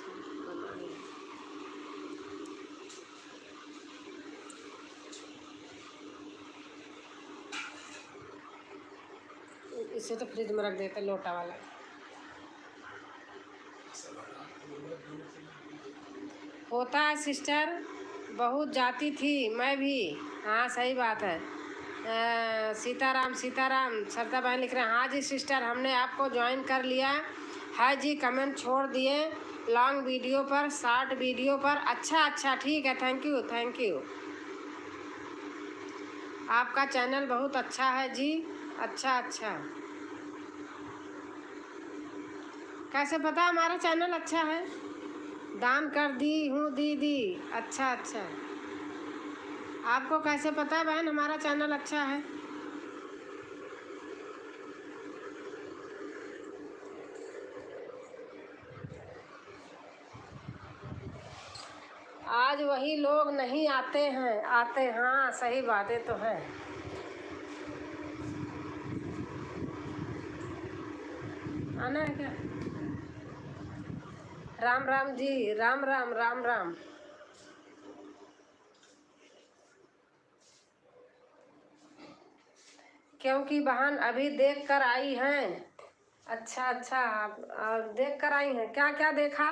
इसे तो फ्रिज में रख देते, लोटा वाला। होता है सिस्टर, बहुत जाती थी मैं भी। हाँ सही बात है। सीताराम सीताराम। सरिता बहन लिख रहे हैं हाँ जी सिस्टर, हमने आपको ज्वाइन कर लिया है जी। कमेंट छोड़ दिए लॉन्ग वीडियो पर, शॉर्ट वीडियो पर। अच्छा अच्छा, ठीक है, थैंक यू थैंक यू। आपका चैनल बहुत अच्छा है जी। अच्छा अच्छा। कैसे पता हमारा चैनल अच्छा है? दान कर दी हूँ दीदी। अच्छा अच्छा, आपको कैसे पता है बहन हमारा चैनल अच्छा है? आज वही लोग नहीं आते हैं, आते, हाँ सही बातें तो है। आना है क्या? राम राम जी, राम राम राम राम। क्योंकि बहन अभी देख कर आई हैं। अच्छा अच्छा, आप देख कर आई हैं, क्या क्या देखा?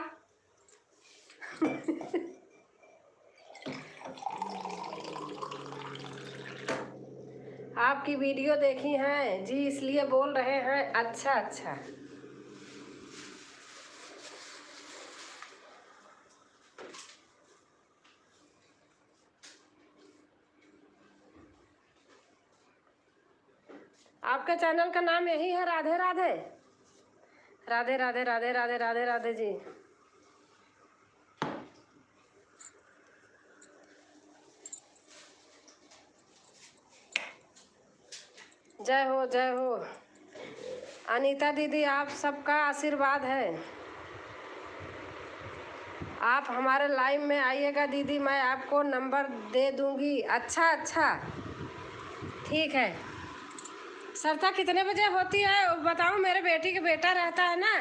आपकी वीडियो देखी हैं जी, इसलिए बोल रहे हैं। अच्छा अच्छा, आपके चैनल का नाम यही है? राधे राधे राधे राधे राधे राधे राधे राधे जी। जय हो जय हो। अनीता दीदी, आप सबका आशीर्वाद है। आप हमारे लाइव में आइएगा दीदी, मैं आपको नंबर दे दूंगी। अच्छा अच्छा, ठीक है। सरिता कितने बजे होती है बताऊँ? मेरे बेटी के बेटा रहता है ना,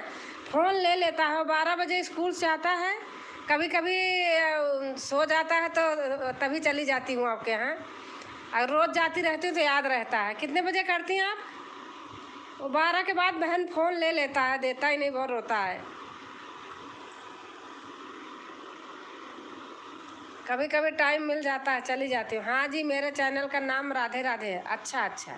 फ़ोन ले लेता है, 12 बजे स्कूल से आता है। कभी कभी सो जाता है तो तभी चली जाती हूँ आपके यहाँ। अगर रोज़ जाती रहती हूँ तो याद रहता है। कितने बजे करती हैं आप? वो 12 के बाद बहन फ़ोन ले लेता है, देता ही नहीं, बहुत रोता है। कभी कभी टाइम मिल जाता है, चली जाती हूँ। हाँ जी, मेरे चैनल का नाम राधे राधे है। अच्छा अच्छा,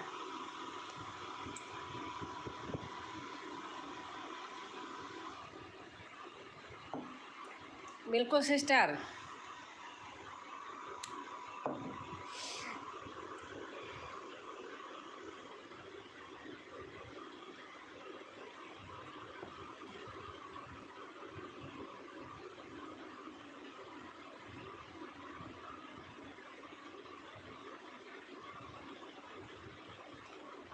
बिल्कुल सिस्टर।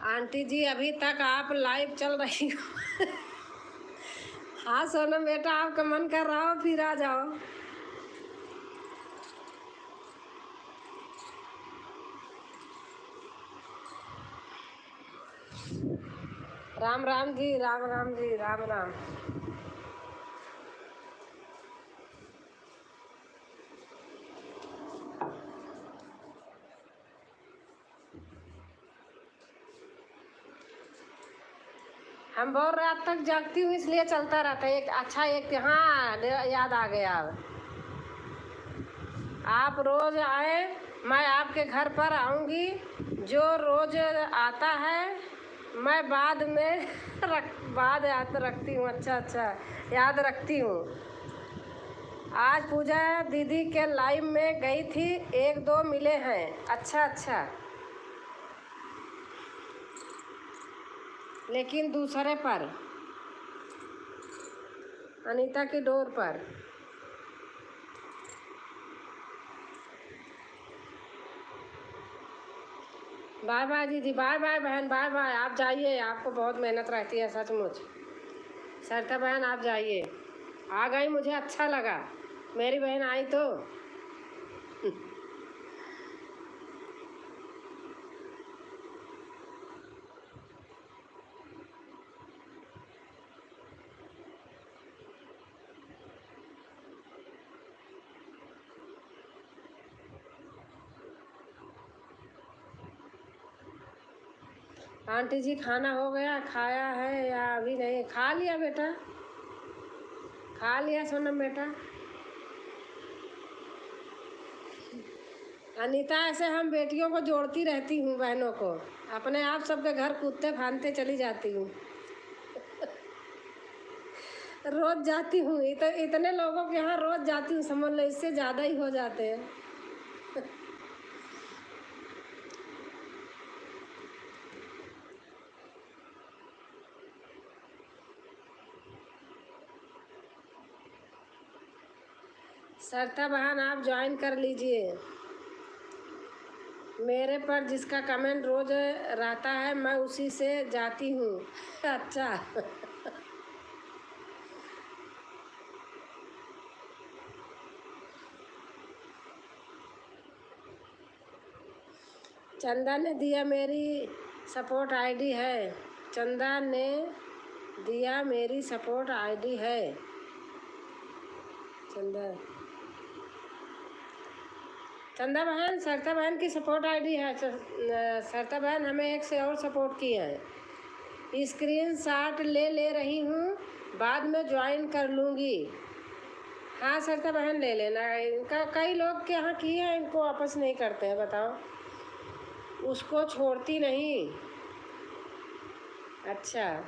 आंटी जी, अभी तक आप लाइव चल रही हो। हाँ सोनम बेटा, आपका मन कर रहा हो फिर आ जाओ। राम राम जी, राम राम जी, राम राम। हम बहुत रात तक जागती हूँ, इसलिए चलता रहता है। एक अच्छा, एक हाँ याद आ गया। अब आप रोज आए, मैं आपके घर पर आऊँगी। जो रोज आता है मैं बाद में बाद याद रखती हूँ। अच्छा अच्छा, याद रखती हूँ। आज पूजा दीदी के लाइव में गई थी, 1-2 मिले हैं। अच्छा अच्छा, लेकिन दूसरे पर, अनीता की डोर पर। बाय बाय दीदी, बाय बाय बहन, बाय बाय। आप जाइए, आपको बहुत मेहनत रहती है सचमुच। सरिता बहन आप जाइए। आ गई, मुझे अच्छा लगा मेरी बहन आई तो। आंटी जी, खाना हो गया? खाया है या अभी नहीं? खा लिया बेटा, खा लिया सोनम बेटा। अनीता, ऐसे हम बेटियों को जोड़ती रहती हूँ, बहनों को। अपने आप सबके घर कूदते फांदते चली जाती हूँ। रोज जाती हूँ, इतने लोगों के यहाँ रोज जाती हूँ, समझ लो इससे ज़्यादा ही हो जाते हैं। सरता बहन आप ज्वाइन कर लीजिए। मेरे पर जिसका कमेंट रोज रहता है मैं उसी से जाती हूँ। अच्छा। चंदा ने दिया मेरी सपोर्ट आईडी है। चंदा ने दिया मेरी सपोर्ट आईडी है। चंदा चंदा बहन सरता बहन की सपोर्ट आईडी है। सरता बहन हमें एक से और सपोर्ट की है। स्क्रीन शॉट ले रही हूँ, बाद में ज्वाइन कर लूँगी। हाँ सरता बहन ले लेना। इनका कई लोग के यहाँ की है, इनको वापस नहीं करते हैं, बताओ। उसको छोड़ती नहीं। अच्छा।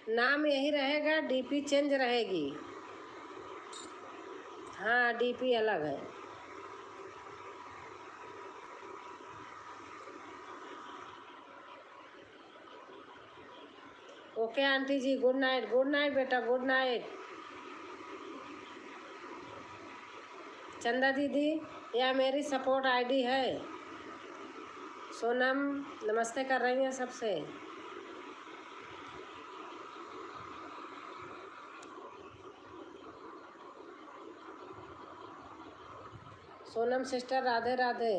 नाम यही रहेगा, डीपी चेंज रहेगी। हाँ डीपी अलग है। ओके आंटी जी, गुड नाइट बेटा, गुड नाइट। चंदा दीदी यह मेरी सपोर्ट आईडी है। सोनम नमस्ते कर रही हैं सबसे। सोनम सिस्टर राधे राधे।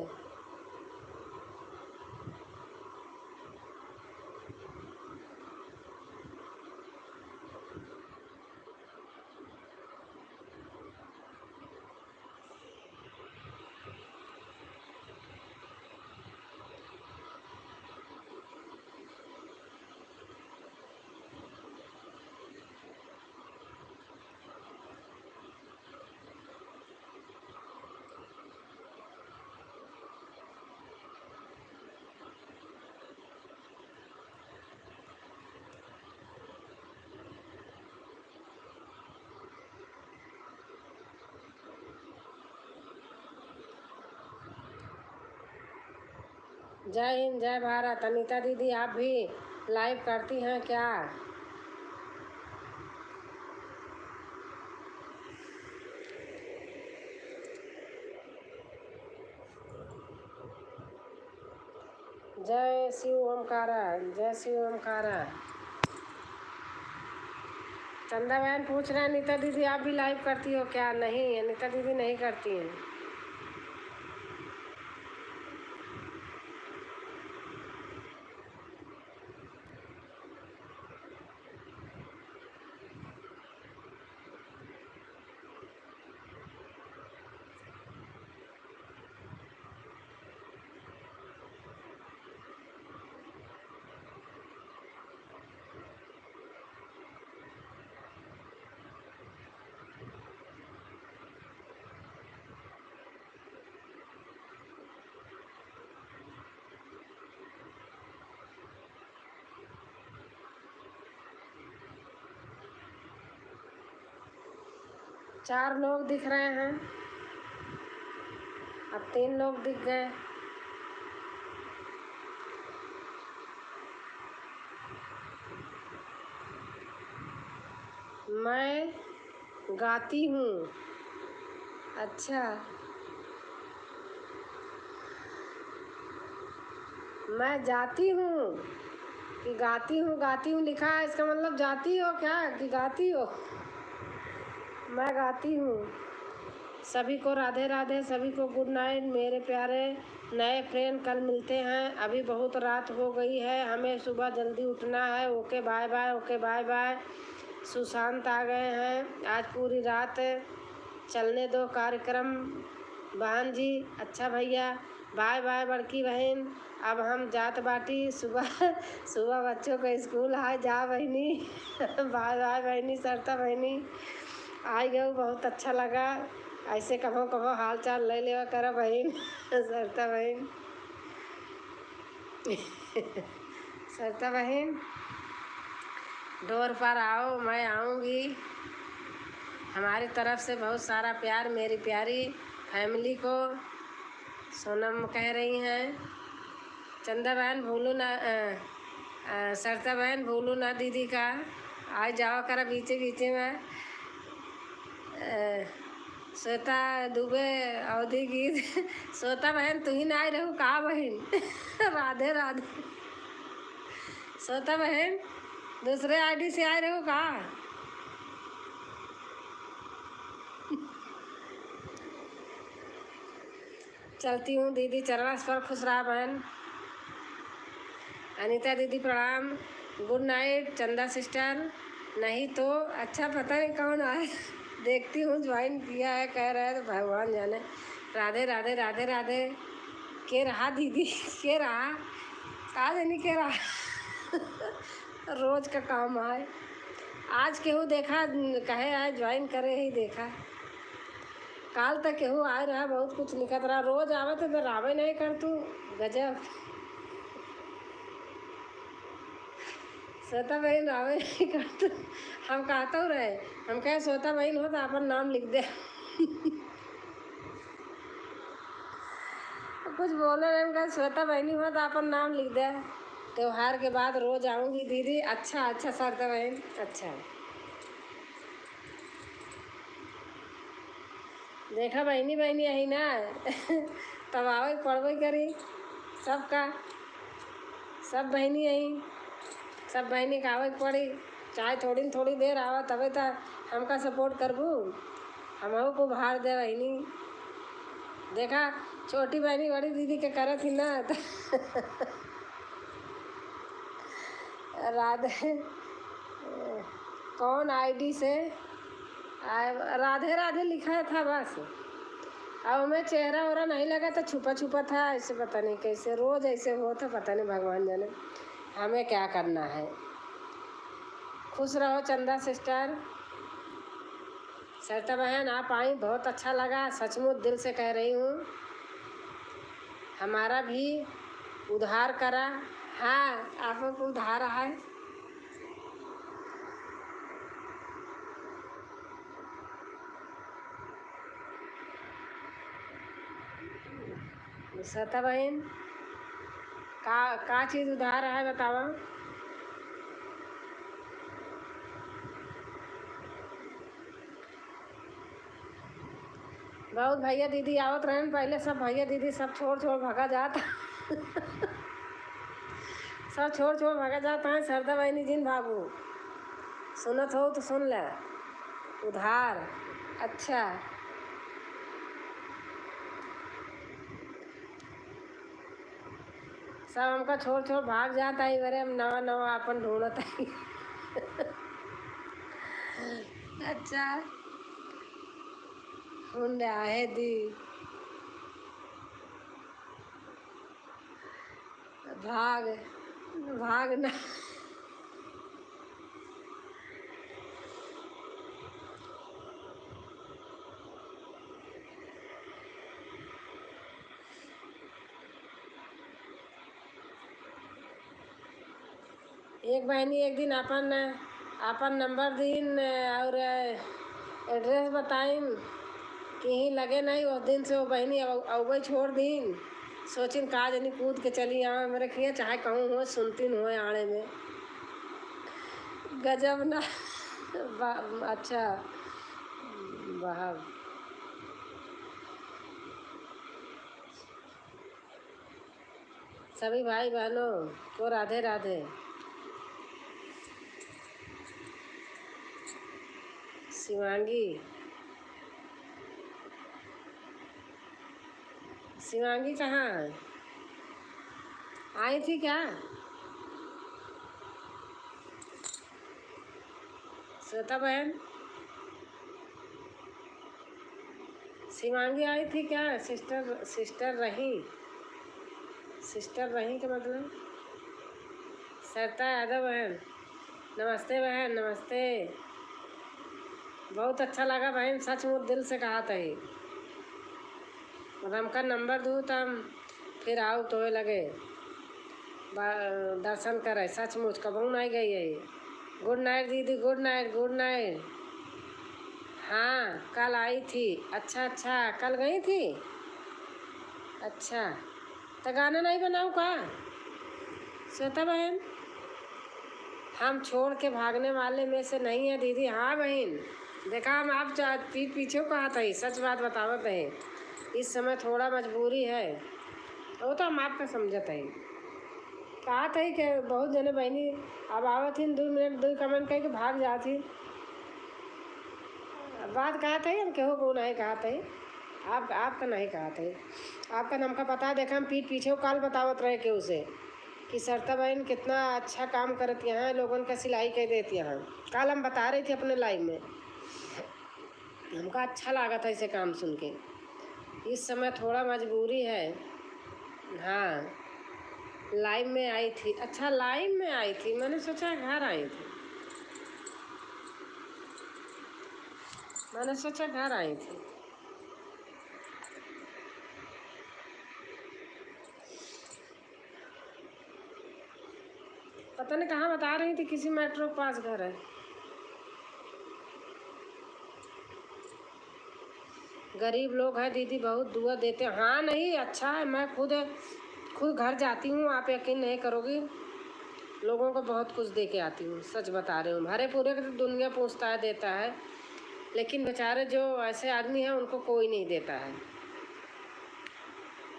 जय हिंद जय भारत। अनीता दीदी आप भी लाइव करती हैं क्या? जय शिव ओमकारा, जय शिव ओमकारा। चंदा बहन पूछ रहे हैं अनीता दीदी आप भी लाइव करती हो क्या? नहीं, अनीता दीदी नहीं करती हैं। चार लोग दिख रहे हैं, अब 3 लोग दिख गए। मैं गाती हूँ। अच्छा, मैं जाती हूँ कि गाती हूँ? गाती हूँ लिखा है, इसका मतलब जाती हो क्या कि गाती हो? मैं गाती हूँ। सभी को राधे राधे, सभी को गुड नाइट मेरे प्यारे नए फ्रेंड। कल मिलते हैं, अभी बहुत रात हो गई है, हमें सुबह जल्दी उठना है। Okay bye bye, okay bye bye. Sushant आ गए हैं, आज पूरी रात चलने दो कार्यक्रम बहन जी। अच्छा भैया, बाय बाय बड़की बहन। अब हम जात बाटी, सुबह सुबह बच्चों को स्कूल है, जा बहनी। बाय बाय बहनी, सरता बहनी आई गई, बहुत अच्छा लगा। ऐसे कभो कभो हाल चाल ले लेवा करा बहन। सरता बहन। सरता बहन डोर पर आओ, मैं आऊँगी। हमारी तरफ से बहुत सारा प्यार मेरी प्यारी फैमिली को। सोनम कह रही हैं चंदा बहन भूलू ना, सरिता बहन भूलू ना दीदी का, आ जाओ करा बीचे बीचे में। श्वेता दुबे अवधि गीत श्वेता बहन तू ही ना आई रहू कहा बहन राधे राधे। श्वेता बहन दूसरे आईडी से आए रहू कहा। चलती हूँ दीदी चरण पर खुश रहा बहन। अनीता दीदी प्रणाम, गुड नाइट। चंदा सिस्टर नहीं तो अच्छा पता नहीं कौन आए, देखती हूँ ज्वाइन किया है कह रहे हैं तो भगवान जाने। राधे राधे राधे राधे। के रहा दीदी के रहा कहा जानी के रहा रोज का काम है। आज केहू देखा कहे आए ज्वाइन करे ही देखा। काल तक केहू आए रहा बहुत कुछ लिखत रहा, रोज आवे तो रावे नहीं कर तू गजब। श्वेता बहन रावे नहीं कर तू, हम कहते हो रहे हम कहे श्वेता बहन हो तो अपन नाम लिख दे कुछ बोले रहे हम कहे श्वेता बहनी हो तो अपन नाम लिख दे। त्योहार के बाद रोज आऊँगी दीदी। अच्छा अच्छा श्वेता बहन अच्छा। देखा बहनी बहनी यही ना तब आवे पढ़वे करी सबका, सब बहनी यही, सब बहनी का आवे पड़ी। चाहे थोड़ी देर आवा तबे तो हमका सपोर्ट करबू, हमहू को भार दे बहनी। देखा छोटी बहनी बड़ी दीदी के करत ही ना राधे कौन आईडी से राधे राधे लिखा था बस। अब हमें चेहरा वरा नहीं लगा तो छुपा छुपा था ऐसे, पता नहीं कैसे रोज ऐसे हो था पता नहीं भगवान जाने। हमें क्या करना है। खुश रहो चंदा सिस्टर। सरिता बहन आप आई बहुत अच्छा लगा, सचमुच दिल से कह रही हूँ। हमारा भी उद्धार करा। हाँ आपको उद्धार है। सरिता बहन का चीज़ उधार है बतावा। बहुत भैया दीदी आवत रहन पहले, सब भैया दीदी सब छोड़ भगा जाता सब छोड़ भगा जाता है। सरिता बहनी जिन भागू सुनत हो तो सुन ले। उधार अच्छा सब हमका छोड़ भाग जाता है। मेरे हम नवा नवा अपन ढूंढत है अच्छा ढूंढ आहे दी भाग ना एक बहनी एक दिन अपन नंबर दीन और एड्रेस बताइन कि ही लगे नहीं। उस दिन से वो बहनी अवई छोड़ दीन। सोचिन का जनी कूद के चली आवे मेरे खिया चाहे कहूँ हो सुनतीन हो आड़े में गजब ना अच्छा वाह। सभी भाई बहनों को राधे राधे। शिवांगी कहाँ है? आई थी क्या? श्वेता बहन शिवांगी आई थी क्या? सिस्टर रही का मतलब। सरिता यादव बहन नमस्ते बहन नमस्ते। बहुत अच्छा लगा बहन, सचमुच दिल से कहा था ही। और हमका नंबर दूँ तब फिर आओ तो लगे दर्शन करे। सचमुच कबू नहीं गई है। गुड नाइट दीदी गुड नाइट गुड नाइट। हाँ कल आई थी। अच्छा अच्छा कल गई थी। अच्छा तो गाना नहीं बनाऊँ का श्वेता बहन? हम छोड़ के भागने वाले में से नहीं है दीदी। हाँ बहन देखा हम आप पीठ पीछे कहा था, सच बात बतावत है। इस समय थोड़ा मजबूरी है, वो तो हम आपका समझत है। कहा था कि बहुत जने बहनी अब आवत ही 2 मिनट 2 कमेंट कह के भाग जाती। बात कहा था हम केहू को नहीं कहा था। आपका नहीं कहा था। आपका हमका पता देखा हम पीठ पीछे काल बतावत रहे के उसे कि सरता बहन कितना अच्छा काम करती हैं, लोगों का सिलाई कर देती हैं। कल हम बता रही थी अपने लाइव में, हमका अच्छा लगा था इसे काम सुन के। इस समय थोड़ा मजबूरी है। हाँ लाइव में आई थी। अच्छा लाइव में आई थी, मैंने सोचा घर आई थी। मैंने सोचा घर आई थी। पता नहीं कहाँ बता रही थी, किसी मेट्रो के पास घर है। गरीब लोग हैं दीदी, बहुत दुआ देते हैं। हाँ नहीं अच्छा है, मैं खुद घर जाती हूँ, आप यकीन नहीं करोगी, लोगों को बहुत कुछ दे के आती हूँ। सच बता रही हूँ। भरे पूरे तो दुनिया पूछता है देता है, लेकिन बेचारे जो ऐसे आदमी हैं उनको कोई नहीं देता है।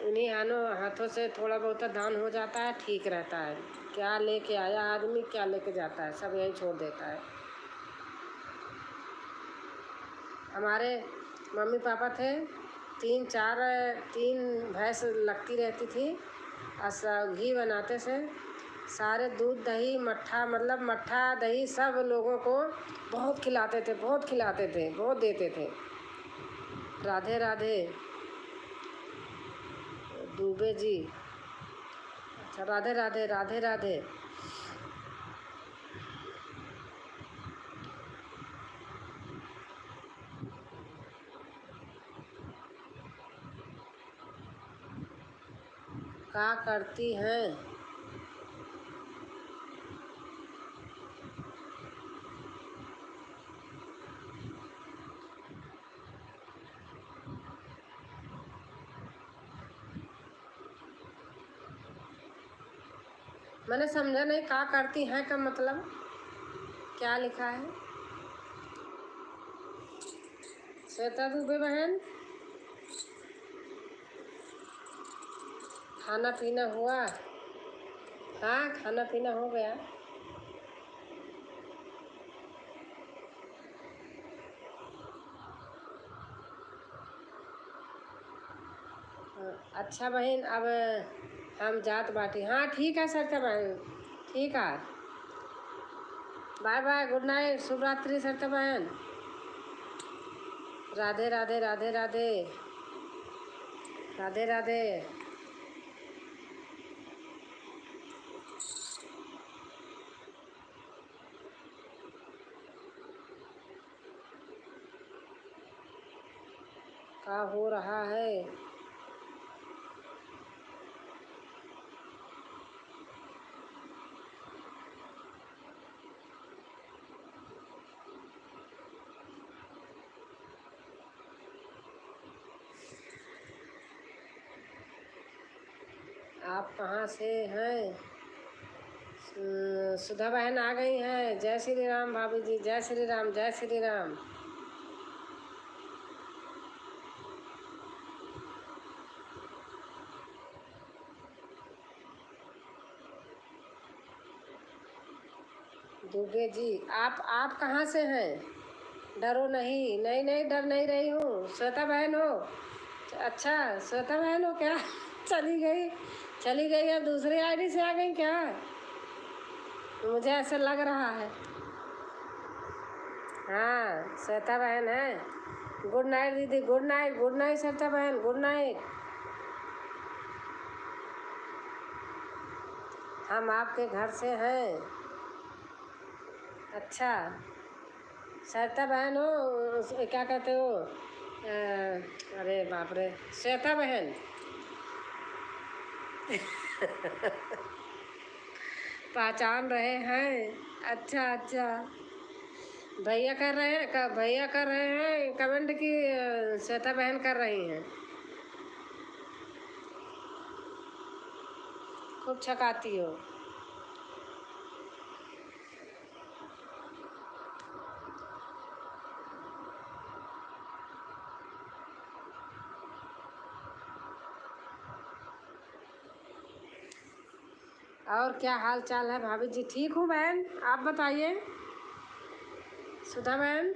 उन्हीं हाथों से थोड़ा बहुत दान हो जाता है, ठीक रहता है। क्या लेके आया आदमी, क्या लेके जाता है, सब यहीं छोड़ देता है। हमारे मम्मी पापा थे, 3 भैंस लगती रहती थी। घी बनाते थे, सारे दूध दही मट्ठा, मतलब मट्ठा दही सब लोगों को बहुत खिलाते थे, बहुत खिलाते थे, बहुत देते थे। राधे राधे दुबे जी। अच्छा राधे राधे राधे राधे। क्या करती हैं? मैंने समझा नहीं, क्या करती हैं का मतलब क्या लिखा है? श्वेता दुबे बहन, खाना पीना हुआ? हाँ खाना पीना हो गया। अच्छा बहन अब हम जात बाटी। हाँ ठीक है सरता बहन, ठीक है। बाय बाय, गुड नाइट, शुभ रात्रि सरता बहन। राधे राधे राधे राधे राधे राधे। क्या हो रहा है? आप कहाँ से हैं? सुधा बहन आ गई हैं। जय श्री राम भाभी जी, जय श्री राम, जय श्री राम। दुबे जी आप कहाँ से हैं? डरो नहीं, नहीं नहीं डर नहीं रही हूँ। श्वेता बहन हो? अच्छा श्वेता बहन हो क्या? चली गई अब दूसरी आईडी से आ गई क्या? मुझे ऐसा लग रहा है। हाँ श्वेता बहन है। गुड नाइट दीदी, good night, good night Shweta बहन, गुड नाइट। हम आपके घर से हैं। अच्छा श्वेता बहन हो, क्या कहते हो? अरे बाप रे, श्वेता बहन पहचान रहे हैं? अच्छा अच्छा भैया कर रहे हैं भैया कर रहे हैं कमेंट की श्वेता बहन कर रही हैं। खूब छकाती हो। और क्या हाल चाल है भाभी जी? ठीक हूँ बहन, आप बताइए सुधा बहन।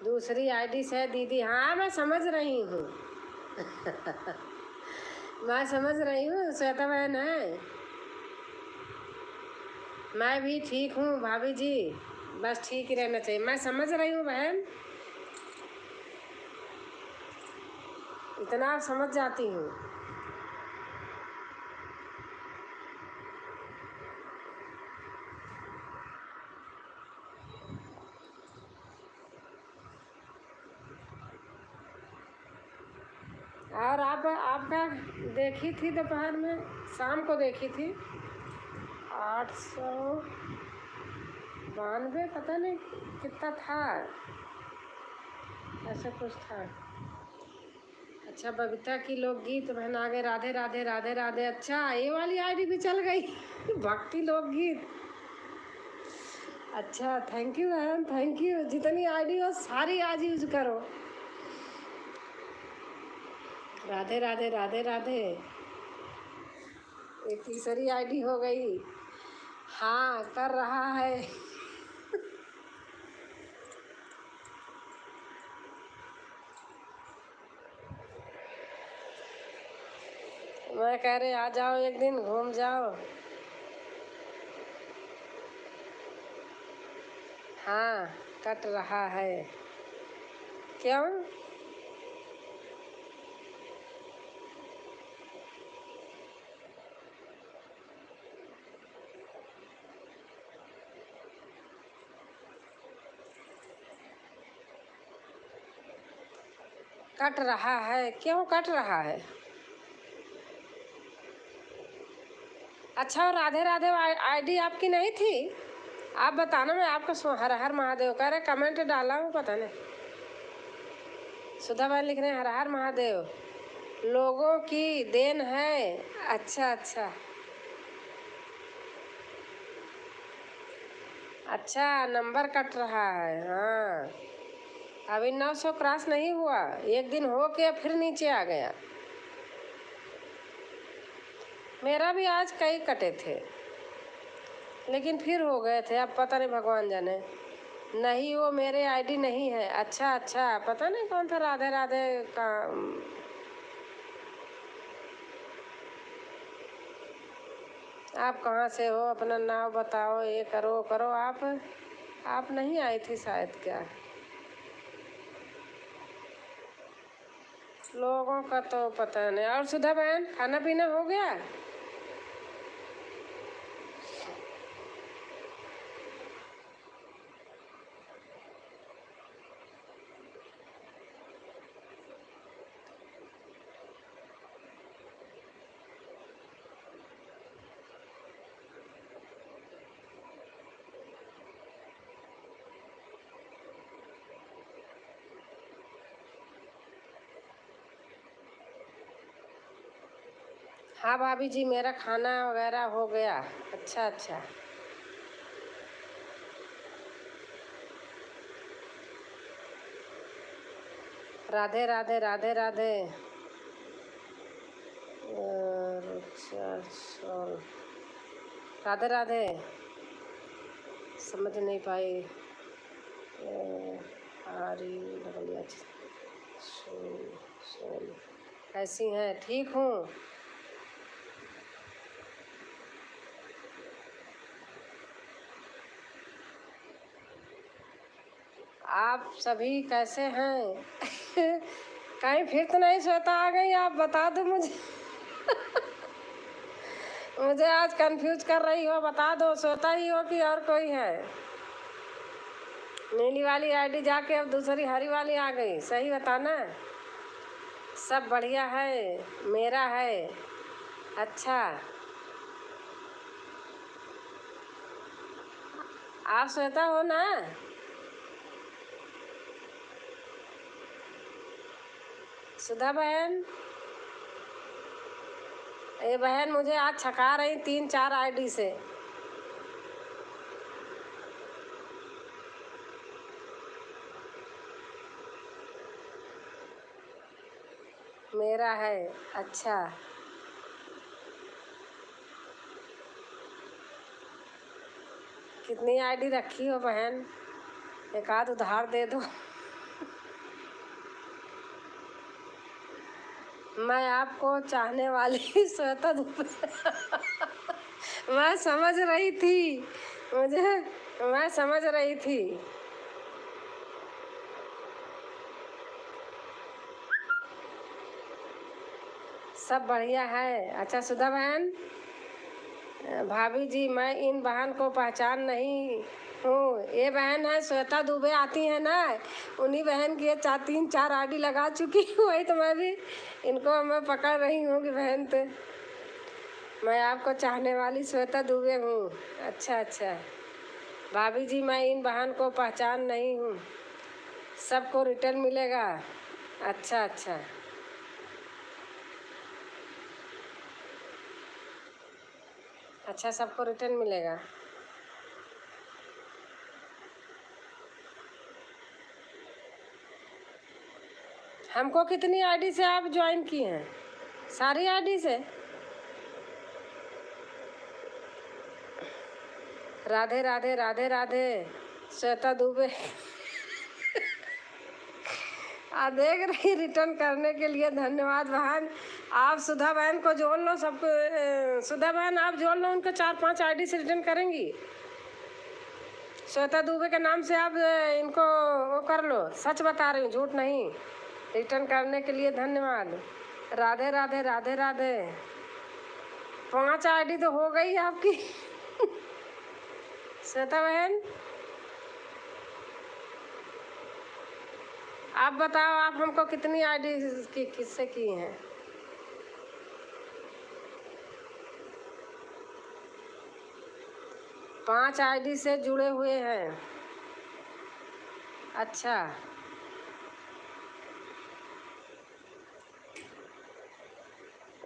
दूसरी आईडी से दीदी, हाँ मैं समझ रही हूँ मैं समझ रही हूँ श्वेता बहन है। मैं भी ठीक हूँ भाभी जी, बस ठीक ही रहना चाहिए। मैं समझ रही हूँ बहन, इतना समझ जाती हूँ। और आपका देखी थी दोपहर में, शाम को देखी थी 892, पता नहीं कितना था, ऐसा कुछ था। अच्छा बबीता की लोकगीत बहन आ गए, राधे राधे राधे राधे। अच्छा ये वाली आईडी भी चल गई भक्ति लोकगीत। अच्छा थैंक यू बहन, थैंक यू। जितनी आईडी हो सारी आज यूज करो। राधे राधे राधे राधे। एक तीसरी आईडी हो गई। हाँ कर रहा है मैं कह रहे आ जाओ एक दिन घूम जाओ। हाँ कट रहा है। क्यों? कट रहा है, क्यों कट रहा है? अच्छा राधे राधे आईडी आपकी नहीं थी? आप बताना, मैं आपका हर हर महादेव कह रहे, कमेंट डाला हूँ पता नहीं। सुधा भाई लिख रहे हैं हर हर महादेव, लोगों की देन है। अच्छा अच्छा अच्छा, नंबर कट रहा है। हाँ अभी 900 क्रॉस नहीं हुआ, एक दिन हो के फिर नीचे आ गया। मेरा भी आज कई कटे थे लेकिन फिर हो गए थे, अब पता नहीं भगवान जाने। नहीं वो मेरे आईडी नहीं है। अच्छा अच्छा, पता नहीं कौन था राधे राधे का। आप कहाँ से हो, अपना नाम बताओ, ये करो करो। आप नहीं आई थी शायद क्या? लोगों का तो पता नहीं। और सुधा बहन खाना पीना हो गया? हाँ भाभी जी मेरा खाना वगैरह हो गया। अच्छा अच्छा, राधे राधे राधे राधे। राधे राधे, समझ नहीं पाई। कैसी हैं? ठीक हूँ। आप सभी कैसे हैं कहीं फिर तो नहीं श्वेता आ गई? आप बता दो मुझे मुझे आज कंफ्यूज कर रही हो, बता दो श्वेता ही हो कि और कोई है? नीली वाली आईडी जाके अब दूसरी हरी वाली आ गई, सही बताना, सब बढ़िया है, मेरा है। अच्छा, आप श्वेता हो ना? सुधा बहन, ये बहन मुझे आज छका रही 3-4 आईडी से। मेरा है। अच्छा, कितनी आईडी रखी हो बहन? एक आध उधार दे दो। मैं आपको चाहने वाली श्वेता दुबे। मैं समझ रही थी, मैं समझ रही थी। सब बढ़िया है। अच्छा सुधा बहन, भाभी जी मैं इन बहन को पहचान नहीं हूँ। ये बहन है श्वेता दुबे, आती है ना, उन्हीं बहन की 3-4 आईडी लगा चुकी हूँ। वही तो मैं भी इनको मैं पकड़ रही हूँ कि बहन तो मैं आपको चाहने वाली श्वेता दुबे हूँ। अच्छा अच्छा भाभी जी मैं इन बहन को पहचान नहीं हूँ, सबको रिटर्न मिलेगा। अच्छा अच्छा, अच्छा सबको रिटर्न मिलेगा। हमको कितनी आईडी से आप ज्वाइन किए हैं? सारी आईडी से? राधे राधे राधे राधे श्वेता दुबे। देख रही, रिटर्न करने के लिए धन्यवाद बहन। आप सुधा बहन को जोड़ लो, सबको। सुधा बहन आप जोड़ लो, उनको 4-5 आईडी से रिटर्न करेंगी। श्वेता दुबे के नाम से आप इनको वो कर लो। सच बता रही हूँ, झूठ नहीं। रिटर्न करने के लिए धन्यवाद। राधे राधे राधे राधे। 5 आईडी तो हो गई आपकी। श्वेता बहन आप बताओ, आप हमको कितनी आईडी की किससे की हैं? पाँच आईडी से जुड़े हुए हैं। अच्छा,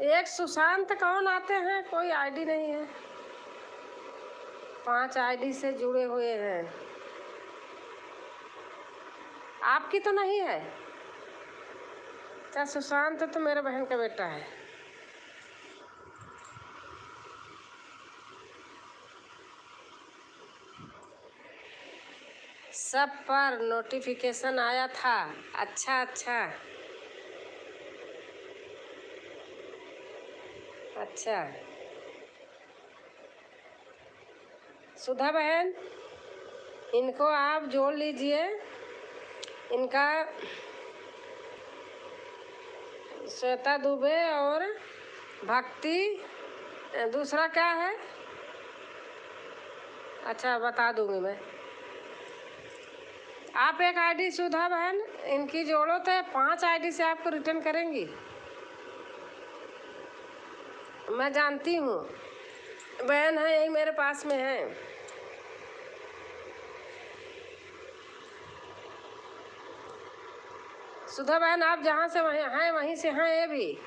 एक सुशांत कौन आते हैं, कोई आईडी नहीं है। 5 आईडी से जुड़े हुए हैं। आपकी तो नहीं है? अच्छा, सुशांत तो मेरे बहन का बेटा है। सब पर नोटिफिकेशन आया था। अच्छा अच्छा अच्छा, सुधा बहन इनको आप जोड़ लीजिए। इनका श्वेता दुबे और भक्ति, दूसरा क्या है? अच्छा बता दूंगी मैं। आप एक आईडी सुधा बहन इनकी जोड़ो तो 5 आईडी से आपको रिटर्न करेंगी। मैं जानती हूँ, बहन है यही मेरे पास में है। सुधा बहन आप जहाँ से वहीं हैं वहीं से हैं ये भी।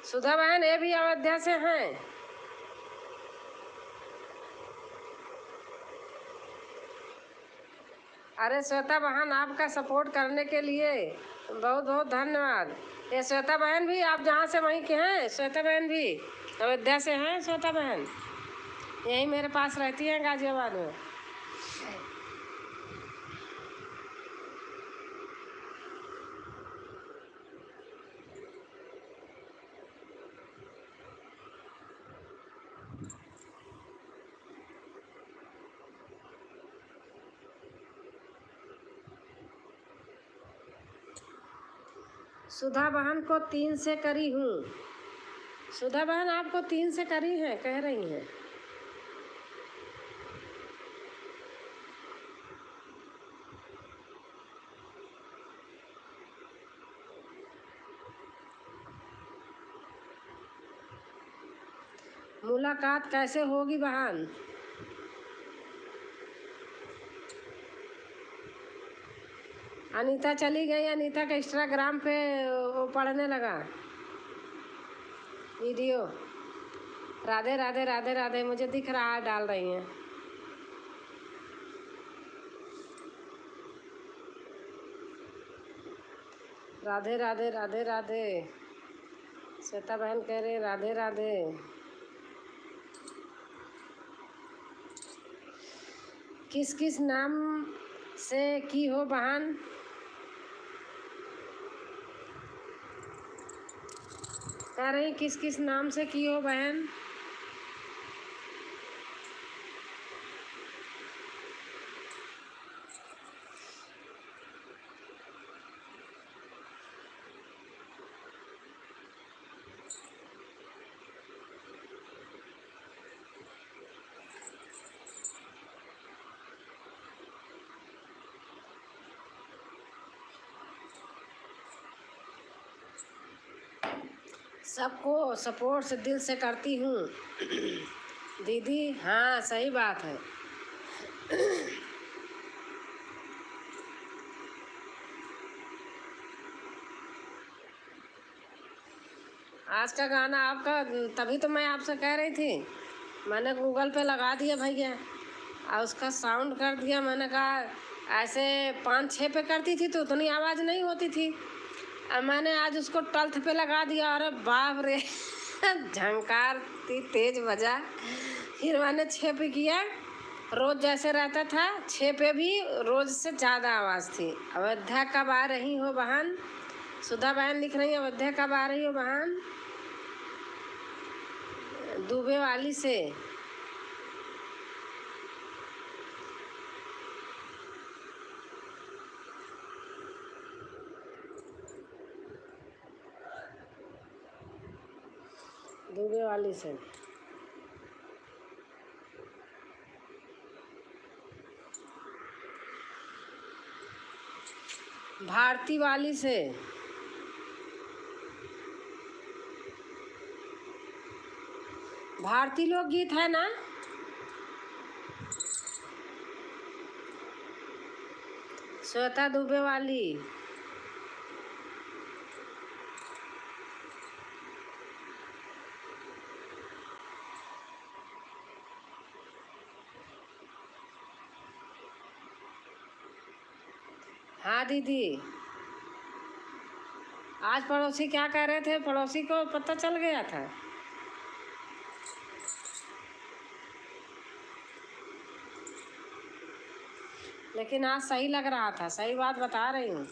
सुधा बहन ये भी अयोध्या से हैं। अरे श्वेता बहन आपका सपोर्ट करने के लिए बहुत बहुत धन्यवाद। ये श्वेता बहन भी आप जहाँ से वहीं के हैं, श्वेता बहन भी अयोध्या से हैं। श्वेता बहन यही मेरे पास रहती हैं गाजियाबाद में। सुधा बहन को 3 से करी हूँ। सुधा बहन आपको 3 से करी है, कह रही हैं। मुलाकात कैसे होगी बहन? अनीता चली गई। अनीता का इंस्टाग्राम पे वो पढ़ने लगा वीडियो। राधे राधे राधे राधे, मुझे दिख रहा है डाल रही हैं। राधे राधे राधे राधे। श्वेता बहन कह रहे राधे राधे। किस किस नाम से की हो बहन? कह रही किस किस नाम से की हो बहन? सबको सपोर्ट से दिल से करती हूँ दीदी। हाँ सही बात है। आज का गाना आपका, तभी तो मैं आपसे कह रही थी। मैंने गूगल पे लगा दिया भैया और उसका साउंड कर दिया। मैंने कहा ऐसे 5-6 पे करती थी तो उतनी आवाज़ नहीं होती थी। अब मैंने आज उसको 12th पे लगा दिया। अरे बाप रे झंकार तेज बजा। फिर मैंने 6 पे किया। रोज़ जैसे रहता था 6 पे भी रोज़ से ज़्यादा आवाज़ थी। अयोध्या कब आ रही हो बहन? सुधा बहन लिख रही है अयोध्या कब आ रही हो बहन? दुबे वाली से। दुबे वाली से। भारती वाली से। भारती लोकगीत है ना? श्वेता दुबे वाली। हाँ दीदी। आज पड़ोसी क्या कह रहे थे? पड़ोसी को पता चल गया था। लेकिन आज सही लग रहा था। सही बात बता रही हूँ।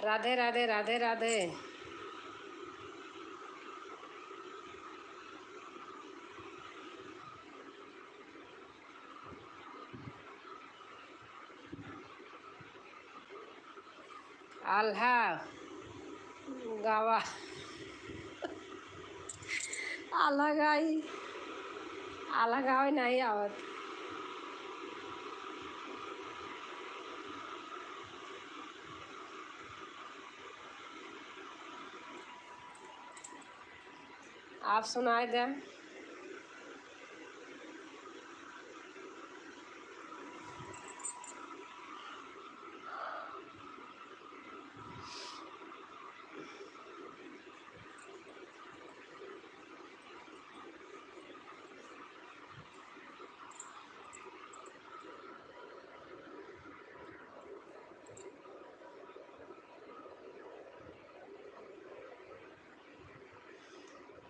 राधे राधे राधे राधे। आल्हा गावा आल्हा गाई। आल्हा गावे नहीं आवत। आप सुनाए दें।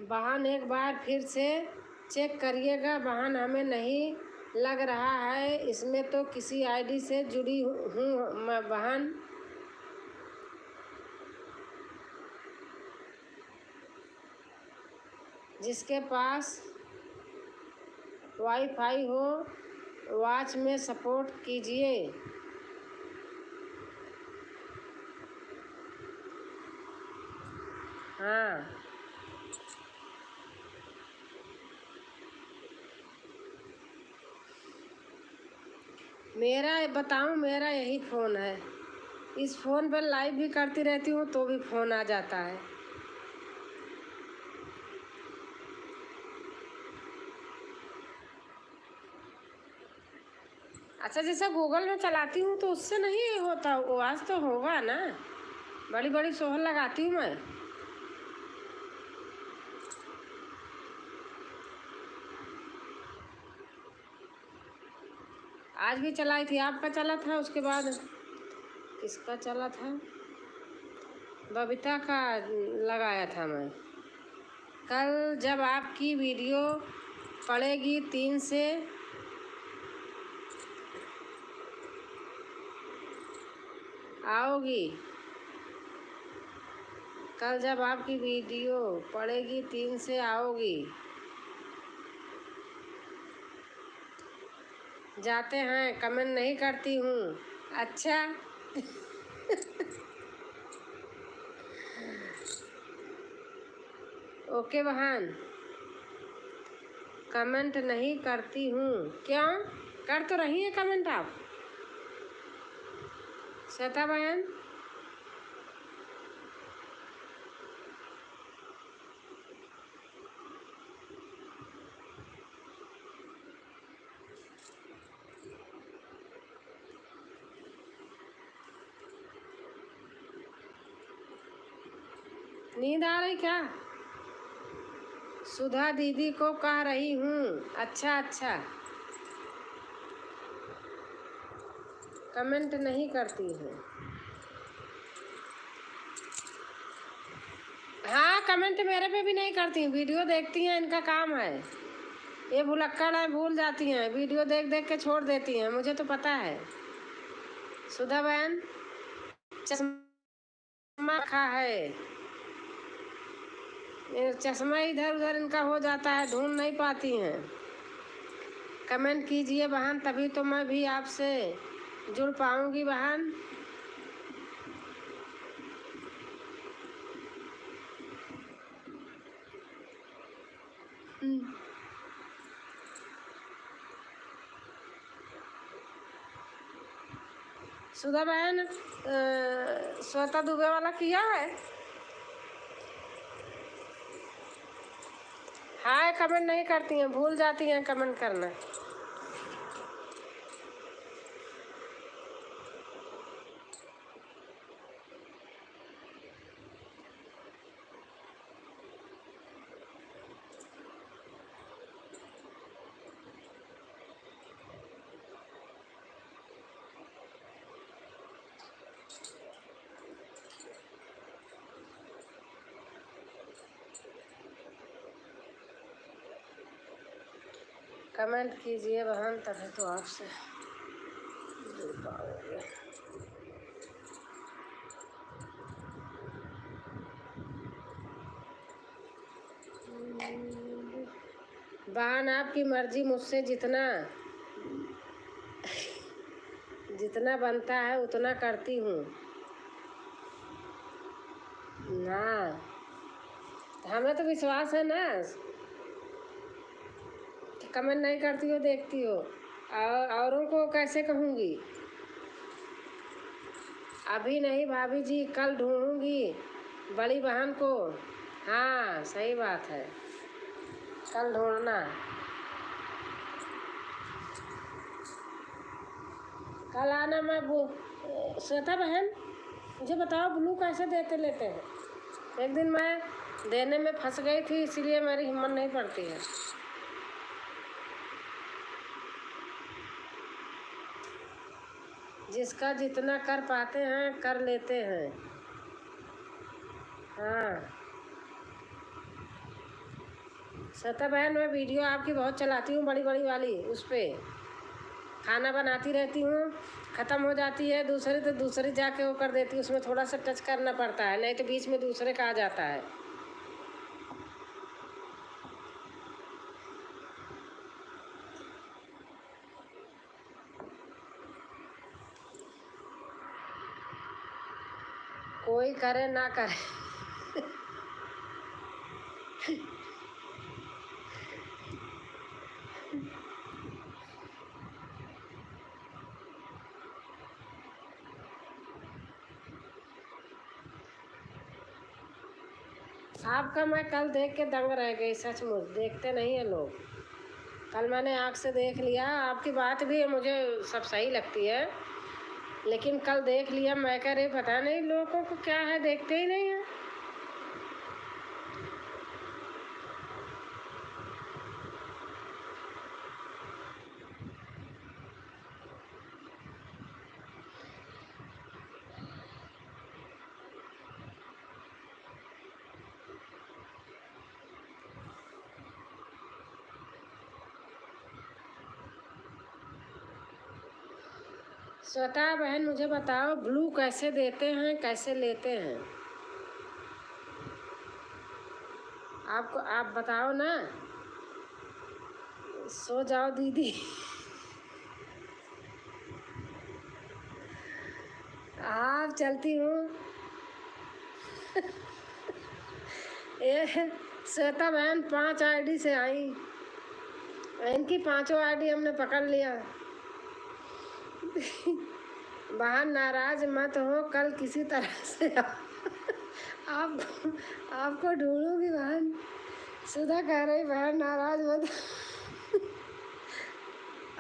बहन एक बार फिर से चेक करिएगा बहन, हमें नहीं लग रहा है इसमें तो किसी आईडी से जुड़ी हूँ मैं बहन। जिसके पास वाईफाई हो वॉच में सपोर्ट कीजिए। हाँ मेरा बताऊं, मेरा यही फ़ोन है। इस फ़ोन पर लाइव भी करती रहती हूँ तो भी फ़ोन आ जाता है। अच्छा, जैसे गूगल में चलाती हूँ तो उससे नहीं होता, वो आज तो होगा ना। बड़ी बड़ी सोहर लगाती हूँ मैं। आज भी चलाई थी, आपका चला था, उसके बाद किसका चला था, बबीता का लगाया था मैं। कल जब आपकी वीडियो पड़ेगी 3 से आओगी, कल जब आपकी वीडियो पड़ेगी 3 से आओगी। जाते हैं, कमेंट नहीं करती हूँ। अच्छा ओके बहन, कमेंट नहीं करती हूँ। क्यों? कर तो रही है कमेंट आप श्वेता बहन। नींद आ रही क्या? सुधा दीदी को कह रही हूँ। अच्छा अच्छा, कमेंट नहीं करती है। हाँ, कमेंट मेरे पे भी नहीं करती हैं, वीडियो देखती हैं, इनका काम है। ये भुलक्कड़ है, भूल जाती हैं, वीडियो देख देख के छोड़ देती हैं, मुझे तो पता है। सुधा बहन चश्मा रखा है, ये चश्मा इधर उधर इनका हो जाता है, ढूंढ नहीं पाती हैं। कमेंट कीजिए बहन, तभी तो मैं भी आपसे जुड़ पाऊंगी बहन। सुधा बहन श्वेता दुबे वाला किया है? हाँ, कमेंट नहीं करती हैं, भूल जाती हैं कमेंट करना। कमेंट कीजिए बहन, तभी तो आपसे जुड़ पाओगे। बहन आपकी मर्जी, मुझसे जितना जितना बनता है उतना करती हूँ ना। हमें तो विश्वास है ना कि कमेंट नहीं करती हो, देखती हो, और औरों को कैसे कहूँगी? अभी नहीं भाभी जी, कल ढूंढूंगी बड़ी बहन को। हाँ सही बात है, कल ढूंढना। कल आना। मैं श्वेता बहन, मुझे बताओ ब्लू कैसे देते लेते हैं? एक दिन मैं देने में फंस गई थी, इसीलिए मेरी हिम्मत नहीं पड़ती है। जिसका जितना कर पाते हैं कर लेते हैं। हाँ श्वेता बहन, मैं वीडियो आपकी बहुत चलाती हूँ, बड़ी बड़ी वाली, उस पर खाना बनाती रहती हूँ, ख़त्म हो जाती है दूसरी तो दूसरी जाके वो कर देती हूँ, उसमें थोड़ा सा टच करना पड़ता है, नहीं तो बीच में दूसरे का आ जाता है। कोई करे ना करे आपका मैं कल देख के दंग रह गई, सचमुच देखते नहीं है लोग। कल मैंने आँख से देख लिया, आपकी बात भी मुझे सब सही लगती है, लेकिन कल देख लिया मैं कह रही पता नहीं लोगों को क्या है, देखते ही नहीं है। श्वेता बहन मुझे बताओ ब्लू कैसे देते हैं, कैसे लेते हैं? आपको आप बताओ ना। सो जाओ दीदी। आप चलती हूँ। ये श्वेता बहन 5 आईडी से आई, इनकी 5 आईडी हमने पकड़ लिया। बहन नाराज मत हो, कल किसी तरह से आप आपको ढूंढूंगी बहन। सुधा कह रही बहन नाराज मत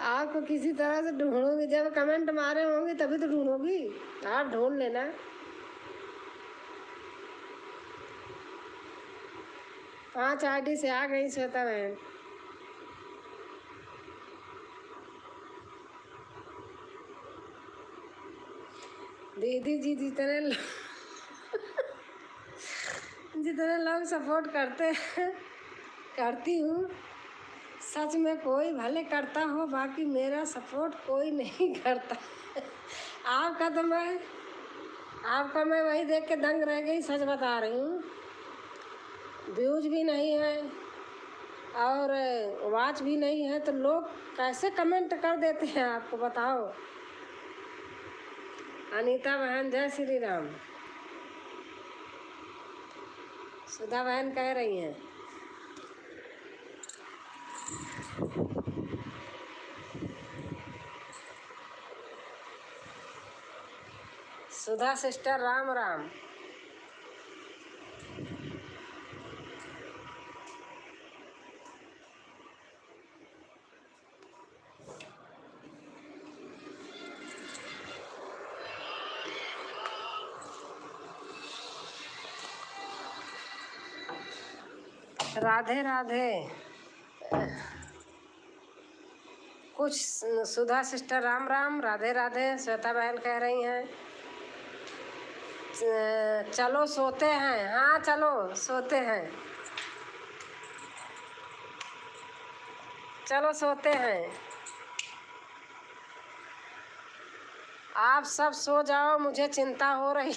आपको किसी तरह से ढूंढूंगी, जब कमेंट मारे होंगे तभी तो ढूंढूंगी, आप ढूंढ लेना। पाँच आईडी से आ गई श्वेता बहन। दीदी जी जितने लोग सपोर्ट करते हैं करती हूँ, सच में कोई भले करता हो, बाकी मेरा सपोर्ट कोई नहीं करता। आपका मैं वही देख के दंग रह गई, सच बता रही हूँ। व्यूज भी नहीं है और वॉच भी नहीं है, तो लोग कैसे कमेंट कर देते हैं आपको बताओ। अनीता बहन जय श्री राम। सुधा बहन कह रही हैं सुधा सिस्टर राम राम। राधे राधे। कुछ सुधा सिस्टर राम राम, राधे राधे। श्वेता बहन कह रही हैं चलो सोते हैं। हाँ चलो सोते हैं, चलो सोते हैं। आप सब सो जाओ, मुझे चिंता हो रही।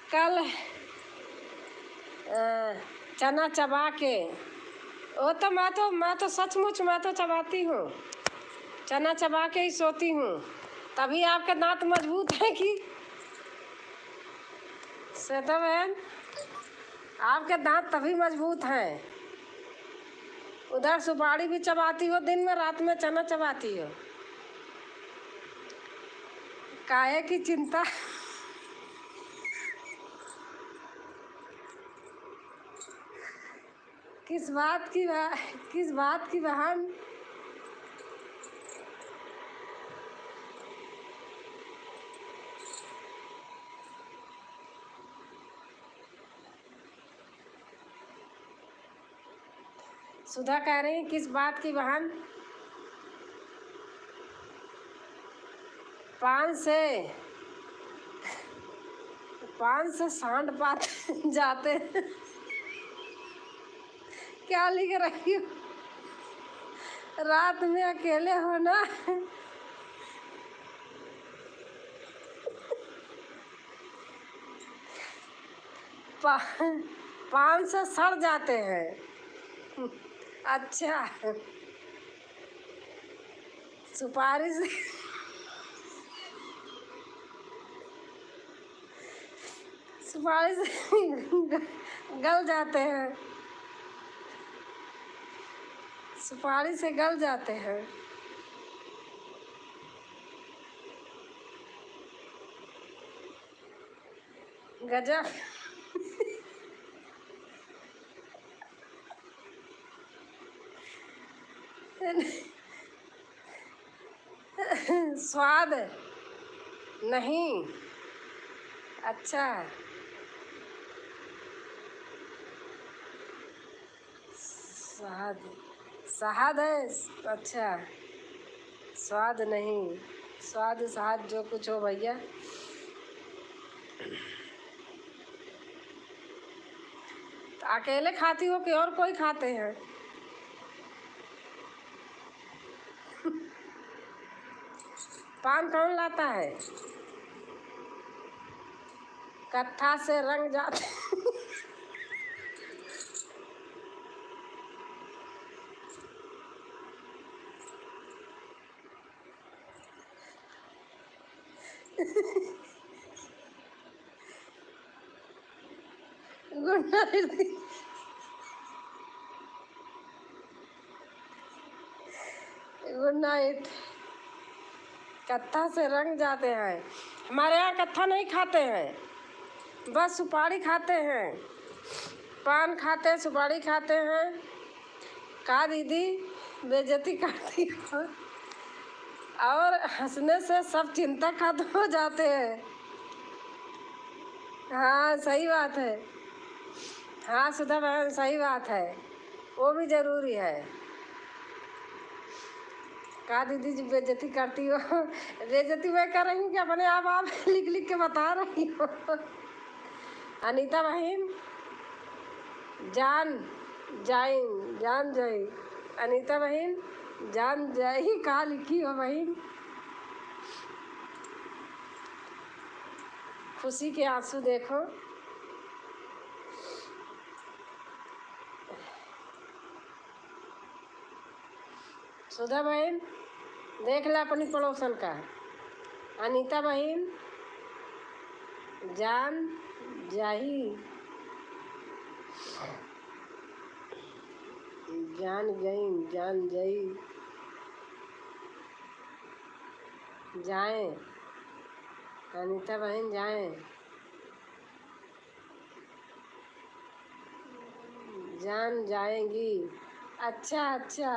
कल चना चबा के, वो तो मैं तो सचमुच मैं तो चबाती हूँ, चना चबा के ही सोती हूँ, तभी आपके दांत मजबूत है कि श्वेता बहन आपके दांत तभी मजबूत हैं। उधर सुपारी भी चबाती हो दिन में, रात में चना चबाती हो, काहे की चिंता? किस बात की बहन? सुधा कह रही किस बात की बहन? 5 से सांड पाते जाते हैं। क्या लिख रही हो? रात में अकेले हो ना? 5 से सड़ जाते हैं। अच्छा, सुपारी से गल जाते हैं, सुपारी से गल जाते हैं। गजब। स्वाद नहीं। अच्छा, स्वाद शहद है। अच्छा, स्वाद नहीं, स्वाद शहद जो कुछ हो भैया। तो अकेले खाती हो कि और कोई खाते हैं? पान कौन लाता है? कट्ठा से रंग जाते। Good night. Good night. कत्था से रंग जाते हैं। हमारे यहाँ कत्था नहीं खाते हैं, बस सुपारी खाते हैं। पान खाते हैं, सुपारी खाते हैं। का दीदी बेइज्जती करती हो? और हंसने से सब चिंता खत्म हो जाते हैं। हाँ सही बात है। हाँ सुधा बहन सही बात है, वो भी ज़रूरी है। का दीदी जी बेइज्जती करती हो? बेइज्जती मैं कर रही हूँ कि अपने आप लिख लिख के बता रही हो। अनीता बहन जान जाई। अनीता बहन जान जाई, कहाँ लिखी हो बहन? खुशी के आंसू देखो। सुधा बहन देख ले अपनी पड़ोसन का। अनीता बहन जान जाई, जान जाई जाएं। अनीता बहन जाएं, जान जाएंगी। अच्छा अच्छा।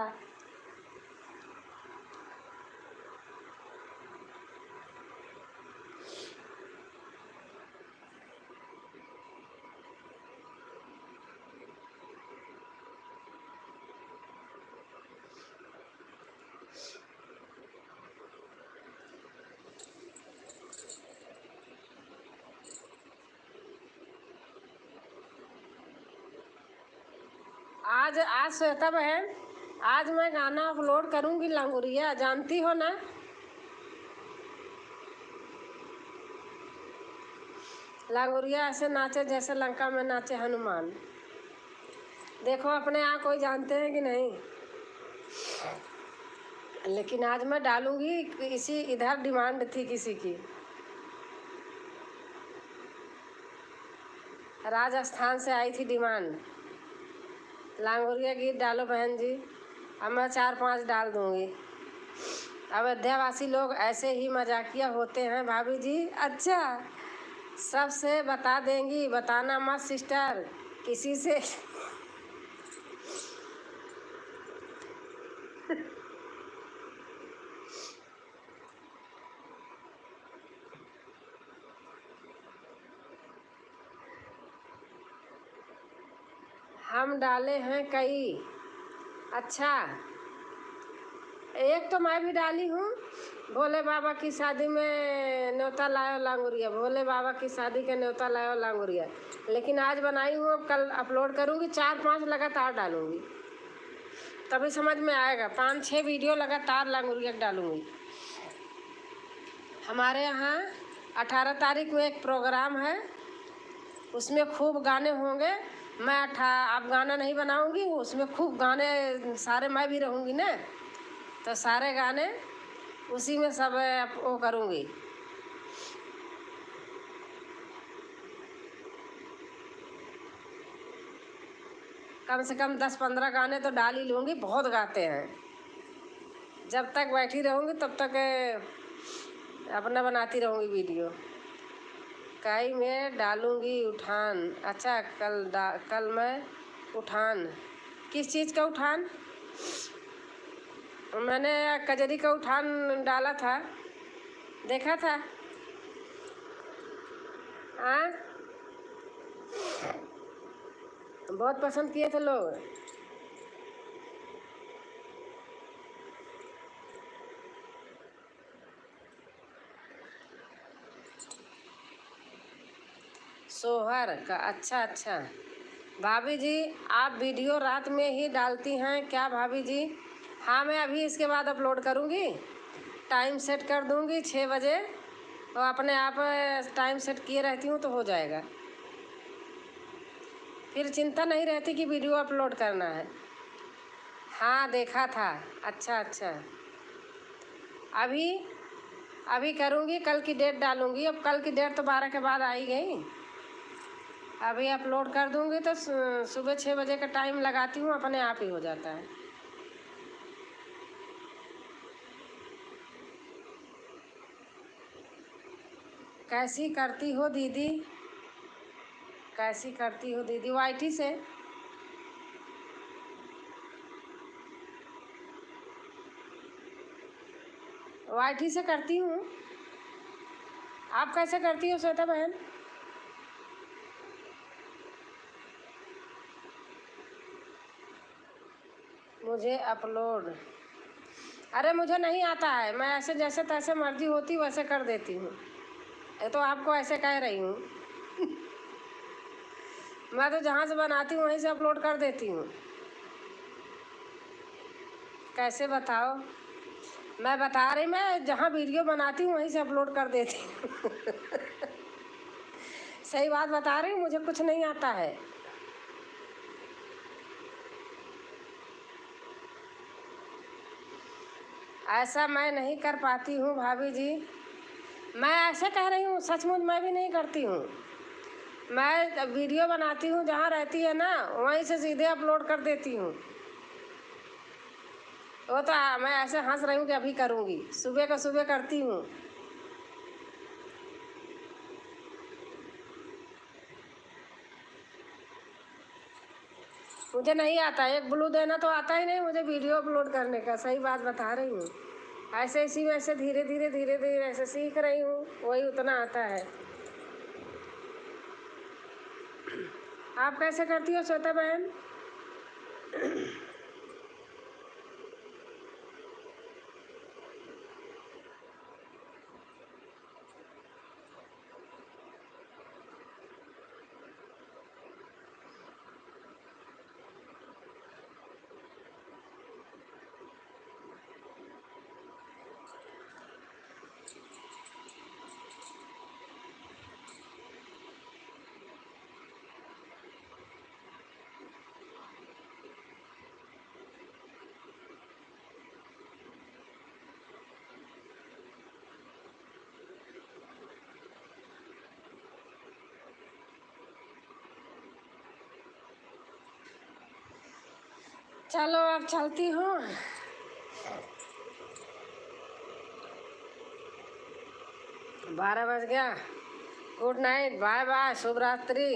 आज श्वेता बहन, आज मैं गाना अपलोड करूंगी लंगोरिया, जानती हो ना? लंगोरिया ऐसे नाचे जैसे लंका में नाचे हनुमान। देखो अपने यहाँ कोई जानते हैं कि नहीं, लेकिन आज मैं डालूंगी। इसी इधर डिमांड थी किसी की, राजस्थान से आई थी डिमांड, लांगोरिया गीत डालो बहन जी। अब मैं 4-5 डाल दूंगी। अयोध्यावासी लोग ऐसे ही मजाकिया होते हैं भाभी जी। अच्छा, सबसे बता देंगी, बताना मत सिस्टर किसी से। हम डाले हैं कई। अच्छा, एक तो मैं भी डाली हूँ, भोले बाबा की शादी में न्योता लायो लांगुरिया, भोले बाबा की शादी के न्योता लायो लांगुरिया। लेकिन आज बनाई हूँ, अब कल अपलोड करूँगी। 4-5 लगातार डालूँगी, तभी समझ में आएगा। 5-6 वीडियो लगातार लांगुरिया डालूँगी। हमारे यहाँ 18 तारीख में एक प्रोग्राम है, उसमें खूब गाने होंगे। मैं अब गाना नहीं बनाऊँगी, उसमें खूब गाने सारे मैं भी रहूँगी ना, तो सारे गाने उसी में सब वो करूँगी। कम से कम 10-15 गाने तो डाल ही लूँगी, बहुत गाते हैं। जब तक बैठी रहूँगी तब तक अपना बनाती रहूँगी वीडियो। काई में डालूंगी उठान। अच्छा, कल मैं उठान, किस चीज़ का उठान? मैंने कजरी का उठान डाला था, देखा था। हाँ, बहुत पसंद किए थे लोग। सोहर का, अच्छा अच्छा। भाभी जी, आप वीडियो रात में ही डालती हैं क्या भाभी जी? हाँ, मैं अभी इसके बाद अपलोड करूँगी। टाइम सेट कर दूँगी 6 बजे, और अपने आप टाइम सेट किए रहती हूँ तो हो जाएगा। फिर चिंता नहीं रहती कि वीडियो अपलोड करना है। हाँ, देखा था। अच्छा अच्छा, अभी करूँगी, कल की डेट डालूँगी। अब कल की डेट तो 12 के बाद आई गई। अभी अपलोड कर दूँगी तो सुबह 6 बजे का टाइम लगाती हूँ, अपने आप ही हो जाता है। कैसी करती हो दीदी? कैसी करती हो दीदी? वाईटी से। वाईटी से करती हूँ। आप कैसे करती हो श्वेता बहन? मुझे अपलोड, अरे मुझे नहीं आता है। मैं ऐसे जैसे तैसे मर्जी होती वैसे कर देती हूँ। ये तो आपको ऐसे कह रही हूँ। मैं तो जहाँ से बनाती हूँ वहीं से अपलोड कर देती हूँ। कैसे बताओ? मैं बता रही, मैं जहाँ वीडियो बनाती हूँ वहीं से अपलोड कर देती हूँ। सही बात बता रही हूँ, मुझे कुछ नहीं आता है। ऐसा मैं नहीं कर पाती हूँ भाभी जी। मैं ऐसे कह रही हूँ, सचमुच मैं भी नहीं करती हूँ। मैं वीडियो बनाती हूँ जहाँ रहती है ना, वहीं से सीधे अपलोड कर देती हूँ। वो तो मैं ऐसे हंस रही हूँ कि अभी करूँगी, सुबह का सुबह करती हूँ। मुझे नहीं आता, एक ब्लू देना तो आता ही नहीं मुझे वीडियो अपलोड करने का। सही बात बता रही हूँ। ऐसे इसी में ऐसे धीरे धीरे ऐसे सीख रही हूँ, वही उतना आता है। आप कैसे करती हो श्वेता बहन? चलो अब चलती हूँ। 12 बज गया। गुड नाइट, बाय बाय, शुभ रात्रि।